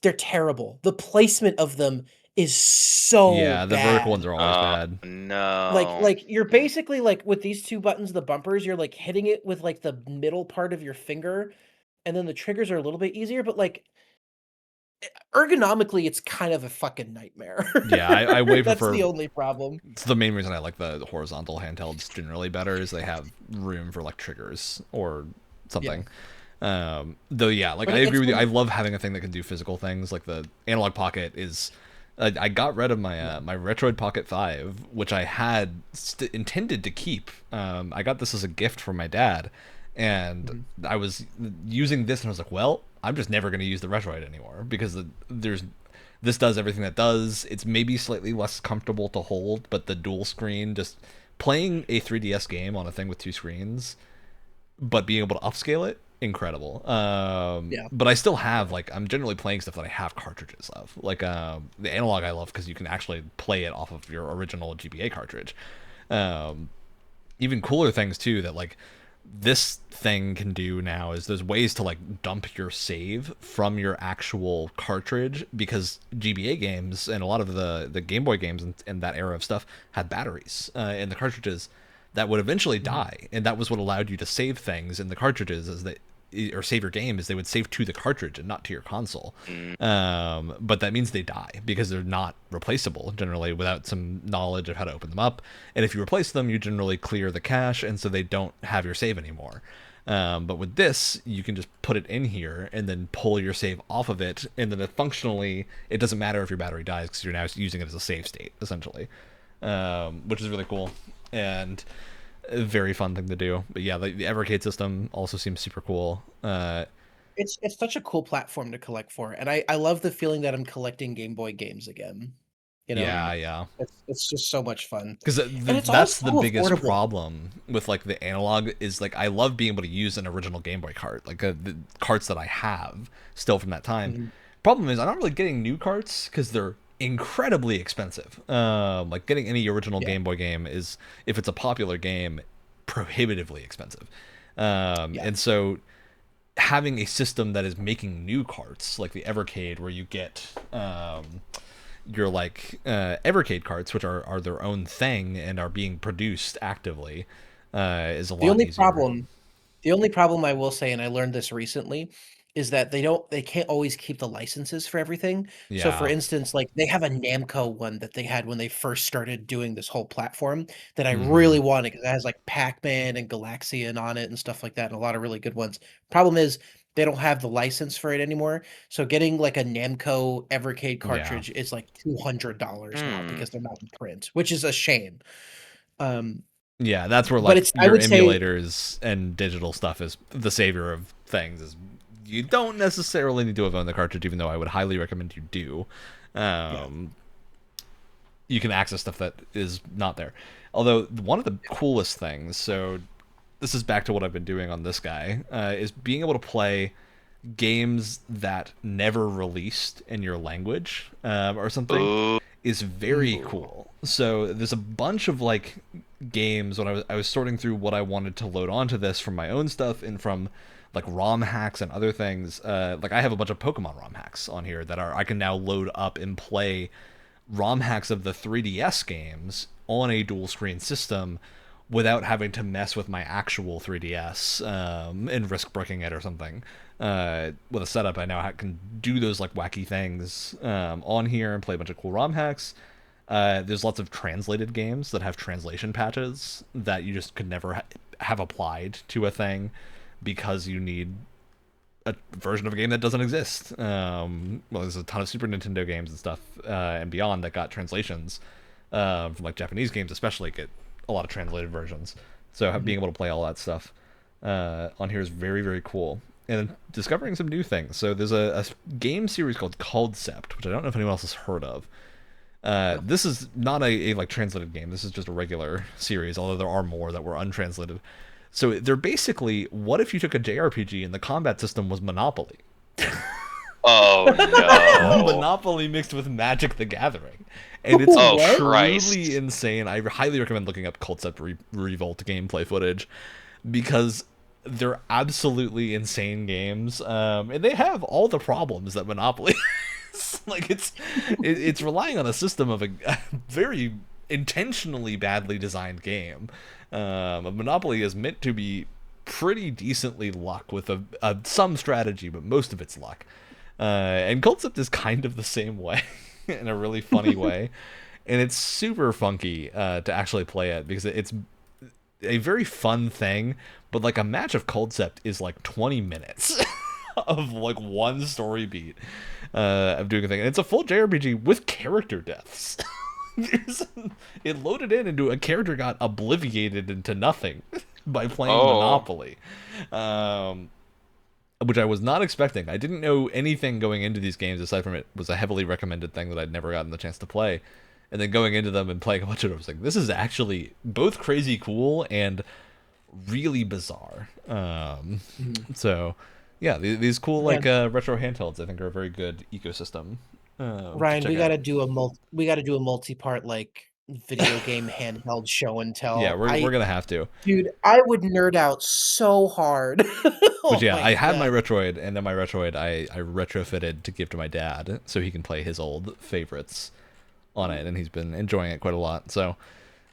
They're terrible. The placement of them is so the vertical ones are always bad. No. Like you're basically like, with these 2 buttons, the bumpers, you're like hitting it with like the middle part of your finger, and then the triggers are a little bit easier, but like ergonomically it's kind of a fucking nightmare. I way prefer. That's the only problem. It's the main reason I like the horizontal handhelds generally better, is they have room for like triggers or something. Though like, I agree with you. I love having a thing that can do physical things. Like the Analog Pocket is, I got rid of my my Retroid Pocket 5, which I had intended to keep. I got this as a gift from my dad, and I was using this, and I was like, well, I'm just never going to use the Retroid anymore, because this does everything that does. It's maybe slightly less comfortable to hold, but the dual screen, just playing a 3DS game on a thing with 2 screens, but being able to upscale it, incredible. But I still have, like, I'm generally playing stuff that I have cartridges of. Like, the Analog I love because you can actually play it off of your original GBA cartridge. Even cooler things, too, that, like, this thing can do now is there's ways to like dump your save from your actual cartridge, because GBA games and a lot of the Game Boy games and that era of stuff had batteries in the cartridges that would eventually die, and that was what allowed you to save things in the cartridges, or save your game, is they would save to the cartridge and not to your console. But that means they die because they're not replaceable generally without some knowledge of how to open them up. And if you replace them, you generally clear the cache, and so they don't have your save anymore. But with this, you can just put it in here and then pull your save off of it, and then functionally it doesn't matter if your battery dies, because you're now using it as a save state essentially, which is really cool and a very fun thing to do. But yeah, the Evercade system also seems super cool. It's such a cool platform to collect for, and I love the feeling that I'm collecting Game Boy games again. You know, yeah. It's just so much fun. Because that's the biggest problem with like the analog is like I love being able to use an original Game Boy cart, like the carts that I have still from that time. Mm-hmm. Problem is I'm not really getting new carts because they're incredibly expensive. Like getting any original Game Boy game is, if it's a popular game, prohibitively expensive. And so having a system that is making new carts like the Evercade, where you get your like Evercade carts, which are their own thing and are being produced actively, is a lot easier. The only problem I will say, and I learned this recently, is that they can't always keep the licenses for everything. Yeah. So for instance, like they have a Namco one that they had when they first started doing this whole platform that I really wanted, because it has like Pac-Man and Galaxian on it and stuff like that, and a lot of really good ones. Problem is they don't have the license for it anymore. So getting like a Namco Evercade cartridge is like $200 now because they're not in print, which is a shame. Yeah, that's where like your emulators and digital stuff is the savior of things. Is you don't necessarily need to have owned the cartridge, even though I would highly recommend you do. You can access stuff that is not there. Although one of the coolest things, so this is back to what I've been doing on this guy, is being able to play games that never released in your language or something is very cool. So there's a bunch of like games when I was sorting through what I wanted to load onto this from my own stuff and from like ROM hacks and other things. Like I have a bunch of Pokemon ROM hacks on here that I can now load up and play ROM hacks of the 3DS games on a dual screen system without having to mess with my actual 3DS and risk breaking it or something. With a setup, I now can do those like wacky things on here and play a bunch of cool ROM hacks. There's lots of translated games that have translation patches that you just could never have applied to a thing because you need a version of a game that doesn't exist. Well, there's a ton of Super Nintendo games and stuff and beyond that got translations from like Japanese games, especially get a lot of translated versions. So being able to play all that stuff on here is very, very cool. And discovering some new things. So there's a game series called Concept, which I don't know if anyone else has heard of. This is not a like translated game. This is just a regular series, although there are more that were untranslated. So they're basically, what if you took a JRPG and the combat system was Monopoly? Oh no! Monopoly mixed with Magic the Gathering, and it's truly insane. I highly recommend looking up Concept Revolt gameplay footage because they're absolutely insane games, and they have all the problems that Monopoly has. Like it's relying on a system of a very intentionally badly designed game. Monopoly is meant to be pretty decently luck with some strategy, but most of it's luck. And Concept is kind of the same way in a really funny way, and it's super funky to actually play it because it's a very fun thing. But like a match of Concept is like 20 minutes of like one story beat of doing a thing, and it's a full JRPG with character deaths. It loaded into a character got obliviated into nothing by playing Monopoly, which I was not expecting. I didn't know anything going into these games aside from it was a heavily recommended thing that I'd never gotten the chance to play. And then going into them and playing a bunch of it, I was like, this is actually both crazy cool and really bizarre. So yeah, these cool like retro handhelds I think are a very good ecosystem. Ryan, we gotta do a multi-part like video game handheld show and tell. Yeah, we're gonna have to. Dude, I would nerd out so hard. But yeah, I had my Retroid, and then my Retroid I retrofitted to give to my dad so he can play his old favorites on it, and he's been enjoying it quite a lot. So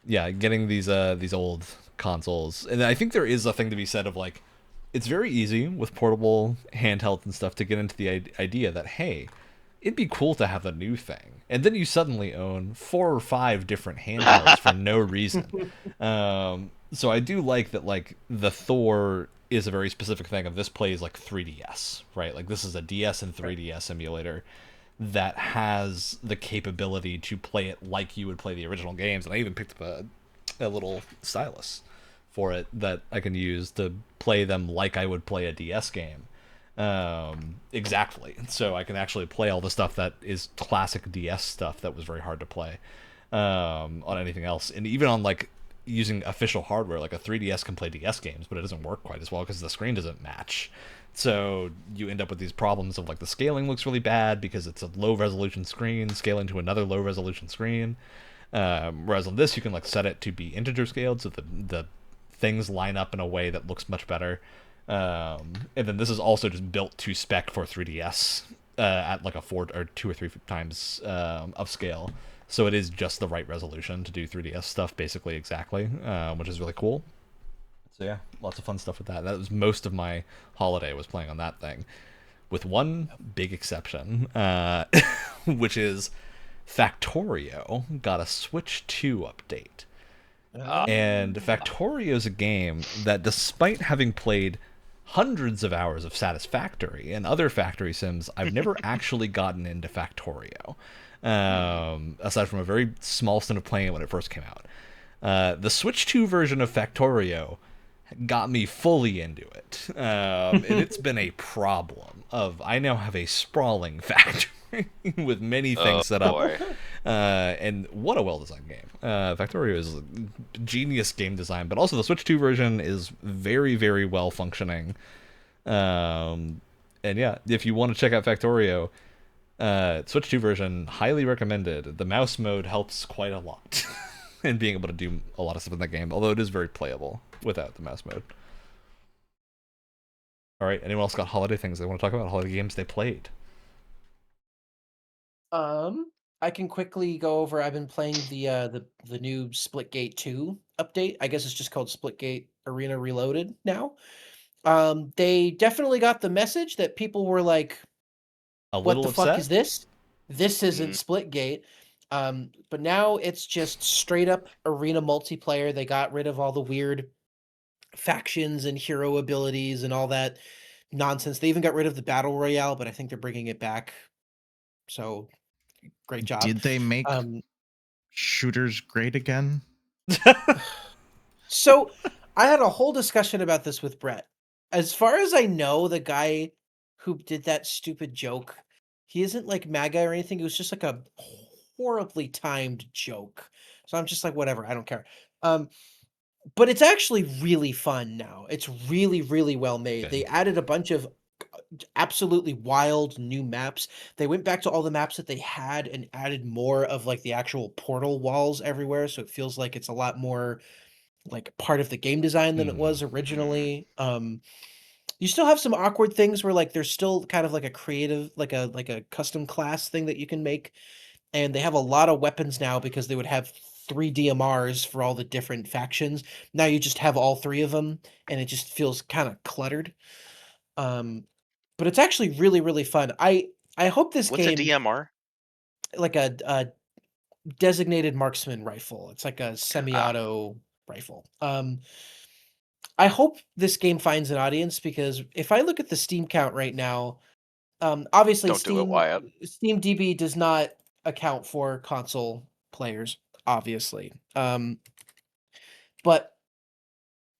yeah, getting these old consoles, and I think there is a thing to be said of like, it's very easy with portable handhelds and stuff to get into the idea that hey, it'd be cool to have a new thing, and then you suddenly own 4 or 5 different handhelds for no reason. So I do like that. Like the Thor is a very specific thing of this plays like 3DS, right? Like this is a DS and 3DS emulator that has the capability to play it like you would play the original games. And I even picked up a little stylus for it that I can use to play them like I would play a DS game. exactly. So I can actually play all the stuff that is classic DS stuff that was very hard to play on anything else, and even on like using official hardware, like a 3DS can play DS games, but it doesn't work quite as well because the screen doesn't match. So you end up with these problems of like the scaling looks really bad because it's a low resolution screen scaling to another low resolution screen. Whereas on this, you can like set it to be integer scaled, so the things line up in a way that looks much better. And then this is also just built to spec for 3DS at like a 4 or 2 or 3 times of scale. So it is just the right resolution to do 3DS stuff basically exactly, which is really cool. So yeah, lots of fun stuff with that. That was most of my holiday was playing on that thing, with one big exception, which is Factorio got a Switch 2 update. And Factorio is a game that, despite having played hundreds of hours of Satisfactory and other factory sims, I've never actually gotten into Factorio, aside from a very small stint of playing it when it first came out. The Switch 2 version of Factorio got me fully into it, and it's been a problem. I now have a sprawling factory with many things set up, and what a well-designed game. Factorio is genius game design, but also the Switch 2 version is very, very well functioning. And yeah, if you want to check out Factorio, Switch 2 version, highly recommended. The mouse mode helps quite a lot in being able to do a lot of stuff in that game, although it is very playable without the mouse mode. All right, anyone else got holiday things they want to talk about? Holiday games they played? I can quickly go over. I've been playing the new Splitgate 2 update. I guess it's just called Splitgate Arena Reloaded now. They definitely got the message that people were like, "What the fuck is this? This isn't Splitgate." But now it's just straight up arena multiplayer. They got rid of all the weird factions and hero abilities and all that nonsense. They even got rid of the battle royale, but I think they're bringing it back. So great job. Did they make shooters great again? So I had a whole discussion about this with Brett. As far as I know, the guy who did that stupid joke, he isn't like MAGA or anything. It was just like a horribly timed joke. So I'm just like, whatever, I don't care. But it's actually really fun now. It's really, really well made. Good. They added a bunch of absolutely wild new maps. They went back to all the maps that they had and added more of like the actual portal walls everywhere. So it feels like it's a lot more like part of the game design than it was originally. You still have some awkward things where like there's still kind of like a creative, like a custom class thing that you can make. And they have a lot of weapons now because they would have 3 DMRs for all the different factions. Now you just have all 3 of them, and it just feels kind of cluttered. But it's actually really, really fun. I hope this What's game... What's a DMR? Like a designated marksman rifle. It's like a semi-auto rifle. I hope this game finds an audience, because if I look at the Steam count right now, obviously Steam DB does not account for console players, obviously. But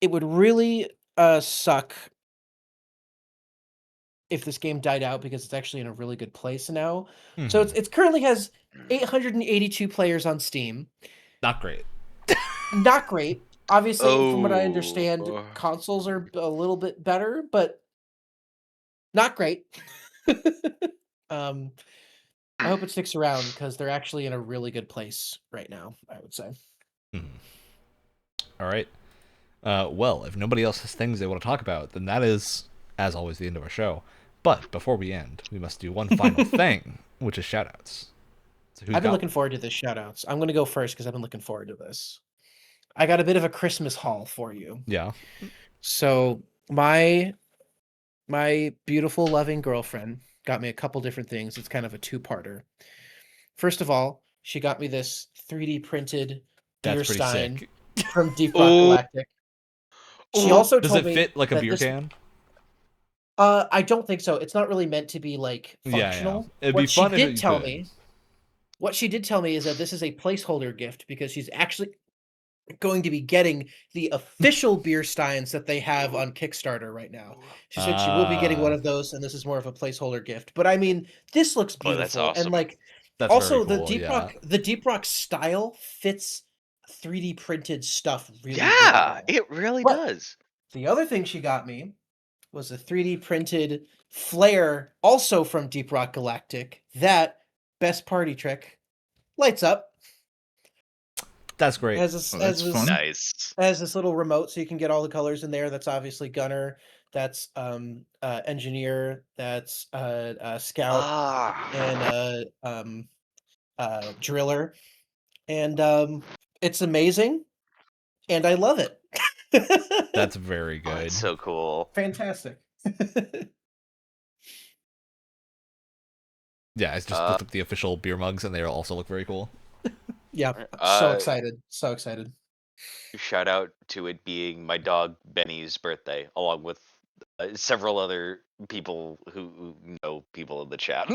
it would really suck if this game died out, because it's actually in a really good place now. So it's currently has 882 players on Steam. Not great. Not great. Obviously, from what I understand, consoles are a little bit better, but not great. I hope it sticks around, because they're actually in a really good place right now, I would say. All right. Well, if nobody else has things they want to talk about, then that is, as always, the end of our show. But before we end, we must do one final thing, which is shoutouts. So I've been looking forward to this shoutouts. I'm going to go first because I've been looking forward to this. I got a bit of a Christmas haul for you. Yeah. So my beautiful, loving girlfriend got me a couple different things. It's kind of a two-parter. First of all, she got me this 3D printed beer stein from Deep Rock Galactic. She also told me, does it fit like a beer can? I don't think so. It's not really meant to be like functional. Yeah. It'd be fun if it could. What she did tell me is that this is a placeholder gift, because she's actually going to be getting the official beer steins that they have on Kickstarter right now. She said she will be getting one of those, and this is more of a placeholder gift. But I mean, this looks beautiful, that's awesome. and like, that's also very cool, the Deep Rock style fits 3D printed stuff really, yeah, really well. It really does. The other thing she got me was a 3D printed flare, also from Deep Rock Galactic. That best party trick lights up. That's great. That's fun. Nice. Has this little remote, so you can get all the colors in there. That's obviously Gunner. That's Engineer. That's Scout, and Driller. And it's amazing, and I love it. That's very good. It's so cool. Fantastic. Yeah, I just looked up the official beer mugs, and they also look very cool. Yeah, so excited. So excited. Shout out to it being my dog Benny's birthday, along with several other people who know people in the chat.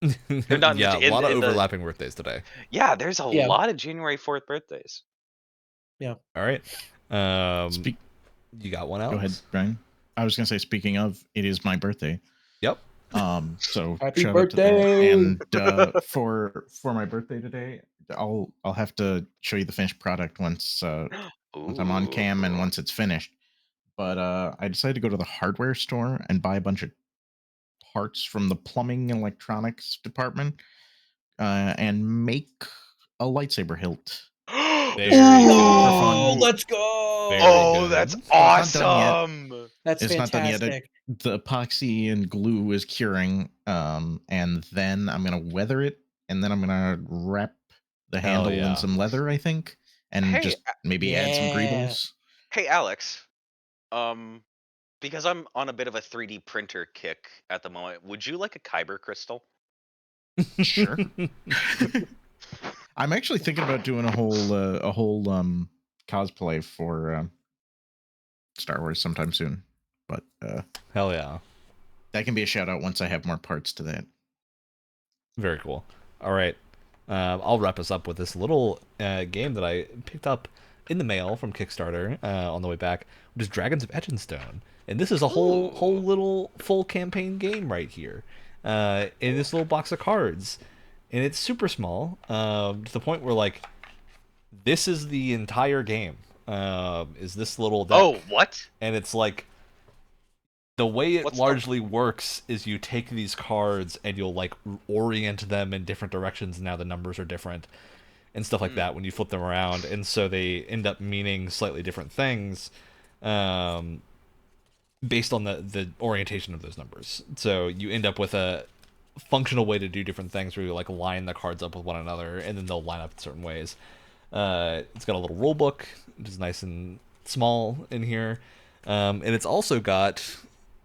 Yeah, a lot of overlapping birthdays today. Yeah, there's a lot of January 4th birthdays. Yeah. All right. You got one else? Go ahead, Brian. I was gonna say, speaking of, it is my birthday. Yep. So happy birthday! And for my birthday today, I'll have to show you the finished product once I'm on cam and once it's finished. But I decided to go to the hardware store and buy a bunch of parts from the plumbing and electronics department and make a lightsaber hilt. Oh, let's go! That's awesome! That's it's fantastic. Not done yet. The epoxy and glue is curing, and then I'm gonna weather it, and then I'm gonna wrap the handle in some leather, I think, and just maybe add some greebles. Hey, Alex. Because I'm on a bit of a 3D printer kick at the moment, would you like a Kyber crystal? Sure. I'm actually thinking about doing a whole cosplay for Star Wars sometime soon. But hell yeah, that can be a shout out once I have more parts to that. Very cool. All right, I'll wrap us up with this little game that I picked up in the mail from Kickstarter on the way back, which is Dragons of Etchinstone. And this is a whole little full campaign game right here in this little box of cards. And it's super small, to the point where, like, this is the entire game, is this little deck. Oh, what? And it's like, the way it largely works is you take these cards and you'll, like, orient them in different directions. Now the numbers are different and stuff like that when you flip them around. And so they end up meaning slightly different things based on the orientation of those numbers. So you end up with a functional way to do different things where you, like, line the cards up with one another, and then they'll line up in certain ways. It's got a little rule book, which is nice and small in here. And it's also got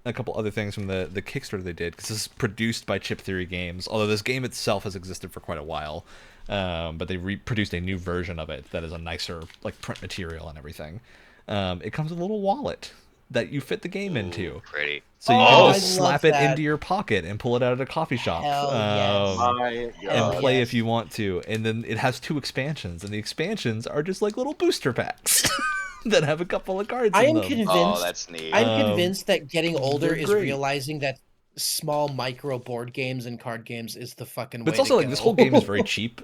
a couple other things from the Kickstarter they did, because this is produced by Chip Theory Games, although this game itself has existed for quite a while. But they produced a new version of it that is a nicer, like, print material and everything. It comes with a little wallet that you fit the game into. Pretty. So you can just slap it into your pocket and pull it out at a coffee shop and play if you want to. And then it has 2 expansions, and the expansions are just like little booster packs that have a couple of cards in them. Convinced, that's neat. I'm convinced that getting older is realizing that small micro board games and card games is the fucking way. But it's also like this whole game is very cheap.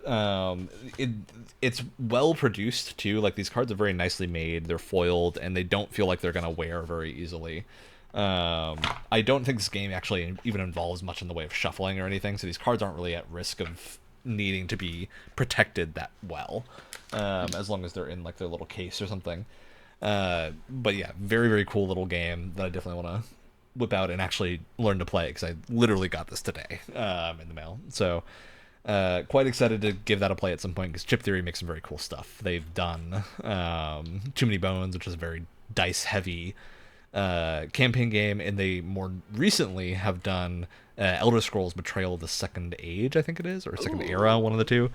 It's well produced too. Like, these cards are very nicely made. They're foiled, and they don't feel like they're gonna wear very easily. I don't think this game actually even involves much in the way of shuffling or anything, so these cards aren't really at risk of needing to be protected that well, as long as they're in, like, their little case or something. But yeah, very, very cool little game that I definitely want to whip out and actually learn to play, because I literally got this today in the mail. So quite excited to give that a play at some point, because Chip Theory makes some very cool stuff. They've done Too Many Bones, which is a very dice heavy campaign game, and they more recently have done Elder Scrolls Betrayal of the Second Age, I think it is, or Second Era, one of the two.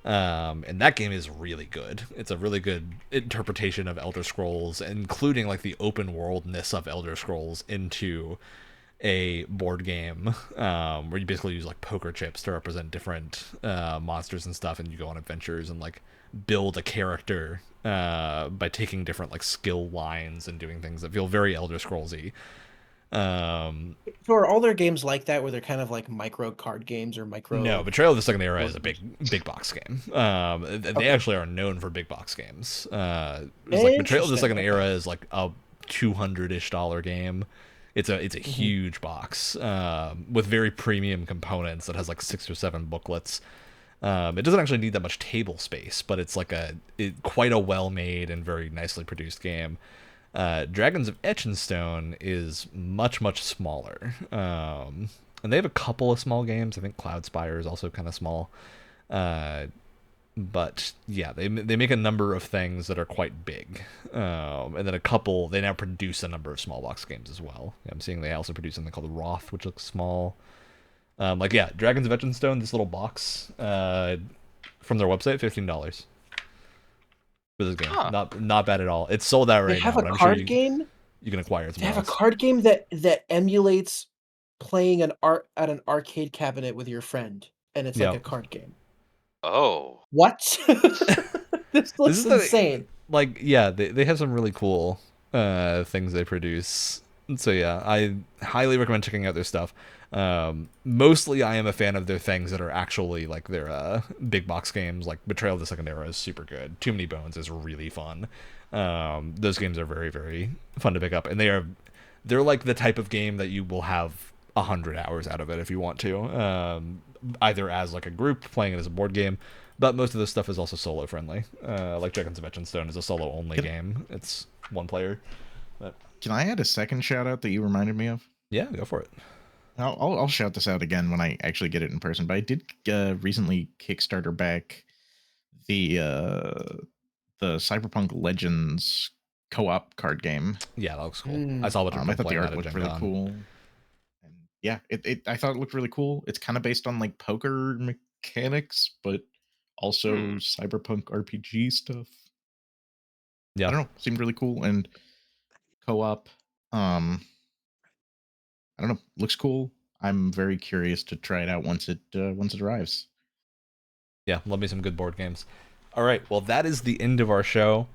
And that game is really good. It's a really good interpretation of Elder Scrolls, including, like, the open worldness of Elder Scrolls into a board game where you basically use like poker chips to represent different monsters and stuff, and you go on adventures and like build a character by taking different like skill lines and doing things that feel very Elder Scrolls-y. So are all their games like that, where they're kind of like micro card games or micro? No, Betrayal of the Second Era is a big box game. They actually are known for big box games. It's like Betrayal of the Second Era is like a $200-ish game. It's a huge box with very premium components that has like 6 or 7 booklets. It doesn't actually need that much table space, but it's like quite a well-made and very nicely produced game. Dragons of Etchenstone is much smaller, and they have a couple of small games. I think Cloudspire is also kind of small, but yeah, they make a number of things that are quite big, and then they now produce a number of small box games as well. I'm seeing they also produce something called Wrath, which looks small. Dragons of Etchenstone, this little box from their website, $15. For this game, not bad at all. It's sold out right now. They have a card game. You can acquire it. They have a card game that emulates playing at an arcade cabinet with your friend, and it's like a card game. Oh, what? This looks insane. They have some really cool things they produce. So yeah, I highly recommend checking out their stuff. Mostly I am a fan of their things that are actually like their big box games. Like Betrayal of the Second Era is super good. Too Many Bones is really fun. Those games are very, very fun to pick up, and they're like the type of game that you will have 100 hours out of it if you want to, either as like a group playing it as a board game, but most of this stuff is also solo friendly. Like Dragons of Etchenstone is a solo only game. It's one player. But can I add a second shout out that you reminded me of? Yeah, go for it. I'll shout this out again when I actually get it in person. But I did recently Kickstarter back the Cyberpunk Legends co-op card game. Yeah, that looks cool. I saw what I thought the art looked really cool. And yeah, I thought it looked really cool. It's kind of based on like poker mechanics, but also cyberpunk RPG stuff. Yeah, I don't know. Seemed really cool and co-op. I don't know. Looks cool. I'm very curious to try it out once it arrives. Yeah, love me some good board games. All right, well, that is the end of our show.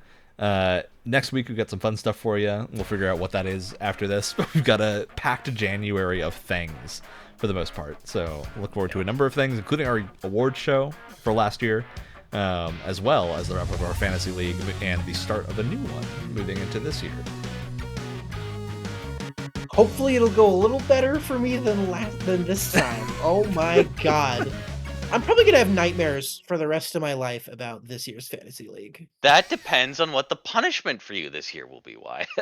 Next week, we've got some fun stuff for you. We'll figure out what that is after this. We've got a packed January of things for the most part. So look forward to a number of things, including our awards show for last year, as well as the wrap of our Fantasy League and the start of a new one moving into this year. Hopefully it'll go a little better for me than this time. Oh my god. I'm probably going to have nightmares for the rest of my life about this year's Fantasy League. That depends on what the punishment for you this year will be, Wyatt.